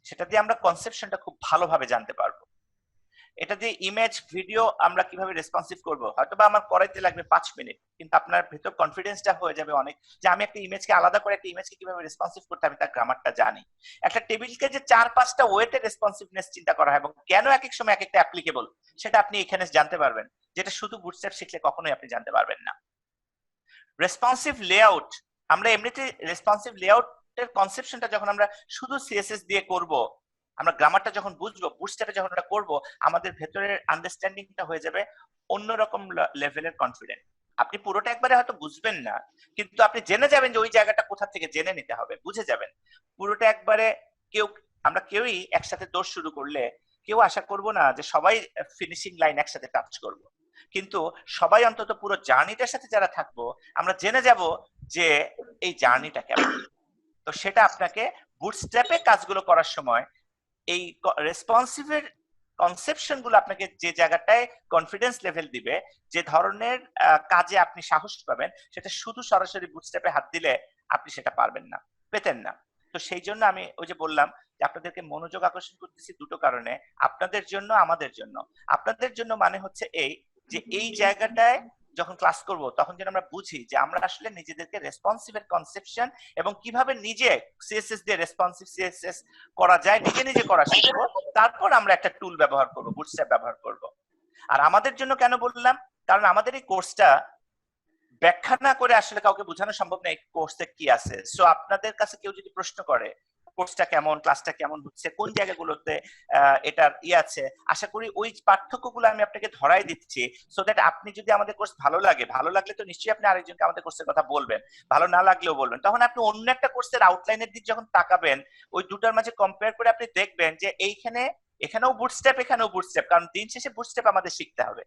সেটা দিয়ে আমরা কনসেপশনটা খুব ভালোভাবে জানতে পারবো। এটা দিয়ে ইমেজ ভিডিও আমরা কিভাবে রেসপন্সিভ করব, হয়তো বা আমার করাইতে লাগবে 5 মিনিট, কিন্তু আপনার ভেতর কনফিডেন্সটা হয়ে যাবে অনেক, যে আমি একটা ইমেজকে আলাদা করে একটা ইমেজকে কিভাবে রেসপন্সিভ করতে আমি তার গ্রামারটা জানি। একটা টেবিলকে যে 4-5টা ওয়েতে রেসপন্সিভনেস চিন্তা করা হয় এবং কেন এক এক সময় এক একটা অ্যাপ্লিকেবল, সেটা আপনি এখানে জানতে পারবেন, যেটা শুধু বুটস্ট্র্যাপ শিখলে কখনোই আপনি জানতে পারবেন না। রেসপন্সিভ লেআউট, আমরা এমনিতে রেসপন্সিভ লেআউটের কনসেপশনটা যখন আমরা শুধু সিএসএস দিয়ে করব, আমরা গ্রামারটা যখন বুঝবো, বুটস্ট্র্যাপে যখন এটা করবো, আমাদের ভেতরের আন্ডারস্ট্যান্ডিংটা হয়ে যাবে অন্যরকম লেভেলের কনফিডেন্ট। আপনি পুরোটা একবারে হয়তো বুঝবেন না, কিন্তু আপনি জেনে যাবেন যে ওই জায়গাটা কোথা থেকে জেনে নিতে হবে, বুঝে যাবেন পুরোটা একবারে। আমরা কেউই একসাথে দৌড় শুরু করলে কেউ আশা করব না যে সবাই ফিনিশিং লাইন একসাথে টাচ করব, কিন্তু সবাই অন্তত পুরো জার্নিটার সাথে যারা থাকবো আমরা জেনে যাব যে এই জার্নিটা কেমন। তো সেটা আপনাকে বুটস্ট্র্যাপে কাজগুলো করার সময় এই রেসপন্সিভের কনসেপশন গুলো আপনাকে যে জায়গাটায় কনফিডেন্স লেভেল দিবে, যে ধরনের কাজে আপনি সাহস পাবেন, সেটা শুধু সরাসরি বুটস্ট্র্যাপে হাত দিলে আপনি সেটা পারবেন না, পেতেন না। তো সেই জন্য আমি ওই যে বললাম যে আপনাদেরকে মনোযোগ আকর্ষণ করতেছি দুটো কারণে, আপনাদের জন্য, আমাদের জন্য। আপনাদের জন্য মানে হচ্ছে এই যে এই জায়গাটায় যখন ক্লাস করব তখন যেন আমরা বুঝি যে আমরা আসলে নিজেদেরকে রেসপন্সিভ এর কনসেপশন এবং কিভাবে নিজে সিএসএস দিয়ে রেসপন্সিভ সিএসএস করা যায় নিজে নিজে করা শিখবো, তারপর আমরা একটা টুল ব্যবহার করব, বুটস্ট্র্যাপ ব্যবহার করব। আর আমাদের জন্য কেন বললাম, কারণ আমাদের এই কোর্সটা ব্যাখ্যা না করে আসলে কাউকে বোঝানো সম্ভব না এই কোর্সে কি আছে। সো আপনাদের কাছে কেউ যদি প্রশ্ন করে কোর্সটা কেমন, ক্লাসটা কেমন হচ্ছে, কোন জায়গাগুলোতে এটার আছে, আশা করি ওই পার্থক্যগুলো আমি আপনাকে ধরাই দিচ্ছি, সো দ্যাট আপনি যদি আমাদের কোর্স ভালো লাগলে তো নিশ্চয়ই আপনি আরেকজনকে আমাদের কোর্সের কথা বলবেন, ভালো না লাগলেও বলবেন। তখন আপনি অন্য একটা কোর্সের আউটলাইনের দিক যখন তাকাবেন, ওই দুটার মাঝে কম্পেয়ার করে আপনি দেখবেন যে এখানেও বুটস্ট্র্যাপ, এখানেও বুটস্ট্র্যাপ, কারণ দিন শেষে বুটস্ট্র্যাপ আমাদের শিখতে হবে।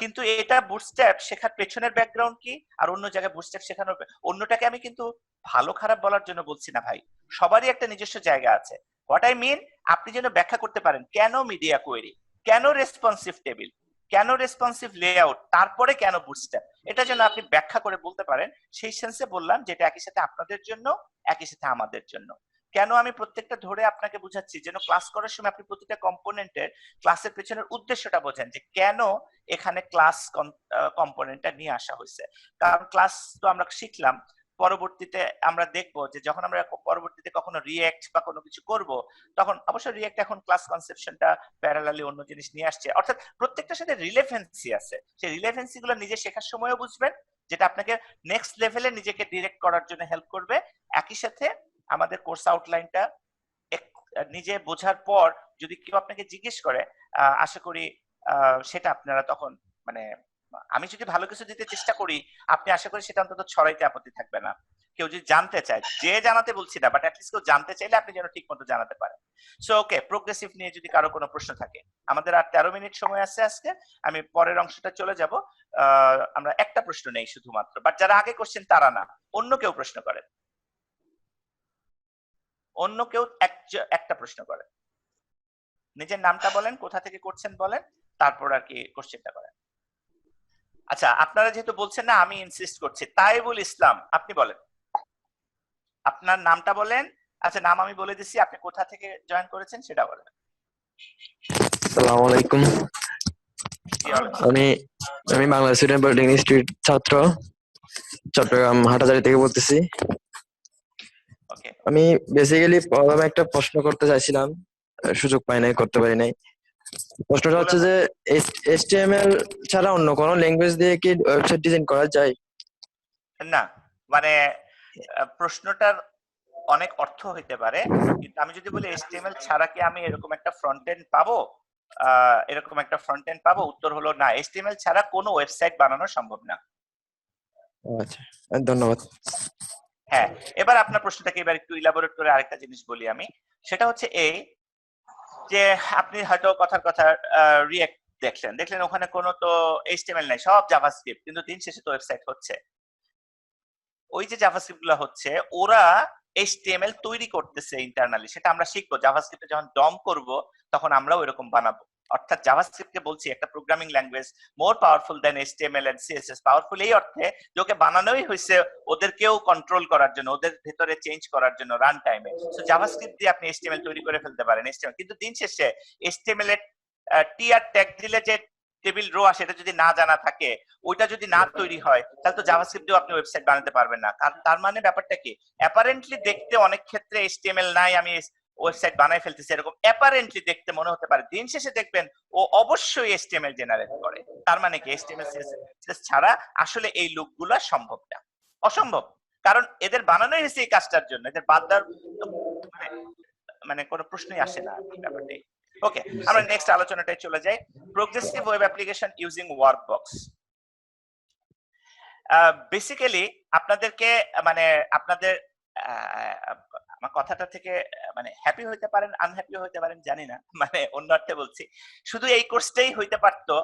কিন্তু এটা বুটস্ট্র্যাপ শেখার পেছনের ব্যাকগ্রাউন্ড কি, আর অন্য জায়গায় বুটস্ট্র্যাপ শেখানোর অন্যটাকে আমি কিন্তু ভালো খারাপ বলার জন্য বলছি না ভাই, সবারই একটা নিজস্ব জায়গা আছে। হোয়াট আই মিন, আপনি যেন ব্যাখ্যা করতে পারেন কেন মিডিয়া কোয়েরি, কেন রেসপন্সিভ টেবিল, কেন রেসপন্সিভ লেআউট, তারপরে কেন বুটস্ট্র্যাপ, এটা যেন আপনি ব্যাখ্যা করে বলতে পারেন। সেই সেন্সে বললাম যেটা একই সাথে আপনাদের জন্য, একই সাথে আমাদের জন্য। কেন আমি প্রত্যেকটা ধরে আপনাকে বুঝাচ্ছি, যেন ক্লাস করার সময় আপনি প্রতিটা কম্পোনেন্টের ক্লাসের পেছনের উদ্দেশ্যটা বোঝেন, যে কেন এখানে ক্লাস কম্পোনেন্টটা নিয়ে আসা হয়েছে। কারণ ক্লাস তো আমরা শিখলাম, পরবর্তীতে আমরা দেখবো যে যখন আমরা পরবর্তীতে কখনো রিঅ্যাক্ট বা কোনো কিছু করব, তখন অবশ্য রিঅ্যাক্ট এখন ক্লাস কনসেপশনটা প্যারালালি অন্য জিনিস নিয়ে আসছে, অর্থাৎ প্রত্যেকটার সাথে রিলেভেন্সি আছে। সেই রিলেভেন্সি গুলো নিজে শেখার সময়ও বুঝবেন, যেটা আপনাকে নেক্সট লেভেলে নিজেকে ডিরেক্ট করার জন্য হেল্প করবে। একই সাথে আমাদের কোর্স আউটলাইনটা নিজে বোঝার পর যদি কেউ আপনাকে জিজ্ঞেস করে আশা করি সেটা আপনারা তখন মানে আমি যদি ভালো কিছু দিতে চেষ্টা করি আপনি আশা করি সেটা অন্তত ছড়াইতে আপত্তি থাকবে না। কেউ যদি জানতে চায়, যে জানাতে বলছি না, বাট অ্যাটলিস্ট কেউ জানতে চাইলে আপনি যেন ঠিক মতো জানাতে পারেন। সো ওকে, প্রোগ্রেসিভ নিয়ে যদি কারো কোনো প্রশ্ন থাকে, আমাদের আর 13 মিনিট সময় আছে আজকে, আমি পরের অংশটা চলে যাব। আমরা একটা প্রশ্ন নেই শুধুমাত্র, বাট যারা আগে করছেন তারা না, অন্য কেউ প্রশ্ন করেন, অন্য কেউ একটা প্রশ্ন করেন, নিজের নামটা বলেন, কোথা থেকে করছেন বলেন, তারপর আর কি কোশ্চেনটা করেন। আচ্ছা, আপনারা যেহেতু বলছেন না, আমি ইনসিস্ট করছি। তাইবুল ইসলাম, আপনি বলেন, আপনার নামটা বলেন। আচ্ছা, নাম আমি বলে দিচ্ছি, আপনি কোথা থেকে জয়েন করেছেন সেটা বলেন। আসসালামু আলাইকুম। আমি বাংলাদেশ স্টুডেন্ট পলিটেকনিক ইনস্টিটিউট ছাত্র, চট্টগ্রাম হাটাজারি থেকে বলতেছি। আমি বেসিক্যালি প্রথমে একটা প্রশ্ন করতে চাইছিলাম, সুযোগ পাই নাই, করতে পারি নাই। প্রশ্নটা হচ্ছে যে HTML ছাড়া অন্য কোনো ল্যাঙ্গুয়েজ দিয়ে কি ওয়েবসাইট ডিজাইন করা যায়? না, মানে প্রশ্নটার অনেক অর্থ হইতে পারে, কিন্তু আমি যদি বলি HTML ছাড়া কি আমি এরকম একটা ফ্রন্ট এন্ড পাবো, উত্তর হলো না। HTML ছাড়া কোনো ওয়েবসাইট বানানো সম্ভব না। আচ্ছা, ধন্যবাদ। হ্যাঁ, এবার আপনার প্রশ্নটাকে এবার একটু ইলাবোরেট করে আরেকটা জিনিস বলি আমি। সেটা হচ্ছে এই যে আপনি হয়তো কথার কথা রিঅ্যাক্ট দেখলেন ওখানে কোনো তো HTML নাই, সব জাভাস্ক্রিপ্ট, কিন্তু দিন শেষে তো ওয়েবসাইট হচ্ছে। ওই যে জাভাস্ক্রিপ্ট গুলো হচ্ছে, ওরা HTML তৈরি করতেছে ইন্টারনালি, সেটা আমরা শিখবো। জাভাস্ক্রিপ্টে যখন ডম করব তখন আমরাও এরকম বানাবো। অর্থাৎ জাভাস্ক্রিপ্টকে বলছি একটা programming language, more powerful than HTML and CSS। Powerful এই অর্থে যে ওকে বানানোই হয়েছে ওদেরকেও কন্ট্রোল করার জন্য, ওদের ভেতরে চেঞ্জ করার জন্য রান টাইমে। সো জাভাস্ক্রিপ্ট দিয়ে আপনি HTML তৈরি করে ফেলতে পারেন, HTML। কিন্তু দিন শেষে HTML এর টিআর ট্যাগ দিলে যে টেবিল রো আসে, এটা যদি না জানা থাকে, ওইটা যদি না তৈরি হয়, তাহলে তো জাভাস্ক্রিপ্ট দিয়েও আপনি ওয়েবসাইট বানাতে পারবেন না। তার মানে ব্যাপারটা কি, অ্যাপারেন্টলি দেখতে অনেক ক্ষেত্রে HTML নাই, আমি ওয়েবসাইট বানাই ফেলতেছি, এরকম অ্যাপারেন্টলি দেখতে মনে হতে পারে। দিন শেষে দেখবেন ও অবশ্যই HTML জেনারেট করে। তার মানে কি, HTML CSS ছাড়া আসলে এই লুকগুলো সম্ভব না, অসম্ভব। কারণ এদের বানানোই হয়েছে এই কাজটার জন্য, এদের বাদ দেওয়ার মানে কোনো প্রশ্নই আসে না ব্যাপারটাই। ওকে, আমরা নেক্সট আলোচনাটায় চলে যাই। Progressive web application using Workbox. Basically আপনাদেরকে মানে আপনাদের আমার কথাটা থেকে মানে হ্যাপি হইতে পারেন, আনহ্যাপি হইতে পারেন, জানি না, মানে অন্য অর্থে বলছি, শুধু এই কোর্সটাই হইতে পারতো,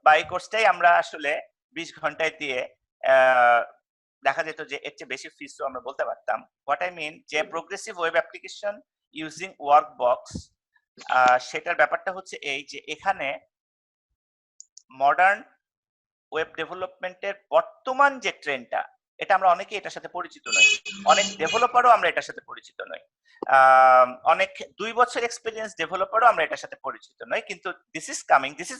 বা এই কোর্সটাই আমরা আসলে 20 ঘন্টায় দিয়ে দেখা যেত যে এর চেয়ে বেশি ফিসও আমরা বলতে পারতাম। হোয়াট আই মিন, যে প্রোগ্রেসিভ ওয়েব অ্যাপ্লিকেশন ইউজিং ওয়ার্কবক্স, সেটার ব্যাপারটা হচ্ছে এই যে এখানে মডার্ন ওয়েব ডেভেলপমেন্টের বর্তমান যে ট্রেন্ডটা, এটা আমরা অনেকেই এটার সাথে পরিচিত নই, অনেক ডেভেলপারও আমরা এটার সাথে পরিচিত নই, অনেক 2 বছর এক্সপেরিয়েন্স ডেভেলপারও আমরা এটার সাথে পরিচিত নই। কিন্তু this is coming, this is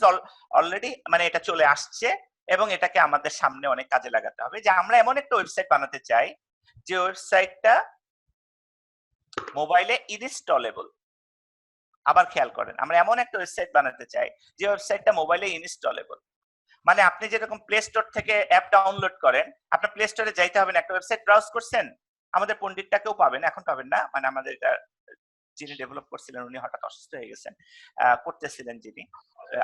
already, মানে এটা চলে আসছে, এবং এটাকে আমাদের সামনে অনেক কাজে লাগাতে হবে। যে আমরা এমন একটা ওয়েবসাইট বানাতে চাই যে ওয়েবসাইটটা মোবাইলে ইনস্টলেবল। আবার খেয়াল করেন, আমরা এমন একটা ওয়েবসাইট বানাতে চাই যে ওয়েবসাইটটা মোবাইলে ইনস্টলেবল। মানে আপনি যেরকম প্লে স্টোর থেকে অ্যাপ ডাউনলোড করেন, আপনার প্লে স্টোরে যাইতে হবে না, একটা ওয়েবসাইট ব্রাউজ করছেন, আমাদের পণ্ডিতটাকেও পাবেন, এখন পাবেন না, মানে আমাদের এটা যিনি ডেভেলপ করছিলেন উনি হঠাৎ অসুস্থ হয়ে গেছেন, করতেছিলেন যিনি,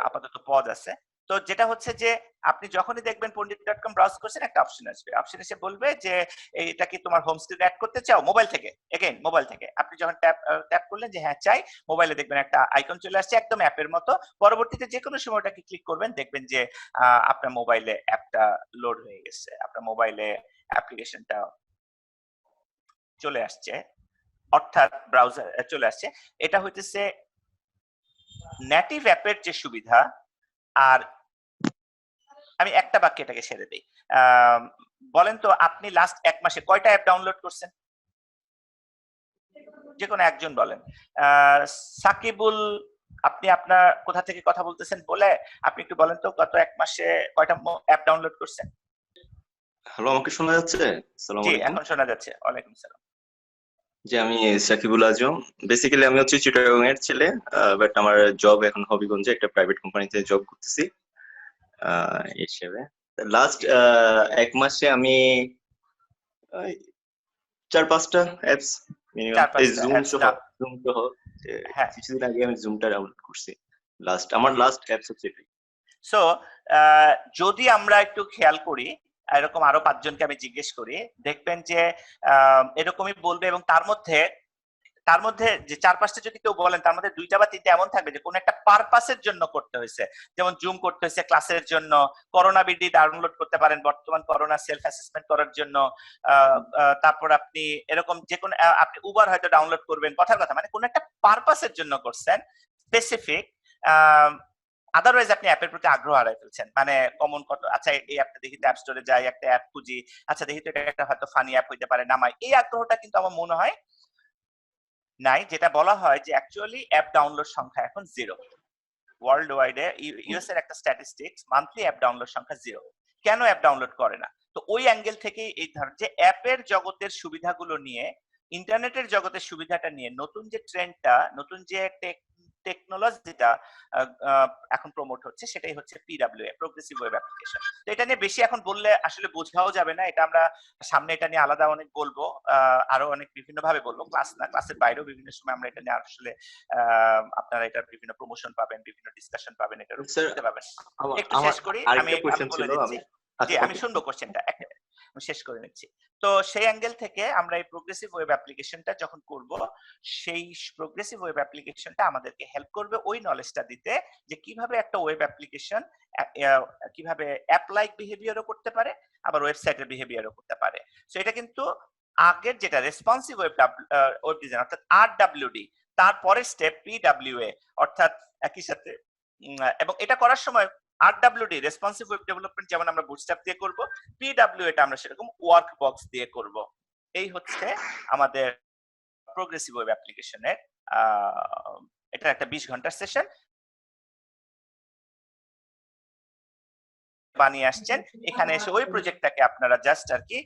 আপাতত পদ আছে। তো যেটা হচ্ছে যে আপনি যখনই দেখবেন পণ্ডিত.com ব্রাউজ করছেন, একটা অপশন আসবে, অপশন এসে বলবে যে এটা কি তোমার হোম স্ক্রিনে অ্যাড করতে চাও মোবাইল থেকে। এগেইন মোবাইল থেকে আপনি যখন ট্যাপ করলেন যে হ্যাঁ চাই, মোবাইলে দেখবেন একটা আইকন চলে আসছে একদম অ্যাপের মতো। পরবর্তীতে যে কোনো সময় ওটাকে ক্লিক করবেন, দেখবেন যে আপনার মোবাইলে অ্যাপটা লোড হয়ে গেছে, আপনার মোবাইলে অ্যাপ্লিকেশনটা চলে আসছে, অর্থাৎ ব্রাউজার চলে আসছে। এটা হইতেছে নেটিভ অ্যাপের যে সুবিধা। আর আমি একটা বাক্যে এটাকে ছেড়ে দিই, বলেন তো আপনি লাস্ট 1 মাসে কয়টা অ্যাপ ডাউনলোড করছেন? যে কোনো একজন বলেন। সাকিবুল, আপনি আপনার কোথা থেকে কথা বলতেছেন বলে আপনি একটু বলেন তো গত 1 মাসে কয়টা অ্যাপ ডাউনলোড করছেন? হ্যালো, আমাকে শোনা যাচ্ছে? আসসালামু জি, আলাইকুম। এখন শোনা যাচ্ছে। ওয়ালাইকুম সালাম। জি, আমি সাকিবুল আজম। বেসিক্যালি আমি হচ্ছে চিটাগং এর ছেলে, বাট আমার জব এখন হবিগঞ্জে একটা প্রাইভেট কোম্পানিতে জব করতেছি হিসেবে। লাস্ট 1 মাসে আমি 4-5টা অ্যাপস মিনিমাম এই 4-5টা জুম অ্যাপস সহ জুম সহ যে হ্যাঁ। কিছুদিন আগে আমি জুমটা ডাউনলোড করছি আমার লাস্ট অ্যাপস হচ্ছে এটাই। সো যদি আমরা একটু খেয়াল করি, এরকম আরো 5 জনকে আমি জিজ্ঞেস করি, দেখবেন যে এরকমই বলবে, এবং তার মধ্যে যে 4-5টা যদি কেউ বলেন, তার মধ্যে 2টা বা 3টা এমন থাকবে যে কোন একটা পারপাসের জন্য করতে হয়েছে। যেমন জুম করতে হয়েছে ক্লাসের জন্য, করোনা বিডি ডাউনলোড করতে পারেন বর্তমান করোনা সেলফ অ্যাসেসমেন্ট করার জন্য, তারপর আপনি এরকম যে কোনো আপনি উবার হয়তো ডাউনলোড করবেন, কথার কথা মানে কোন একটা পারপাসের জন্য করছেন স্পেসিফিক। আদারওয়াইজ আপনি অ্যাপের প্রতি আগ্রহ হারাই ফেলছেন। মানে কমন কত, আচ্ছা এই অ্যাপটা দেখি, অ্যাপ স্টোরে যাই, একটা অ্যাপ খুঁজি, আচ্ছা দেখি তো এটা একটা হয়তো ফানি অ্যাপ হইতে পারে, নামাই। এই আগ্রহটা কিন্তু আমার মনে হয় নাই। যেটা বলা হয় যে অ্যাকচুয়ালি অ্যাপ ডাউনলোড সংখ্যা এখন 0 ওয়ার্ল্ড ওয়াইডে। ইউএস এর একটা স্ট্যাটিস্টিক্স, মান্থলি অ্যাপ ডাউনলোড সংখ্যা 0। কেন অ্যাপ ডাউনলোড করে না? তো ওই অ্যাঙ্গেল থেকেই এই ধর যে অ্যাপের জগতের সুবিধাগুলো নিয়ে, ইন্টারনেটের জগতের সুবিধাটা নিয়ে নতুন যে ট্রেন্ডটা, নতুন যে টেকনোলজিটা এখন প্রমোট হচ্ছে, সেটাই হচ্ছে পিডব্লিউএ, প্রোগ্রেসিভ ওয়েব অ্যাপ্লিকেশন। তো এটা নিয়ে বেশি এখন বললে আসলে বোঝাও যাবে না, এটা আমরা সামনে এটা নিয়ে আলাদা অনেক বলবো, আরো অনেক বিভিন্ন ভাবে বলবো, ক্লাস না, ক্লাসের বাইরেও বিভিন্ন সময় আমরা এটা নিয়ে আসলে আপনারা এটার বিভিন্ন প্রমোশন পাবেন, বিভিন্ন ডিসকাশন পাবেন, এটার উপর শুনতে পাবেন। একটু শেষ করি, আমি বলে দিচ্ছি। জি, আমি শুনবো কোশ্চেনটা, আমি শেষ করে নিচ্ছি। তো সেই অ্যাঙ্গেল থেকে আমরা এই প্রোগ্রেসিভ ওয়েব অ্যাপ্লিকেশনটা যখন করব, সেই প্রোগ্রেসিভ ওয়েব অ্যাপ্লিকেশনটা আমাদেরকে হেল্প করবে ওই নলেজটা দিতে যে কিভাবে একটা ওয়েব অ্যাপ্লিকেশন কিভাবে অ্যাপ লাইক বিহেভিয়ারও করতে পারে, আবার ওয়েবসাইটের বিহেভিয়ারও করতে পারে। সো এটা কিন্তু আগের যেটা রেসপন্সিভ ওয়েব ডিজাইন অর্থাৎ আরডব্লিউডি, তারপরে স্টেপ পিডব্লিউএ অর্থাৎ একই সাথে, এবং এটা করার সময় আরডব্লিউডি রেসপন্সিভ ওয়েব ডেভেলপমেন্ট যেমন আমরা বুটস্ট্র্যাপ দিয়ে করব, পিডব্লিউ এটা আমরা সেরকম ওয়ার্ক বক্স দিয়ে করব। এই হচ্ছে আমাদের প্রোগ্রেসিভ ওয়েব অ্যাপ্লিকেশনের এটা একটা 20 ঘন্টার সেশন বানিয়ে আসছেন। এখানে এসে ওই প্রজেক্টটাকে আপনারা জাস্ট আর কি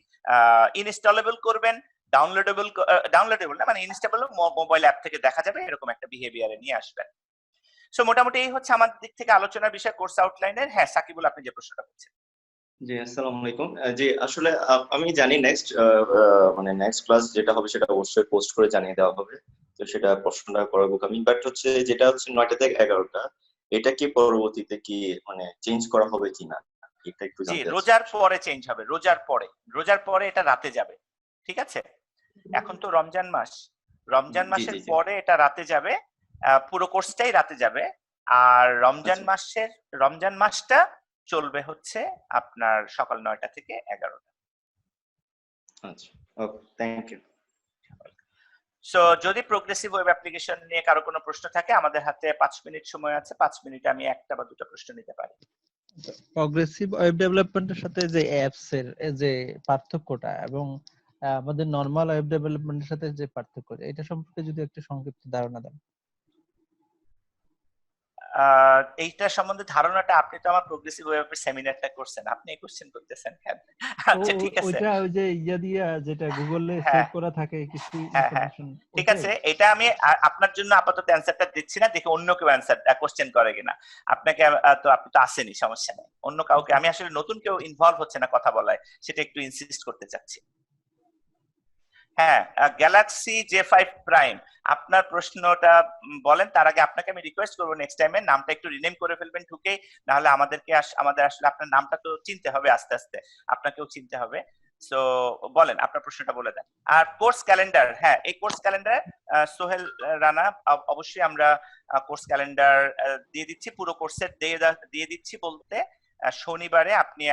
ইনস্টলেবল করবেন, ডাউনলোডেবল না, মানে ইনস্টলেবল মোবাইল অ্যাপ থেকে দেখা যাবে, এরকম একটা বিহেভিয়ারে নিয়ে আসবেন। সো মোটামুটি এই হচ্ছে আমার দিক থেকে আলোচনার বিষয় কোর্স আউটলাইনের। হ্যাঁ সাকিবুল, আপনি যে প্রশ্নটা করছেন। জি, আসসালামু আলাইকুম। জি, আসলে আমি জানি নেক্সট ক্লাস যেটা হবে সেটা অবশ্যই পোস্ট করে জানিয়ে দেওয়া হবে, তো সেটা প্রশ্নটা করবো আমি। বাট হচ্ছে যেটা হচ্ছে 9টা থেকে 11টা, এটা কি পরবর্তীতে কি মানে চেঞ্জ করা হবে কিনা এটা একটু জি, জানতে চাচ্ছি। রোজার পরে চেঞ্জ হবে, রোজার পরে এটা রাতে যাবে, ঠিক আছে? এখন তো রমজান মাসের পরে এটা রাতে যাবে, পুরো কোর্সটাই রাতে যাবে। আর রমজান মাসটা চলবে হচ্ছে আপনার সকাল 9টা থেকে 11টা। আচ্ছা, ওকে, থ্যাংক ইউ। সো যদি প্রোগ্রেসিভ ওয়েব অ্যাপ্লিকেশন নিয়ে কারো কোনো প্রশ্ন থাকে, আমাদের হাতে 5 মিনিট সময় আছে, 5 মিনিটে আমি একটা বা দুটো প্রশ্ন নিতে পারি। প্রগ্রেসিভ ওয়েব ডেভেলপমেন্টের সাথে যে অ্যাপস এর যে পার্থক্যটা এবং আমাদের নরমাল ওয়েব ডেভেলপমেন্টের সাথে যে পার্থক্য, এটা সম্পর্কে যদি একটু সংক্ষিপ্ত ধারণা দেন। এইটা সম্বন্ধে ধারণাটা, আপনি তো আমার প্রোগ্রেসিভ ওয়েবের সেমিনারটা করছেন, আপনি কোশ্চেন করতেছেন কেন? আচ্ছা ঠিক আছে, ওইটা ওই যে দিয়া যেটা গুগলে সেভ করা থাকে কিছু ইনফরমেশন, ঠিক আছে। এটা আমি আপনার জন্য আপাতত অ্যানসারটা দিচ্ছি না, দেখি অন্য কেউ অ্যানসার কোশ্চেন করে কিনা। আপনাকে তো আপনি তো আসেনি, সমস্যা নেই, অন্য কাউকে, আমি আসলে নতুন কেউ ইনভলভ হচ্ছে না কথা বলায়, সেটা একটু ইনসিস্ট করতে চাচ্ছি। হ্যাঁ, গ্যালাক্সি J5 প্রাইম, আপনার প্রশ্নটা বলেন। তার আগে আপনাকে আমি রিকোয়েস্ট করবো নেক্সট টাইমে নামটা একটু রিনেম করে ফেলবেন ঢুকে, নাহলে আমাদের আসলে আপনার নামটা তো চিনতে হবে, আস্তে আস্তে আপনাকেও চিনতে হবে। সো বলেন, আপনার প্রশ্নটা বলে দেন। আর কোর্স ক্যালেন্ডার, হ্যাঁ এই কোর্স ক্যালেন্ডার সোহেল রানা, অবশ্যই আমরা কোর্স ক্যালেন্ডার দিয়ে দিচ্ছি, পুরো কোর্সের দিয়ে দিচ্ছি বলতে শনিবারে আপনি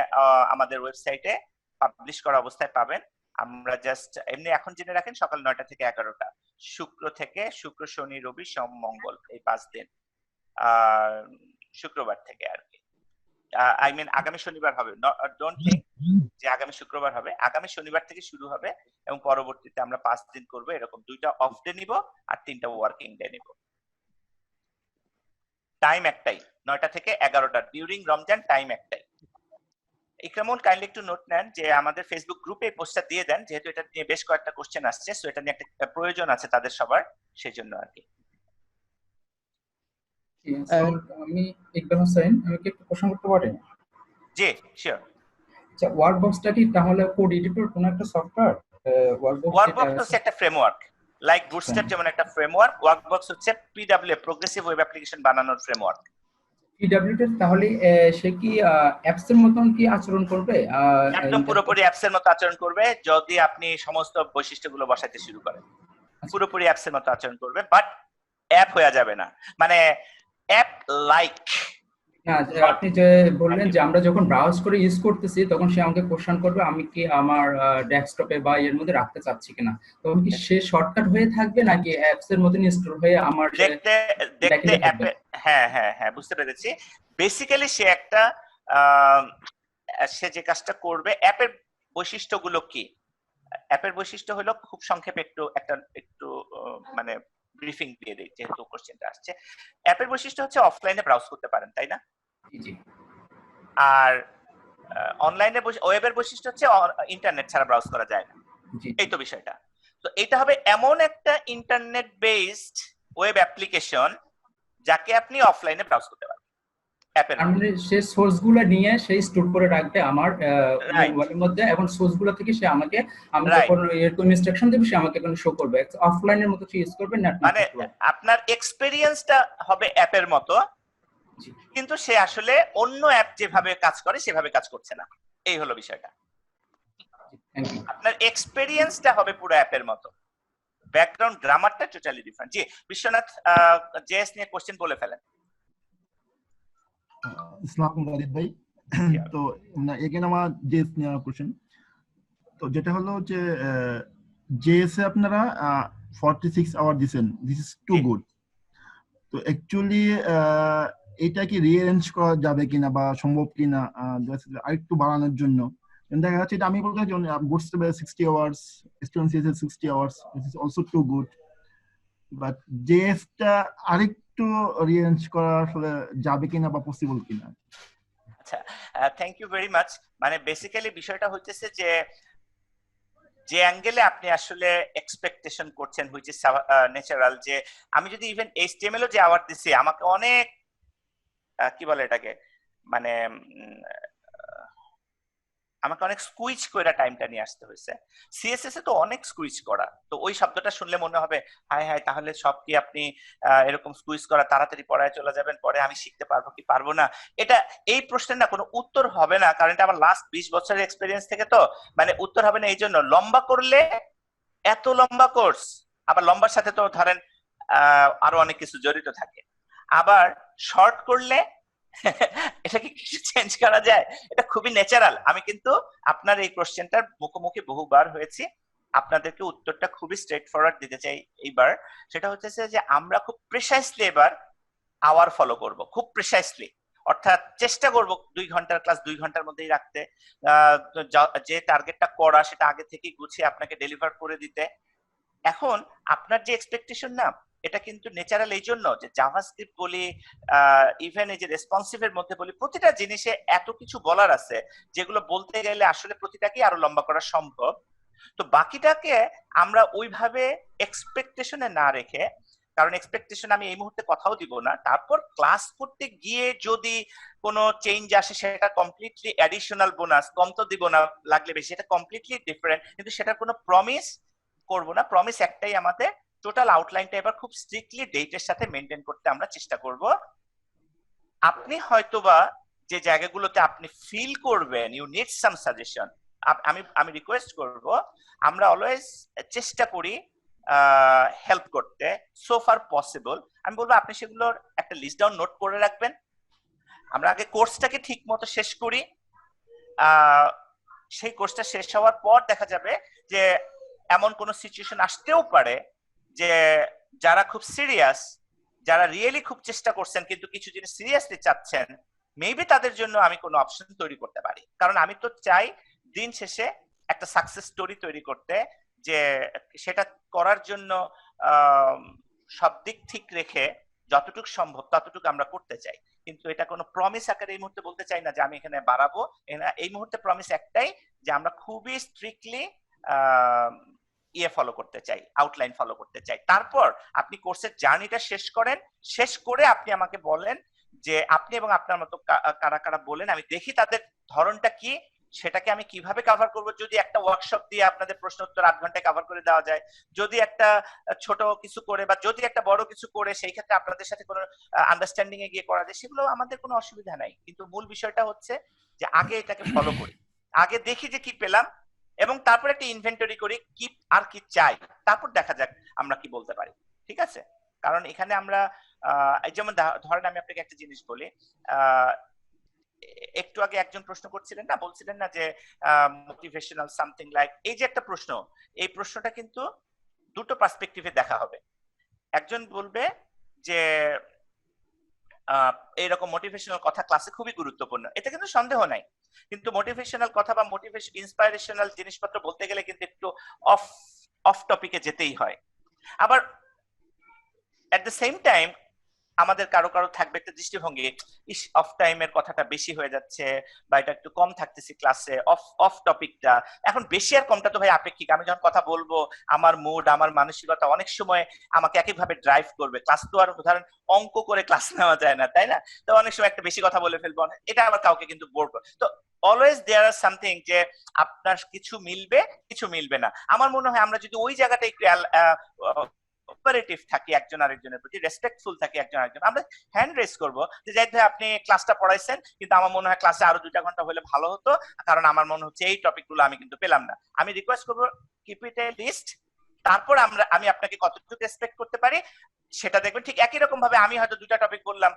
আমাদের ওয়েবসাইটে পাবলিশ করা অবস্থায় পাবেন। আমরা জাস্ট এমনি এখন জেনে রাখেন সকাল 9টা থেকে 11টা, শুক্র শনি রবি সোম মঙ্গল, এই 5 দিন, শুক্রবার থেকে আর কি, আই মিন আগামী শনিবার হবে, ডোন্ট থিংক যে আগামী শুক্রবার হবে, আগামী শনিবার থেকে শুরু হবে এবং পরবর্তীতে আমরা 5 দিন করব, এরকম 2টা অফ ডে নিব আর 3টা ওয়ার্কিং ডে নিব। টাইম একটাই, 9টা থেকে 11টা, ডিউরিং রমজান টাইম একটাই। ইকরামুল, কাইন্ডলি একটু নোট নেন যে আমাদের ফেসবুক গ্রুপে পোস্টটা দিয়ে দেন, যেহেতু এটা নিয়ে বেশ কয়েকটা কোশ্চেন আসছে, সো এটা নিয়ে একটা প্রয়োজন আছে তাদের সবার, সেই জন্য আর কি। আমি ইকরাম হোসেন, আমি কি একটু প্রশ্ন করতে পারি? জি শিওর। আচ্ছা, ওয়ার্কবক্সটা কি তাহলে কোড এডিটর কোন একটা সফটওয়্যার? ওয়ার্কবক্স হচ্ছে একটা ফ্রেমওয়ার্ক, লাইক বুটস্ট্র্যাপ যেমন একটা ফ্রেমওয়ার্ক, ওয়ার্কবক্স হচ্ছে পিডব্লিউ প্রোগ্রেসিভ ওয়েব অ্যাপ্লিকেশন বানানোর ফ্রেমওয়ার্ক। পিডব্লিউটা তাহলে সে কি অ্যাপস এর মতন কি আচরণ করবে? একদম পুরোপুরি অ্যাপস এর মতো আচরণ করবে যদি আপনি সমস্ত বৈশিষ্ট্যগুলো বসাতে শুরু করেন। পুরোপুরি অ্যাপস এর মতো আচরণ করবে, বাট অ্যাপ হয়ে যাবে না, মানে অ্যাপ লাইক। আপনি যে বললেন যে আমরা যখন ব্রাউজ করে ইউজ করতেছি তখন সে আমাকে কোশ্চেন করবে আমি কি আমার ডেস্কটপে বা এর মধ্যে রাখতে চাচ্ছি কিনা, তখন কি সে শর্টকাট হয়ে থাকবে নাকি অ্যাপস এর মধ্যে ইনস্টল হয়ে আমার দেখতে অ্যাপে, হ্যাঁ হ্যাঁ হ্যাঁ বুঝতে পেরেছি। বেসিক্যালি সে একটা সে যে কাজটা করবে, অ্যাপের বৈশিষ্ট্যগুলো কি? অ্যাপের বৈশিষ্ট্য হলো খুব সংক্ষেপে একটু মানে ব্রিফিং দিয়ে দিই যেহেতু কোশ্চেনটা আসছে। অ্যাপের বৈশিষ্ট্য হচ্ছে অফলাইনে ব্রাউজ করতে পারেন, তাই না? জি। আর অনলাইনে ওয়েবের বৈশিষ্ট্য হচ্ছে ইন্টারনেট ছাড়া ব্রাউজ করা যায় না, এই তো বিষয়টা। তো এটা হবে এমন একটা ইন্টারনেট বেসড ওয়েব অ্যাপ্লিকেশন যাকে আপনি অফলাইনে ব্রাউজ করতে পারবেন অ্যাপের মানে সে সোর্সগুলো নিয়ে সেই স্টোর করে রাখবে আমার মোবাইলের মধ্যে, এবং সোর্সগুলো থেকে সে আমাকে আমি যখন এরকম ইনস্ট্রাকশন দেব সে আমাকে কোনো শো করবে, অফলাইনের মতো ইউজ করবে না। মানে আপনার এক্সপেরিয়েন্সটা হবে অ্যাপের মতো, কিন্তু সে আসলে অন্য অ্যাপ যেভাবে কাজ করে সেভাবে কাজ করছে না, এই হলো বিষয়টা। আপনার এক্সপেরিয়েন্সটা হবে পুরো অ্যাপের মতো, ব্যাকগ্রাউন্ড গ্রামারটা টোটালি ডিফারেন্ট। জি বিশ্বনাথ, জেএস নিয়ে কোশ্চেন বলে ফেলেন। আসসালামু আলাইকুম ভাই। তো এগেন আমার জেএস নিয়ে কোশ্চেন, তো যেটা হলো যে জেএস এ আপনারা 46 আওয়ার দিবেন, দিস ইজ টু গুড। তো অ্যাকচুয়ালি এটা কি রিঅ্যারেঞ্জ করা যাবে কিনা বা সম্ভব কিনা আরেকটু বাড়ানোর জন্য? দেখা যাচ্ছে এটা আমি বলতে চাই বুটস্ট্র্যাপে 60 hours, students 60 hours, this is also too good, but জেএসটা আরেকটু রিঅ্যারেঞ্জ করা আসলে যাবে কিনা বা পসিবল কিনা? আচ্ছা, থ্যাংক ইউ ভেরি মাচ। মানে বেসিক্যালি বিষয়টা হচ্ছে যে অ্যাঙ্গেলে আপনি আসলে এক্সপেকটেশন করছেন হুইচ ইজ ন্যাচারাল, যে আমি যদি ইভেন এইচটিএমএল ও যে আওয়ার দিছি আমাকে অনেক কি বলে এটাকে, মানে আমাকে অনেক স্কুইচ করে টাইমটা নিয়ে আসতে হয়েছে। সিএসএস এ তো অনেক স্কুইচ করা, তো ওই শব্দটা শুনলে মনে হবে হায় হায় তাহলে সব কি আপনি এরকম স্কুইচ করা তাড়াতাড়ি পড়ায় চলে যাবেন, পরে আমি শিখতে পারবো কি পারবো না, এটা এই প্রশ্নের না কোনো উত্তর হবে না, কারণ এটা আমার লাস্ট 20 বছরের এক্সপেরিয়েন্স থেকে, তো মানে উত্তর হবে না। এই জন্য লম্বা করলে এত লম্বা কোর্স, আবার লম্বার সাথে তো ধরেন আরো অনেক কিছু জড়িত থাকে, আবার শর্ট করলে এটা কি কিছু চেঞ্জ করা যায়? এটা খুবই ন্যাচারাল। আমি কিন্তু আপনার এই কোশ্চেনটার মুখোমুখি বহুবার হয়েছি, আপনাদেরকে উত্তরটা খুবই স্ট্রেট ফরওয়ার্ড দিতে চাই এইবার। সেটা হচ্ছে যে আমরা খুব প্রিসাইসলি এবার আওয়ার ফলো করব, খুব প্রিসাইসলি, অর্থাৎ চেষ্টা করব 2 ঘন্টার ক্লাস 2 ঘন্টার মধ্যেই রাখতে, যে টার্গেটটা করা সেটা আগে থেকেই গুছিয়ে আপনাকে ডেলিভার করে দিতে। এখন আপনার যে এক্সপেকটেশন না, এটা কিন্তু ন্যাচারাল এই জন্য যে জাভাস্ক্রিপ্ট বলি, ইভেন এই যে রেসপন্সিভ এর মধ্যে বলি, প্রতিটা জিনিসে এত কিছু বলার আছে যেগুলো বলতে গেলে আসলে প্রতিটাকেই আরো লম্বা করা সম্ভব। তো বাকিটাকে আমরা ওইভাবে এক্সপেকটেশনে না রেখে, কারণ এক্সপেকটেশন আমি এই মুহূর্তে কথাও দিব না, তারপর ক্লাস করতে গিয়ে যদি কোনো চেঞ্জ আসে সেটা কমপ্লিটলি অ্যাডিশনাল বোনাস, কম তো দিব না, লাগলে বেশি, এটা কমপ্লিটলি ডিফারেন্ট, কিন্তু সেটার কোনো প্রমিস করব না। প্রমিস একটাই, আমাদের টোটাল আউটলাইনটা এবার খুব স্ট্রিক্টলি ডেটের সাথে মেনটেন করতে আমরা চেষ্টা করব। আপনি হয়তোবা যে জায়গাগুলোতে আপনি ফিল করবেন ইউ নিড সাম সাজেশন, আমি রিকোয়েস্ট করব, আমরা অলওয়েজ চেষ্টা করি হেল্প করতে সো ফার পসিবল। আমি বলবো আপনি সেগুলোর একটা লিস্ট ডাউন নোট করে রাখবেন। আমরা আগে কোর্সটাকে ঠিক মতো শেষ করি, সেই কোর্সটা শেষ হওয়ার পর দেখা যাবে যে এমন কোন সিচুয়েশন আসতেও পারে যে যারা খুব সিরিয়াস, যারা রিয়েলি খুব চেষ্টা করছেন কিন্তু কিছু জিনিস সিরিয়াসলি চাচ্ছেন, মেবি তাদের জন্য আমি কোনো অপশন তৈরি করতে পারি। কারণ আমি তো চাই দিন শেষে একটা সাকসেস স্টোরি তৈরি করতে, যে সেটা করার জন্য সব দিক ঠিক রেখে যতটুকু সম্ভব ততটুকু আমরা করতে চাই, কিন্তু এটা কোনো প্রমিস আকারে এই মুহূর্তে বলতে চাই না যে আমি এখানে বাড়াবো। এই মুহূর্তে প্রমিস একটাই যে আমরা খুবই স্ট্রিক্টলি ফলো করতে চাই, আউটলাইন ফলো করতে চাই। তারপর আপনি কোর্সের জার্নিটা শেষ করেন, শেষ করে আপনি আমাকে বলেন যে আপনি এবং আপনার মতো কারা কারা বলেন, আমি দেখি তাদের ধরনটা কি, সেটাকে আমি কিভাবে কভার করব? যদি একটা ওয়ার্কশপ দিয়ে আপনাদের প্রশ্ন উত্তর 8 ঘন্টায় কভার করে দেওয়া যায়, যদি একটা ছোট কিছু করে বা যদি একটা বড় কিছু করে সেই ক্ষেত্রে আপনাদের সাথে কোনো আন্ডারস্ট্যান্ডিং এ গিয়ে করা যায়, সেগুলো আমাদের কোনো অসুবিধা নাই। কিন্তু মূল বিষয়টা হচ্ছে যে আগে এটাকে ফলো করি, আগে দেখি যে কি পেলাম, এবং তারপর একটা ইনভেন্টরি করি কি আর কি চাই, তারপর দেখা যাক আমরা কি বলতে পারি। ঠিক আছে? কারণ এখানে আমরা যেমন ধরেন আমি আপনাকে একটা জিনিস বলি, একটু আগে একজন প্রশ্ন করছিলেন না, বলছিলেন না যে মোটিভেশনাল সামথিং লাইক, এই যে একটা প্রশ্ন, এই প্রশ্নটা কিন্তু দুটো পার্সপেক্টিভে দেখা হবে। একজন বলবে যে এইরকম মোটিভেশনাল কথা ক্লাসে খুবই গুরুত্বপূর্ণ, এটা কিন্তু সন্দেহ নাই, কিন্তু মোটিভেশনাল কথা বা মোটিভেশন ইন্সপাইরেশনাল জিনিসপত্র বলতে গেলে কিন্তু একটু অফ টপিকে যেতেই হয়। আবার এট দ্য সেম টাইম আমাদের কারো কারো থাকবে একটা দৃষ্টিভঙ্গি, ইস অফ টাইমের কথাটা বেশি হয়ে যাচ্ছে বা এটা একটু কম থাকতেছি ক্লাসে, অফ টপিকটা। এখন বেশি আর কমটা তো ভাই আপেক্ষিক, আমি যখন কথা বলবো আমার মুড আমার মানসিকতা অনেক সময় আমাকে একইভাবে ড্রাইভ করবে। ক্লাস তো আর ধরেন অঙ্ক করে ক্লাস নেওয়া যায় না, তাই না? তো অনেক সময় একটা বেশি কথা বলে ফেলবো, এটা আবার কাউকে কিন্তু বোর করে। তো অলওয়েজ দেয়ার আর সামথিং যে আপনার কিছু মিলবে কিছু মিলবে না। আমার মনে হয় আমরা যদি ওই জায়গাটা একটু কোঅপারেটিভ থাকি, একজন আরেকজনের প্রতি রেসপেক্টফুল থাকি একজন আরেকজন, আমরা হ্যান্ড রেজ করবো যে যাই আপনি ক্লাসটা পড়াইছেন কিন্তু আমার মনে হয় ক্লাসে আরো 2 ঘন্টা হলে ভালো হতো, কারণ আমার মনে হচ্ছে এই টপিকগুলো আমি কিন্তু পেলাম না। আমি রিকোয়েস্ট করবো কিপ ইট এ লিস্ট, তারপর আমি আপনাকে কতটুকু রেসপেক্ট করতে পারি সেটা দেখবেন। ঠিক একই রকম ভাবে আমি হয়তো 2টা টপিক বললাম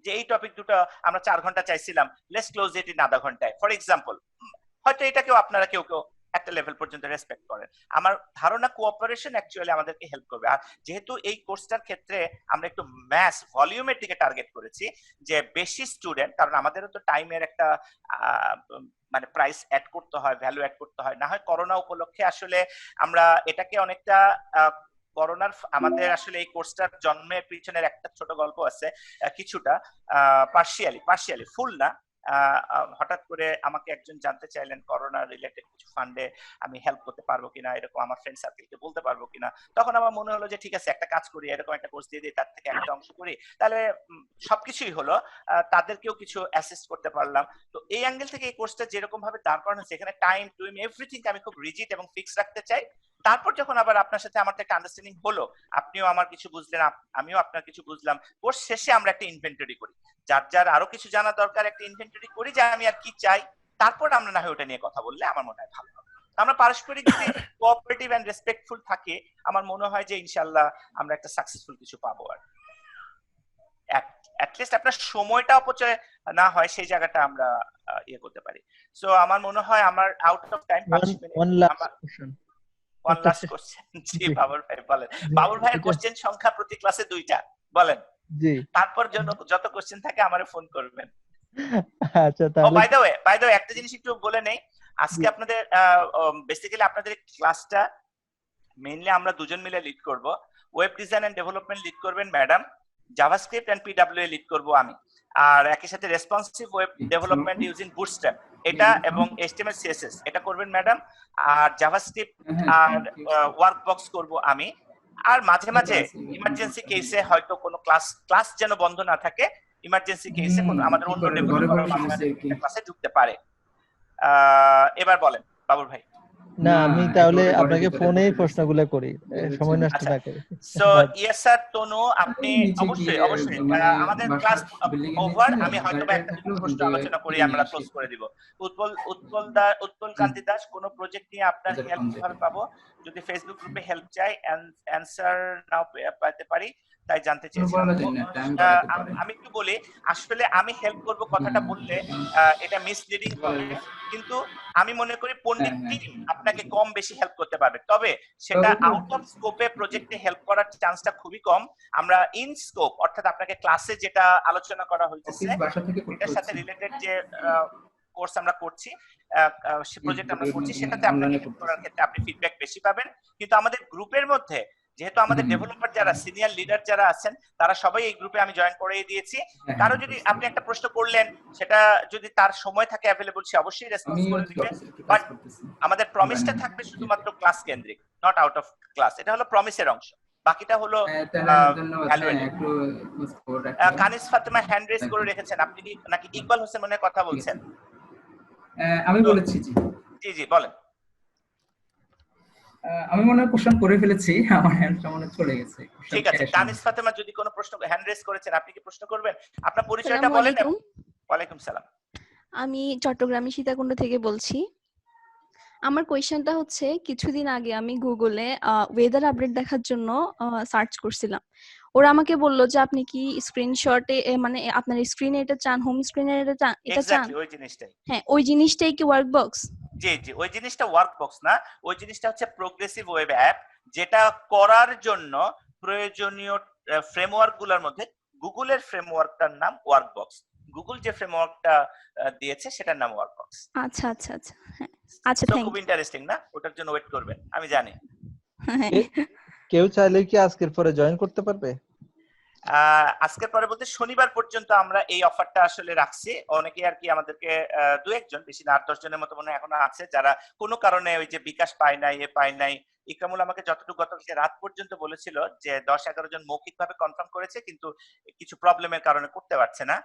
যে এই টপিক দুটো আমরা 4 ঘন্টা চাইছিলাম, লেটস ক্লোজ ইট ইন আধা ঘন্টায় ফর এক্সাম্পল। হয়তো এটাকেও আপনারা কেউ কেউ একটা লেভেল পর্যন্ত রেসপেক্ট করেন। আমার ধারণা কোঅপারেশন অ্যাকচুয়ালি আমাদেরকে হেল্প করবে। আর যেহেতু এই কোর্সটার ক্ষেত্রে আমরা একটু ম্যাস ভলিউমের দিকে টার্গেট করেছি, যে বেশি স্টুডেন্ট, কারণ আমাদেরও তো টাইমের একটা মানে প্রাইস অ্যাড করতে হয়, ভ্যালু অ্যাড করতে হয়। না হয় করোনা উপলক্ষে আসলে আমরা এটাকে অনেকটা করোনার আমাদের আসলে এই কোর্সটার জন্মের পিছনের একটা ছোট গল্প আছে, কিছুটা পার্শিয়ালি ফুল না। হঠাৎ করে আমাকে একজন জানতে চাইলেন করোনা রিলেটেড কিছু ফান্ডে আমি হেল্প করতে পারবো কিনা, এরকম আমার ফ্রেন্ড সার্কেলকে বলতে পারবো কিনা। তখন আমার মনে হলো যে ঠিক আছে একটা কাজ করি, এরকম একটা কোর্স দিয়ে দিই, তার থেকে একটা অংশ করি, তাহলে সবকিছুই হলো, তাদেরকেও কিছু অ্যাসিস্ট করতে পারলাম। তো এই অ্যাঙ্গেল থেকে এই কোর্সটা যেরকম ভাবে দাঁড় করানো হচ্ছে, এখানে টাইম টুইম এভরিথিং আমি খুব রিজিড এবং ফিক্স রাখতে চাই। তারপর যখন আবার আপনার সাথে আমার একটা আন্ডারস্ট্যান্ডিং হলো, আপনিও আমার কিছু বুঝলেন, আমিও আপনার কিছু বুঝলাম, কোর্স শেষে আমরা একটা ইনভেন্টরি করি, যার যার আরো কিছু জানা দরকার একটা ইনভেন্টরি করি যে আমি আর কি চাই, তারপর আমরা না হয় ওটা নিয়ে কথা বললে আমার মনে হয় ভালো হবে। আমরা পারস্পরিক যদি কোঅপারেটিভ এন্ড রেসপেক্টফুল থাকি, আমার মনে হয় যে ইনশাআল্লাহ আমরা একটা সাকসেসফুল কিছু পাবো। আর at least আপনার সময়টা অপচয় না হয় সেই জায়গাটা আমরা ইয়ে করতে পারি। সো আমার মনে হয় আমার out of time 5 minute. One last question. জি বাবুর ভাই বলেন। বাবুর ভাইয়ের কোশ্চেন সংখ্যা প্রতি ক্লাসে 2টা, বলেন। জি, তারপর যত কোশ্চেন থাকে আমারে ফোন করবেন। আচ্ছা তাহলে বাই দ্য ওয়ে একটা জিনিস একটু বলে নেই, আজকে আপনাদের বেসিক্যালি আপনাদের ক্লাসটা মেইনলি আমরা দুজন মিলে লিড করব। Web design and development lead করবেন madam, JavaScript and PW lead করব আমি, আর একই সাথে responsive web development using Bootstrap এটা এবং এইচটিএমএল সিএসএস এটা করবেন ম্যাডাম, আর জাভাস্ক্রিপ্ট আর ওয়ার্কবক্স করব আমি। আর মাঝে মাঝে ইমার্জেন্সি কেসে হয়তো কোনো ক্লাস যেন বন্ধ না থাকে, ইমার্জেন্সি কেসে কোনো আমাদের অন্য ডেভেলপার ক্লাসে ঢুকতে পারে। এবার বলেন বাবুর ভাই। না আমি তাহলে আপনাকে ফোনেই প্রশ্নগুলো করি, সময় নষ্ট না করি। সো ইয়েস স্যার তনু, আপনি অবশ্যই আমাদের ক্লাস ওভার, আমি হয়তো একটা দুটো প্রশ্ন আলোচনা করি, আমরা ক্লোজ করে দিব। উৎপল কান্তি দাস, কোন প্রজেক্ট নিয়ে আপনার হেল্প কিভাবে পাবো? যদি ফেসবুক গ্রুপে হেল্প চাই অ্যানসার নাও পেতে পারি, তাই জানতে চেয়েছিলাম। আমি একটু বলি, আসলে আমি হেল্প করব কথাটা বললে এটা মিসলিডিং হবে, কিন্তু আমি মনে করি পণ্ডিত টিম আপনাকে কম বেশি হেল্প করতে পারবে, তবে সেটা আউট অফ স্কোপে প্রজেক্টে হেল্প করার চান্সটা খুবই কম। আমরা ইন স্কোপ অর্থাৎ আপনাকে ক্লাসে যেটা আলোচনা করা হয়েছে এটার সাথে রিলেটেড যে কোর্স আমরা করছি, সে প্রজেক্ট আমরা করছি, সেটাতে আপনাকে হেল্প করার ক্ষেত্রে আপনি ফিডব্যাক বেশি পাবেন। কিন্তু আমাদের গ্রুপের মধ্যে যেহেতু আমাদের ডেভেলপার যারা সিনিয়র লিডার যারা আছেন তারা সবাই এই গ্রুপে আমি জয়েন করিয়ে দিয়েছি। কারো যদি আপনি একটা প্রশ্ন করলেন, সেটা যদি তার সময় থাকে অ্যাভেলেবল, সে অবশ্যই রেসপন্স করে দিবে। বাট আমাদের প্রমিসটা থাকবে শুধুমাত্র ক্লাস কেন্দ্রিক, নট আউট অফ ক্লাস। এটা হলো প্রমিসের অংশ, বাকিটা হলো কানিস ফাতেমা হ্যান্ড রেজ করে রেখেছেন। আপনি কি নাকি ইকবাল হোসেন মনে কথা বলছেন? আমি তো বলেছি জি। জি জি বলেন। আমি মনে হয় কোশ্চেন করে ফেলেছি, আমার হ্যান্ডটা মনে হয় চলে গেছে, কোশ্চেন ঠিক আছে, শেষ না কানিজ হয়েছে। ফাতেমা যদি কোনো প্রশ্ন হ্যান্ড রেজ করেছেন, আপনি কি প্রশ্ন করবেন? আপনার পরিচয়টা আসসালামু বলেন। আলাইকুম। ওয়ালাইকুম সালাম। আমি চট্টগ্রামের সীতাকুণ্ড থেকে বলছি। আমার কোয়েশ্চেনটা হচ্ছে, কিছুদিন আগে আমি গুগলে ওয়েদার আপডেট দেখার জন্য সার্চ করছিলাম। ওরা আমাকে বললো যে আপনি কি স্ক্রিনশটে মানে আপনার স্ক্রিনে এটা চান, হোম স্ক্রিনে এটা চান, এক্স্যাক্টলি ওই জিনিসটাই। হ্যাঁ, ওই জিনিসটাই কি ওয়ার্কবক্স? জি জি, ওই জিনিসটা ওয়ার্কবক্স না, ওই জিনিসটা হচ্ছে প্রোগ্রেসিভ ওয়েব অ্যাপ, যেটা করার জন্য প্রয়োজনীয় ফ্রেমওয়ার্ক গুলোর মধ্যে গুগলের ফ্রেমওয়ার্কটার নাম ওয়ার্কবক্স। গুগল যে ফ্রেমওয়ার্কটা দিয়েছে সেটার নাম ওয়ার্কবক্স। আচ্ছা আচ্ছা আচ্ছা, হ্যাঁ আচ্ছা, তো থ্যাংক খুব ইন্টারেস্টিং না? ওটার জন্য ওয়েট করবেন, আমি জানি। ইউ। কেউ চাইলে কি আজকের পরে জয়েন করতে পারবে? আজকের পরে বলতে শনিবার পর্যন্ত আমরা এই অফারটা আসলে রাখছি। অনেকে আর কি আমাদেরকে দু একজন, বেশি না 8-10 জনের মতো মনে হয় এখনো আছে, যারা কোনো কারণে ওই যে বিকাশ পায় নাই, পায় নাই। ইকরামুল আমাকে যতটুকু গতকালকে রাত পর্যন্ত বলেছিল যে 10-11 জন মৌখিকভাবে কনফার্ম করেছে, কিন্তু কিছু প্রবলেমের কারণে করতে পারছে না।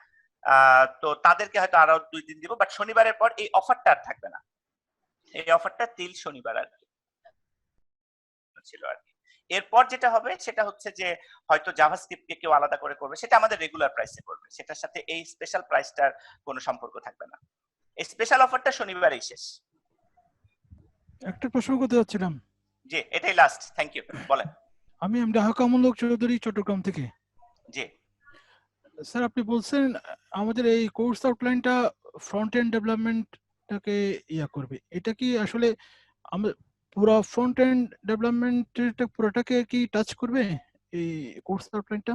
তো তাদেরকে হয়তো আরো 2 দিন দিব, বাট শনিবারের পর এই অফারটা আর থাকবে না। এই অফারটা তিল শনিবার আর কি ছিল আর কি। এরপর যেটা হবে সেটা হচ্ছে যে হয়তো জাভাস্ক্রিপ্টকে কেউ আলাদা করে করবে, সেটা আমাদের রেগুলার প্রাইসে করবে, সেটার সাথে এই স্পেশাল প্রাইসটার কোনো সম্পর্ক থাকবে না। এই স্পেশাল অফারটা শনিবারেই শেষ। একটা প্রশ্ন করতে যাচ্ছিলাম। জি, এটাই লাস্ট। থ্যাংক ইউ, বলেন। আমি হাকামুল্লাহ চৌধুরী, চট্টগ্রাম থেকে। জি স্যার, আপনি বলছেন আমাদের এই কোর্স আউটলাইনটা ফ্রন্ট এন্ড ডেভেলপমেন্টটাকে করবে। এটা কি আসলে আমরা পুরো ফ্রন্ট এন্ড ডেভেলপমেন্টটা পুরোটাকে কি টাচ করবে এই কোর্স আউটলাইনটা?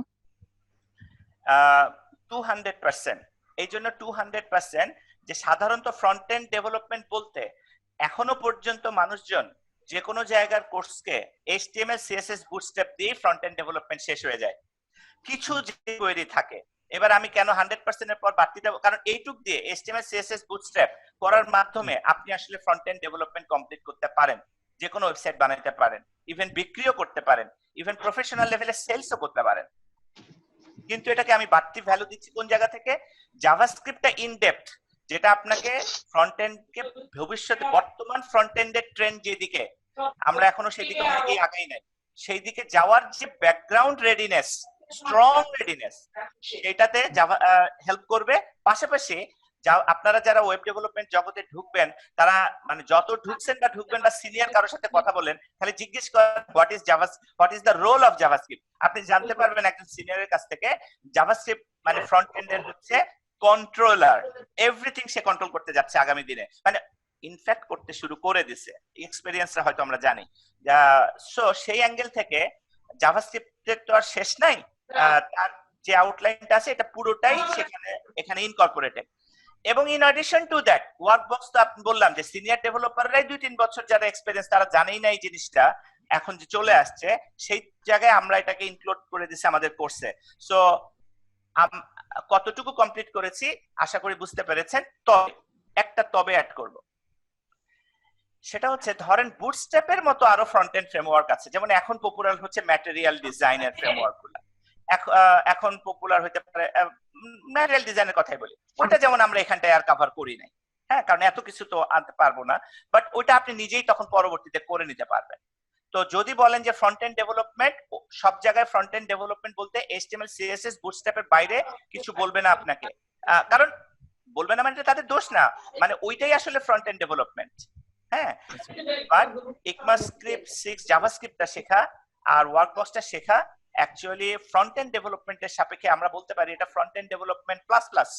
200%। এই জন্য 200% যে সাধারণত ফ্রন্ট এন্ড ডেভেলপমেন্ট বলতে এখনো পর্যন্ত মানুষজন যে কোনো জায়গার কোর্সকে HTML CSS বুটস্ট্র্যাপ দিয়ে ফ্রন্ট এন্ড ডেভেলপমেন্ট শেষ হয়ে যায়, কিছু যে কোয়েরি থাকে। এবার আমি কেন 100% এর পর বাড়তি দেব? কারণ এইটুক দিয়ে HTML CSS বুটস্ট্র্যাপ করার মাধ্যমে আপনি আসলে ফ্রন্ট এন্ড ডেভেলপমেন্ট কমপ্লিট করতে পারেন, যে কোনো ওয়েবসাইট বানাতে পারেন, ইভেন বিক্রিও করতে পারেন, ইভেন প্রফেশনাল লেভেলে সেলসও করতে পারেন। কিন্তু এটাকে আমি বাড়তি ভ্যালু দিচ্ছি কোন জায়গা থেকে? জাভাস্ক্রিপ্টটা ইন ডেপথ, যেটা আপনাকে ফ্রন্ট এন্ডকে ভবিষ্যতে বর্তমান ফ্রন্ট এন্ডের ট্রেন্ড যেদিকে, আমরা এখনো সেদিকে অনেকেই আগাই নাই, সেই দিকে যাওয়ার যে ব্যাকগ্রাউন্ড রেডিনেস, স্ট্রং রেডিনেস, সেটাতে জাভা হেল্প করবে। পাশাপাশি আপনারা যারা ওয়েব ডেভেলপমেন্ট জগতে ঢুকবেন, তারা মানে যত ঢুকছেন বা ঢুকবেন বা সিনিয়র কারোর সাথে কথা বলেন, খালি জিজ্ঞেস করেন what is the role of JavaScript. আপনি জানতে পারবেন একজন সিনিয়রের কাছ থেকে জাভাস্ক্রিপ্ট মানে ফ্রন্ট এন্ডের হচ্ছে কন্ট্রোলার, এভরিথিং সে কন্ট্রোল করতে যাচ্ছে আগামী দিনে, মানে ইনফ্যাক্ট করতে শুরু করে দিছে। এক্সপেরিয়েন্সটা হয়তো আমরা জানি। সো সেই অ্যাঙ্গেল থেকে জাভাস্ক্রিপ্টের তো আর শেষ নাই, তার যে আউটলাইনটা আছে এটা পুরোটাই এখানে ইনকর্পোরেটেড। এবং ইন অ্যাডিশন টু দ্যাট ওয়ার্কবক্স তো আপনি বললাম যে সিনিয়র ডেভেলপাররাই 2-3 বছর যারা এক্সপেরিয়েন্স, তারা জানেই না এই জিনিসটা এখন যে চলে আসছে, সেই জায়গায় আমরা এটাকে ইনক্লুড করে দিছি আমাদের কোর্সে। সো কতটুকু কমপ্লিট করেছি আশা করি বুঝতে পেরেছেন। তবে একটা তবে অ্যাড করব, সেটা হচ্ছে ধরেন বুটস্ট্র্যাপের মতো আরো ফ্রন্ট এন্ড ফ্রেমওয়ার্ক আছে, যেমন এখন পপুলার হচ্ছে ম্যাটেরিয়াল ডিজাইনের ফ্রেমওয়ার্ক গুলো, এখন পপুলার হতে পারে ম্যাটেরিয়াল ডিজাইনের কথাই বলি, ওটা যেমন আমরা এখানটায় আর কভার করি নাই, হ্যাঁ, কারণ এত কিছু তো আনতে পারবো না, বাট ওটা আপনি নিজেই তখন পরবর্তীতে করে নিতে পারবেন। তো যদি বলেন যে ফ্রন্ট এন্ড ডেভেলপমেন্ট, সব জায়গায় ফ্রন্ট এন্ড ডেভেলপমেন্ট বলতে HTML CSS বুটস্ট্র্যাপের বাইরে কিছু বলবে না আপনাকে, কারণ বলবে না মানে তাদের দোষ না, মানে ওইটাই আসলে ফ্রন্ট এন্ড ডেভেলপমেন্ট। হ্যাঁ, বাট ECMAScript 6 জাভাস্ক্রিপ্টটা শেখা আর ওয়ার্কবক্সটা শেখা অ্যাকচুয়ালি ফ্রন্ট এন্ড ডেভেলপমেন্টের সাপেক্ষে আমরা বলতে পারি এটা front end development plus plus.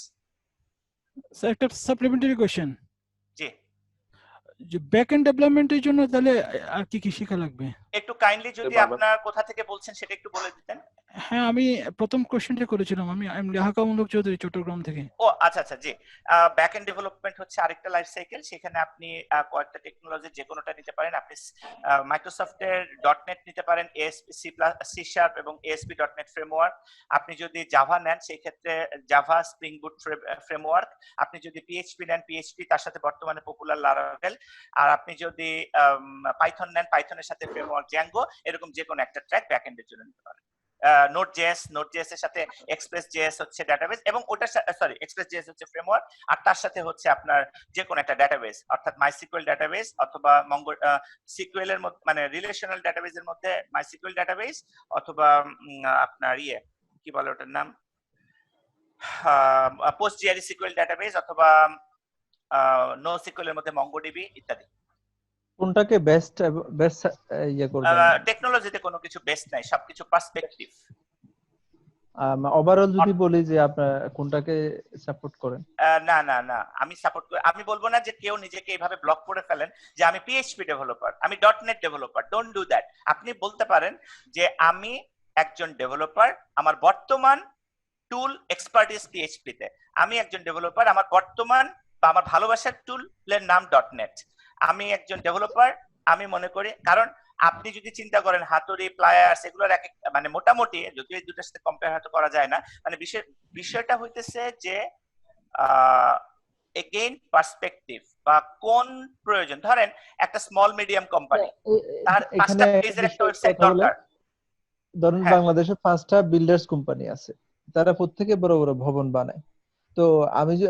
Sir, একটা সাপ্লিমেন্টারি কোশ্চেন। জি, যে ব্যাক এন্ড ডেভেলপমেন্টের জন্য তাহলে আর কি কি শেখা লাগবে? একটু কাইন্ডলি যদি আপনার কোথা থেকে বলছেন সেটা একটু বলে দিতেন। হ্যাঁ, আমি প্রথম কোশ্চেনটা করেছিলাম। আমি হাকামুল্লাহ চৌধুরী, চট্টগ্রাম থেকে। ও আচ্ছা আচ্ছা, জি। ব্যাক এন্ড ডেভেলপমেন্ট হচ্ছে আরেকটা লাইফ সাইকেল, সেখানে আপনি কয়েকটা টেকনোলজি যে কোনোটা নিতে পারেন। আপনি মাইক্রোসফটের .NET নিতে পারেন, ASP C# এবং ASP.NET ফ্রেমওয়ার্ক। আপনি যদি জাভা নেন সেই ক্ষেত্রে জাভা, স্প্রিং বুট ফ্রেমওয়ার্ক। আপনি যদি PHP নেন PHP, তার সাথে বর্তমানে পপুলার লারাভেল। আর আপনি যদি পাইথন নেন পাইথনের সাথে ফ্রেমওয়ার্ক জ্যাঙ্গো, এরকম যে কোনো একটা ট্র্যাক ব্যাক এন্ডের জন্য নিতে পারেন। নোট.js এর সাথে এক্সপ্রেস.js হচ্ছে ডাটাবেস, এবং ওটার সরি এক্সপ্রেস.js হচ্ছে ফ্রেমওয়ার্ক, আর তার সাথে হচ্ছে আপনার যে কোনো একটা ডাটাবেস, অর্থাৎ মাইসিকিউএল ডাটাবেস অথবা সিকিউএল এর মধ্যে মানে রিলেশনাল ডাটাবেসের মধ্যে মাইসিকিউএল ডাটাবেস, অথবা আপনার কি বলে ওটার নাম, PostgreSQL ডাটাবেস, অথবা NoSQL এর মধ্যে MongoDB ইত্যাদি। কোনটাকে বেস্ট করবেন? টেকনোলজিতে কোনো কিছু বেস্ট নাই, সবকিছু পার্সপেক্টিভ। ওভারঅল যদি বলি যে আপনারা কোনটাকে সাপোর্ট করেন? না না না, আমি সাপোর্ট করি, আমি বলবো না যে কেউ নিজেকে এইভাবে ব্লক করে ফেলেন যে আমি পিএইচপি ডেভেলপার, আমি .NET developer. Don't do that. আপনি বলতে পারেন যে আমি একজন ডেভেলপার, আমার বর্তমান টুল এক্সপার্টিস পিএইচপি তে, আমি একজন ডেভেলপার, আমার বর্তমান বা আমার ভালোবাসার টুলের নাম .NET। আমি একজন ডেভেলপার, আমি মনে করি, কারণ আপনি যদি চিন্তা করেন হাতুড়ি, প্লায়ার্স, এগুলোর এক মানে মোটামুটি, যদিও এই দুটার সাথে কম্পেয়ার হয়তো করা যায় না, মানে বিষয়টা হইতেছে যে এগেইন পার্সপেক্টিভ বা কোন প্রয়োজন। ধরেন একটা স্মল মিডিয়াম কোম্পানি, তার 5টা পেজের একটা ওয়েবসাইট দরকার। ধরুন বাংলাদেশে 5টা বিল্ডার্স কোম্পানি আছে, তারা প্রত্যেকে বড় বড় ভবন বানায়। তো আমি যে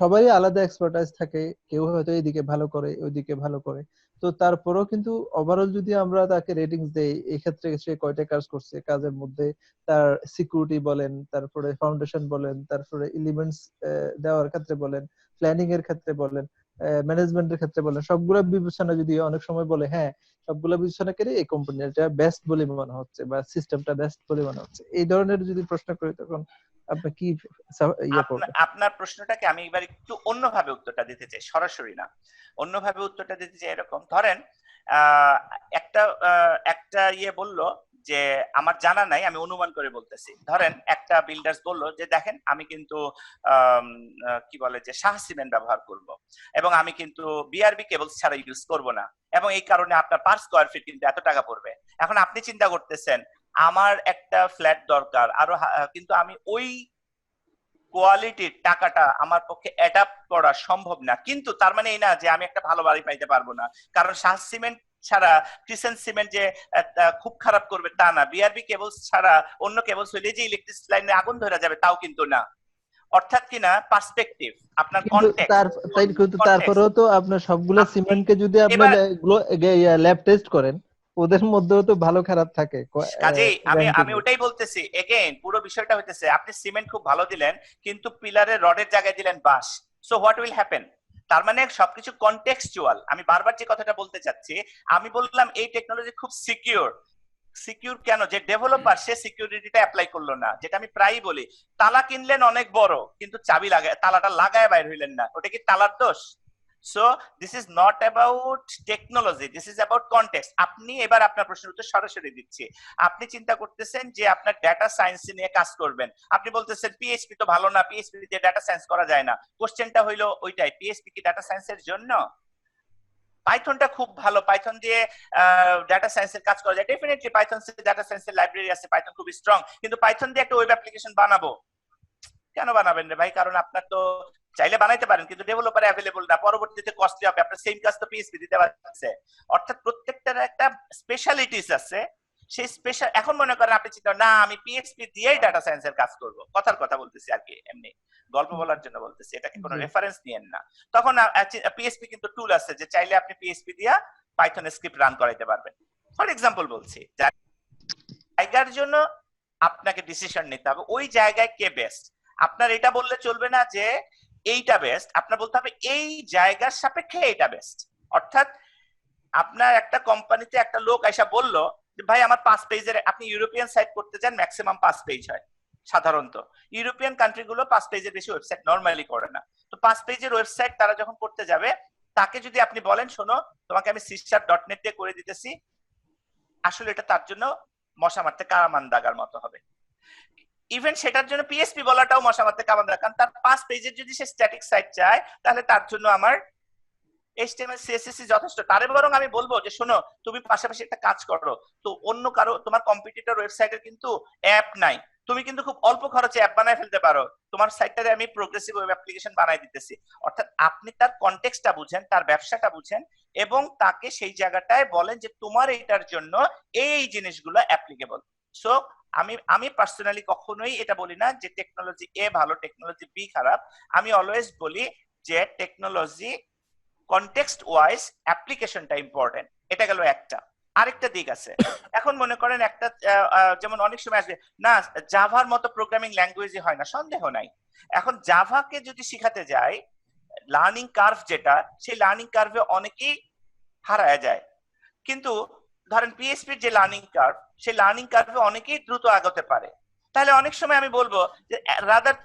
সবারই আলাদা এক্সপার্টাইজ থাকে, কেউ হয়তো এইদিকে ভালো করে, ওইদিকে ভালো করে, তো তারপরেও কিন্তু ওভারঅল যদি আমরা তাকে রেটিংস দেই, এই ক্ষেত্রে সে কয়টা কাজ করছে, কাজের মধ্যে তার সিকিউরিটি বলেন, তারপরে ফাউন্ডেশন বলেন, তারপরে এলিমেন্টস দেওয়ার ক্ষেত্রে বলেন, প্ল্যানিং এর ক্ষেত্রে বলেন, ম্যানেজমেন্টের ক্ষেত্রে বলেন, সবগুলো বিবেচনা যদি অনেক সময় বলে হ্যাঁ সবগুলো বিবেচনা করে এই কোম্পানিটা বেস্ট বলে মনে হচ্ছে বা সিস্টেমটা বেস্ট বলে মনে হচ্ছে, এই ধরনের যদি প্রশ্ন করি তখন আপনি কি করবেন? আপনার প্রশ্নটাকে আমি এবার একটু অন্যভাবে উত্তরটা দিতে চাই, সরাসরি না, অন্যভাবে উত্তরটা দিতে চাই এরকম। ধরেন একটা বললো যে আমার জানা নাই, আমি অনুমান করে বলতেছি। ধরেন একটা বিল্ডার্স বললো যে দেখেন আমি কিন্তু কি বলে যে শাহ সিমেন্ট ব্যবহার করব, এবং আমি কিন্তু বিআরবি কেবলস ছাড়া ইউজ করব না, এবং এই কারণে আপনার পার স্কয়ার ফিট কিন্তু এত টাকা পড়বে। এখন আপনি চিন্তা করতেছেন আমার একটা ফ্ল্যাট দরকার আরো, কিন্তু আমি ওই কোয়ালিটির টাকাটা আমার পক্ষে অ্যাডাপ্ট করা সম্ভব না, কিন্তু তার মানে এই না যে আমি একটা ভালো বাড়ি পাইতে পারবো না, কারণ শাহ সিমেন্ট ছাড়া ক্রিসেন্ট সিমেন্ট যে খুব খারাপ করবে তা না, বিআরবি কেবলস ছাড়া অন্য কেবলস হইলে যে ইলেকট্রিসিটি লাইনে আগুন ধরে যাবে তাও কিন্তু না। অর্থাৎ কিনা পার্সপেক্টিভ, আপনার কনটেক্সট। তারপরেও তো আপনার সবগুলো সিমেন্টকে যদি আপনি ল্যাব টেস্ট করেন, ওদের মধ্যেও তো ভালো খারাপ থাকে। কাজেই আমি ওটাই বলতেছি, এগেইন পুরো বিষয়টা হইতেছে আপনি সিমেন্ট খুব ভালো দিলেন কিন্তু পিলারের রডের জায়গায় দিলেন বাঁশ, সো হোয়াট উইল হ্যাপেন? তার মানে সবকিছু কনটেক্সচুয়াল। আমি বারবার যে কথাটা বলতে চাচ্ছি, আমি বললাম এই টেকনোলজি খুব সিকিউর। সিকিউর কেন? যে ডেভেলপার সে সিকিউরিটিটা অ্যাপ্লাই করলো না, যেটা আমি প্রায়ই বলি, তালা কিনলেন অনেক বড় কিন্তু চাবি লাগায়, তালাটা লাগায় বাইর হইলেন না, ওটা কি তালার দোষ? So this is not about technology, this is about context. আপনি এবার আপনার প্রশ্নের উত্তর সরাসরি দিচ্ছি। আপনি চিন্তা করতেছেন যে আপনার ডেটা সায়েন্স নিয়ে কাজ করবেন, আপনি বলতেছেন পিএইচপি তো ভালো না, পিএইচপি দিয়ে ডেটা সায়েন্স করা যায় না। কোশ্চেনটা হইলো ওইটাই, পিএইচপি কি ডেটা সায়েন্সের জন্য? পাইথনটা খুব ভালো, পাইথন দিয়ে ডেটা সায়েন্সের কাজ করা যায়, ডেফিনেটলি পাইথন ডেটা সায়েন্সের লাইব্রেরি আছে, পাইথন খুব স্ট্রং, কিন্তু পাইথন দিয়ে একটা ওয়েব অ্যাপ্লিকেশন বানাবো, কেন বানাবেন রে ভাই? কারণ আপনার তো চাইলে বানাইতে পারেন কিন্তু ডেভেলপার অ্যাভেলেবল না, পরবর্তীতে কস্টলি হবে, আপনার সেম কাজ তো পিএইচপি দিতে পারছে। অর্থাৎ প্রত্যেকটার একটা স্পেশালিটিস আছে, সেই স্পেশাল। এখন মনে করেন আপনি চিন্তা না আমি পিএইচপি দিয়েই ডাটা সায়েন্সের কাজ করব, কথার কথা বলতেছি আর কি, এমনি গল্প বলার জন্য বলতেছি, এটাকে কোনো রেফারেন্স নিয়েন না। তখন পিএইচপি কিন্তু টুল আছে যে চাইলে আপনি পিএইচপি দিয়া পাইথন স্ক্রিপ্ট রান করাইতে পারবেন। ফর এক্সাম্পল বলছি, জায়গার জন্য আপনাকে ডিসিশন নিতে হবে ওই জায়গায় কে বেস্ট। আপনার এটা বললে চলবে না যে এইটা বেস্ট, আপনার বলতে হবে এই জায়গার সাপেক্ষে এইটা বেস্ট। অর্থাৎ আপনার একটা কোম্পানিতে একটা লোক আইসা বললো যে ভাই আমার 5 পেজের, আপনি ইউরোপিয়ান সাইট করতে যান ম্যাক্সিমাম 5 পেজ হয় সাধারণত, ইউরোপিয়ান কান্ট্রি গুলো 5 পেজের বেশি ওয়েবসাইট নরমালি করে না। তো 5 পেজের ওয়েবসাইট তারা যখন করতে যাবে, তাকে যদি আপনি বলেন শোনো তোমাকে আমি C#.NET দিয়ে করে দিতেছি, আসলে এটা তার জন্য মশা মারতে কামান দাগার মতো হবে। ইভেন সেটার জন্য পিএইচপি বলাটাও মশা মারতে কামান দাগা, কারণ তার 5 পেজের যদি সে স্ট্যাটিক সাইট চায় তাহলে তার জন্য আমার HTML CSS যথেষ্ট। তারে বরং আমি বলবো যে শোনো তুমি পাশাপাশি একটা কাজ করো, তো অন্য কারো তোমার কম্পিটিটর ওয়েবসাইটের কিন্তু অ্যাপ নাই, তুমি কিন্তু খুব অল্প খরচে অ্যাপ বানায় ফেলতে পারো, তোমার সাইটটারে আমি প্রোগ্রেসিভ ওয়েব অ্যাপ্লিকেশন বানাই দিতেছি। অর্থাৎ আপনি তার কনটেক্সটটা বুঝেন, তার ব্যবসাটা বুঝেন, এবং তাকে সেই জায়গাটায় বলেন যে তোমার এইটার জন্য এই জিনিসগুলো অ্যাপ্লিকেবল। সো আমি পার্সোনালি কখনোই এটা বলি না যে টেকনোলজি এ ভালো টেকনোলজি বি খারাপ। আমি অলওয়েজ বলি যে টেকনোলজি কনটেক্সট ওয়াইজ অ্যাপ্লিকেশনটা ইম্পর্টেন্ট। এটা গেল একটা। আরেকটা দিক আছে, এখন মনে করেন একটা যেমন অনেক সময় আসবে না জাভার মতো প্রোগ্রামিং ল্যাঙ্গুয়েজই হয় না, সন্দেহ নাই। এখন জাভাকে যদি শিখাতে যাই, লার্নিং কার্ভ যেটা, সেই লার্নিং কার্ভে অনেকেই হারায় যায়। কিন্তু ধরেন পিএইচপির যে লার্নিং কার্ভ, সেই লার্নিং কার্ভে অনেকেই দ্রুত আগাতে পারে। তাহলে অনেক সময় আমি বলবো যে রাদার,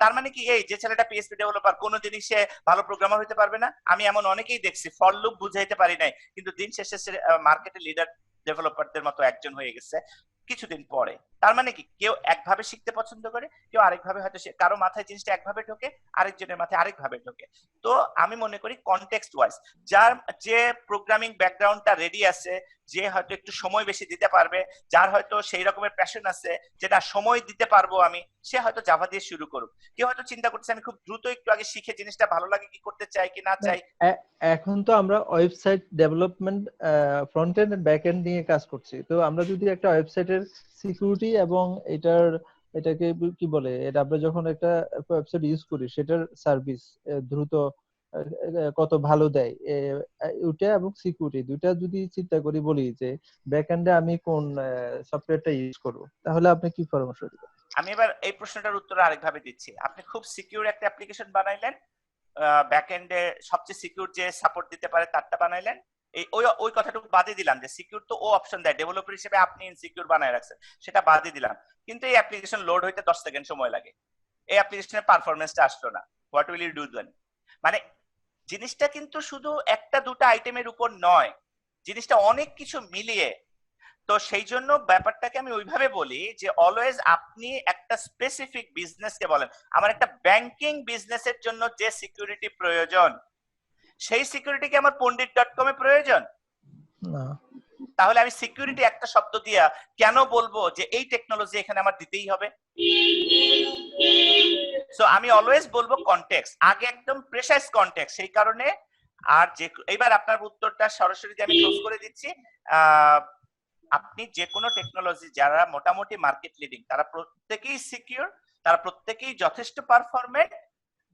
তার মানে কি এই যে ছেলেটা পিএইচপি ডেভেলপার কোনো দিনই সে ভালো প্রোগ্রামার হতে পারবে না? আমি এমন অনেকেই দেখছি ফর লুপ বুঝাইতে পারি নাই, কিন্তু দিন শেষে সে মার্কেটে লিডার ডেভেলপারদের মতো একজন হয়ে গেছে কিছুদিন পরে। তার মানে কি কেউ একভাবে শিখতে পছন্দ করে, কেউ আরেকভাবে, হয়তো কারো মাথায় জিনিসটা একভাবে ঢোকে, আরেকজনের মাথায় আরেকভাবে ঢোকে। তো আমি মনে করি কনটেক্সট ওয়াইজ যার যে প্রোগ্রামিং ব্যাকগ্রাউন্ডটা রেডি আছে, যে হয়তো একটু সময় বেশি দিতে পারবে, যার হয়তো সেই রকমের প্যাশন আছে যেটা সময় দিতে পারবো আমি, সে হয়তো জাভা দিয়ে শুরু করুক। কেউ হয়তো চিন্তা করছে আমি খুব দ্রুত একটু আগে শিখে জিনিসটা ভালো লাগে কি করতে চাই কি না চাই। এখন তো আমরা website development front end and back end নিয়ে কাজ করছি। তো আমরা যদি একটা ওয়েবসাইটের সিকিউরিটি এবং এটাকে কি বলে, এটা আমরা যখন একটা ওয়েবসাইট ইউজ করি সেটার সার্ভিস দ্রুত কত ভালো দেয় ওটা এবং সিকিউরিটি দুইটা যদি চিন্তা করি, বলি যে ব্যাক এন্ডে আমি কোন সফটওয়্যারটা ইউজ করব, তাহলে আপনি কি পরামর্শ দিবেন? আমি এবার এই প্রশ্নটার উত্তর আরেকভাবে দিচ্ছি। আপনি খুব সিকিউর একটা অ্যাপ্লিকেশন বানাইলেন, ব্যাক এন্ডে সবচেয়ে সিকিউর যে সাপোর্ট দিতে পারে তারটা বানাইলেন, এই ওই কথাটুকু বাদে দিলাম যে সিকিউর তো ও অপশন দেয়, ডেভেলপার হিসেবে আপনি ইনসিকিউর বানায় রাখছেন, সেটা বাদে দিলাম। কিন্তু এই অ্যাপ্লিকেশন লোড হইতে 10 সেকেন্ড সময় লাগে, এই অ্যাপ্লিকেশনের পারফরম্যান্সটা আসলো না, what will you do then? মানে জিনিসটা কিন্তু শুধু একটা দুটা আইটেমের উপর নয়, জিনিসটা অনেক কিছু মিলিয়ে। তো সেই জন্য ব্যাপারটাকে আমি ওইভাবে বলি যে অলওয়েজ আপনি একটা স্পেসিফিক বিজনেসকে বলেন, আমার একটা ব্যাংকিং বিজনেসের জন্য যে সিকিউরিটি প্রয়োজন, সেই সিকিউরিটি কি আমার পন্ডিত.com এ প্রয়োজন? না। তাহলে আমি সিকিউরিটি একটা শব্দ দিয়া কেন বলবো যে এই টেকনোলজি এখানে আমার দিতেই হবে? সো আমি অলওয়েজ বলবো কনটেক্সট, আগে একদম প্রেসাইজ কনটেক্সট। সেই কারণে আর যে এবার আপনার উত্তরটা সরাসরি আমি ক্লোজ করে দিচ্ছি। আপনি যে কোনো টেকনোলজি যারা মোটামুটি মার্কেট লিডিং, তারা প্রত্যেকেই সিকিউর, তারা প্রত্যেকেই যথেষ্ট পারফরমেন্ট।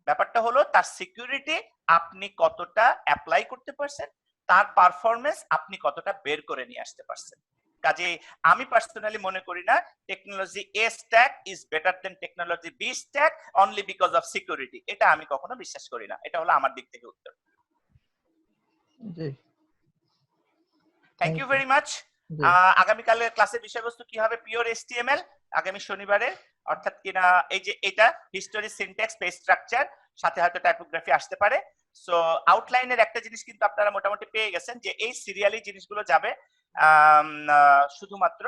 ব্যাপারটা হলো তার সিকিউরিটি আপনি কতটা অ্যাপ্লাই করতে পারছেন, তার পারফরমেন্স আপনি কতটা বের করে নিয়ে আসতে পারছেন। কাজে আমি পার্সোনালি মনে করি না technology A stack is better than technology B stack only because of security. এটা আমি কখনো বিশ্বাস করি না। এটা হলো আমার দিক থেকে উত্তর। জি, থ্যাংক ইউ ভেরি মাচ। আগামীকালের ক্লাসের বিষয়বস্তু কি হবে? পিওর HTML আগামী শনিবারে, অর্থাৎ কিনা এই যে এটা হিস্টোরি, সিনট্যাক্স, পেজ স্ট্রাকচার, সাথে হয়তো টাইপোগ্রাফি আসতে পারে। সো আউটলাইনের একটা জিনিস কিন্তু আপনারা মোটামুটি পেয়ে গেছেন যে এই সিরিয়ালি জিনিসগুলো যাবে, শুধুমাত্র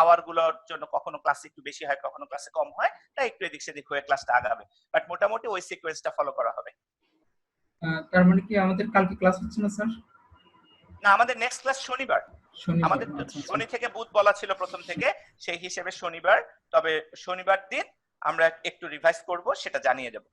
আওয়ার গুলোর জন্য কখনো ক্লাস একটু বেশি হয়, কখনো ক্লাসে কম হয়, তাই একটু এদিক সেদিক হয়ে ক্লাসটা আগাবে, বাট মোটামুটি ওই সিকোয়েন্সটা ফলো করা হবে। তার মানে কি আমাদের কালকে ক্লাস হচ্ছে না স্যার? না, আমাদের নেক্সট ক্লাস শনিবার। আমাদের শনি থেকে বুধ বলা ছিল প্রথম থেকে, সেই হিসেবে শনিবার। তবে শনিবার দিন আমরা একটু রিভাইজ করব, সেটা জানিয়ে দেব।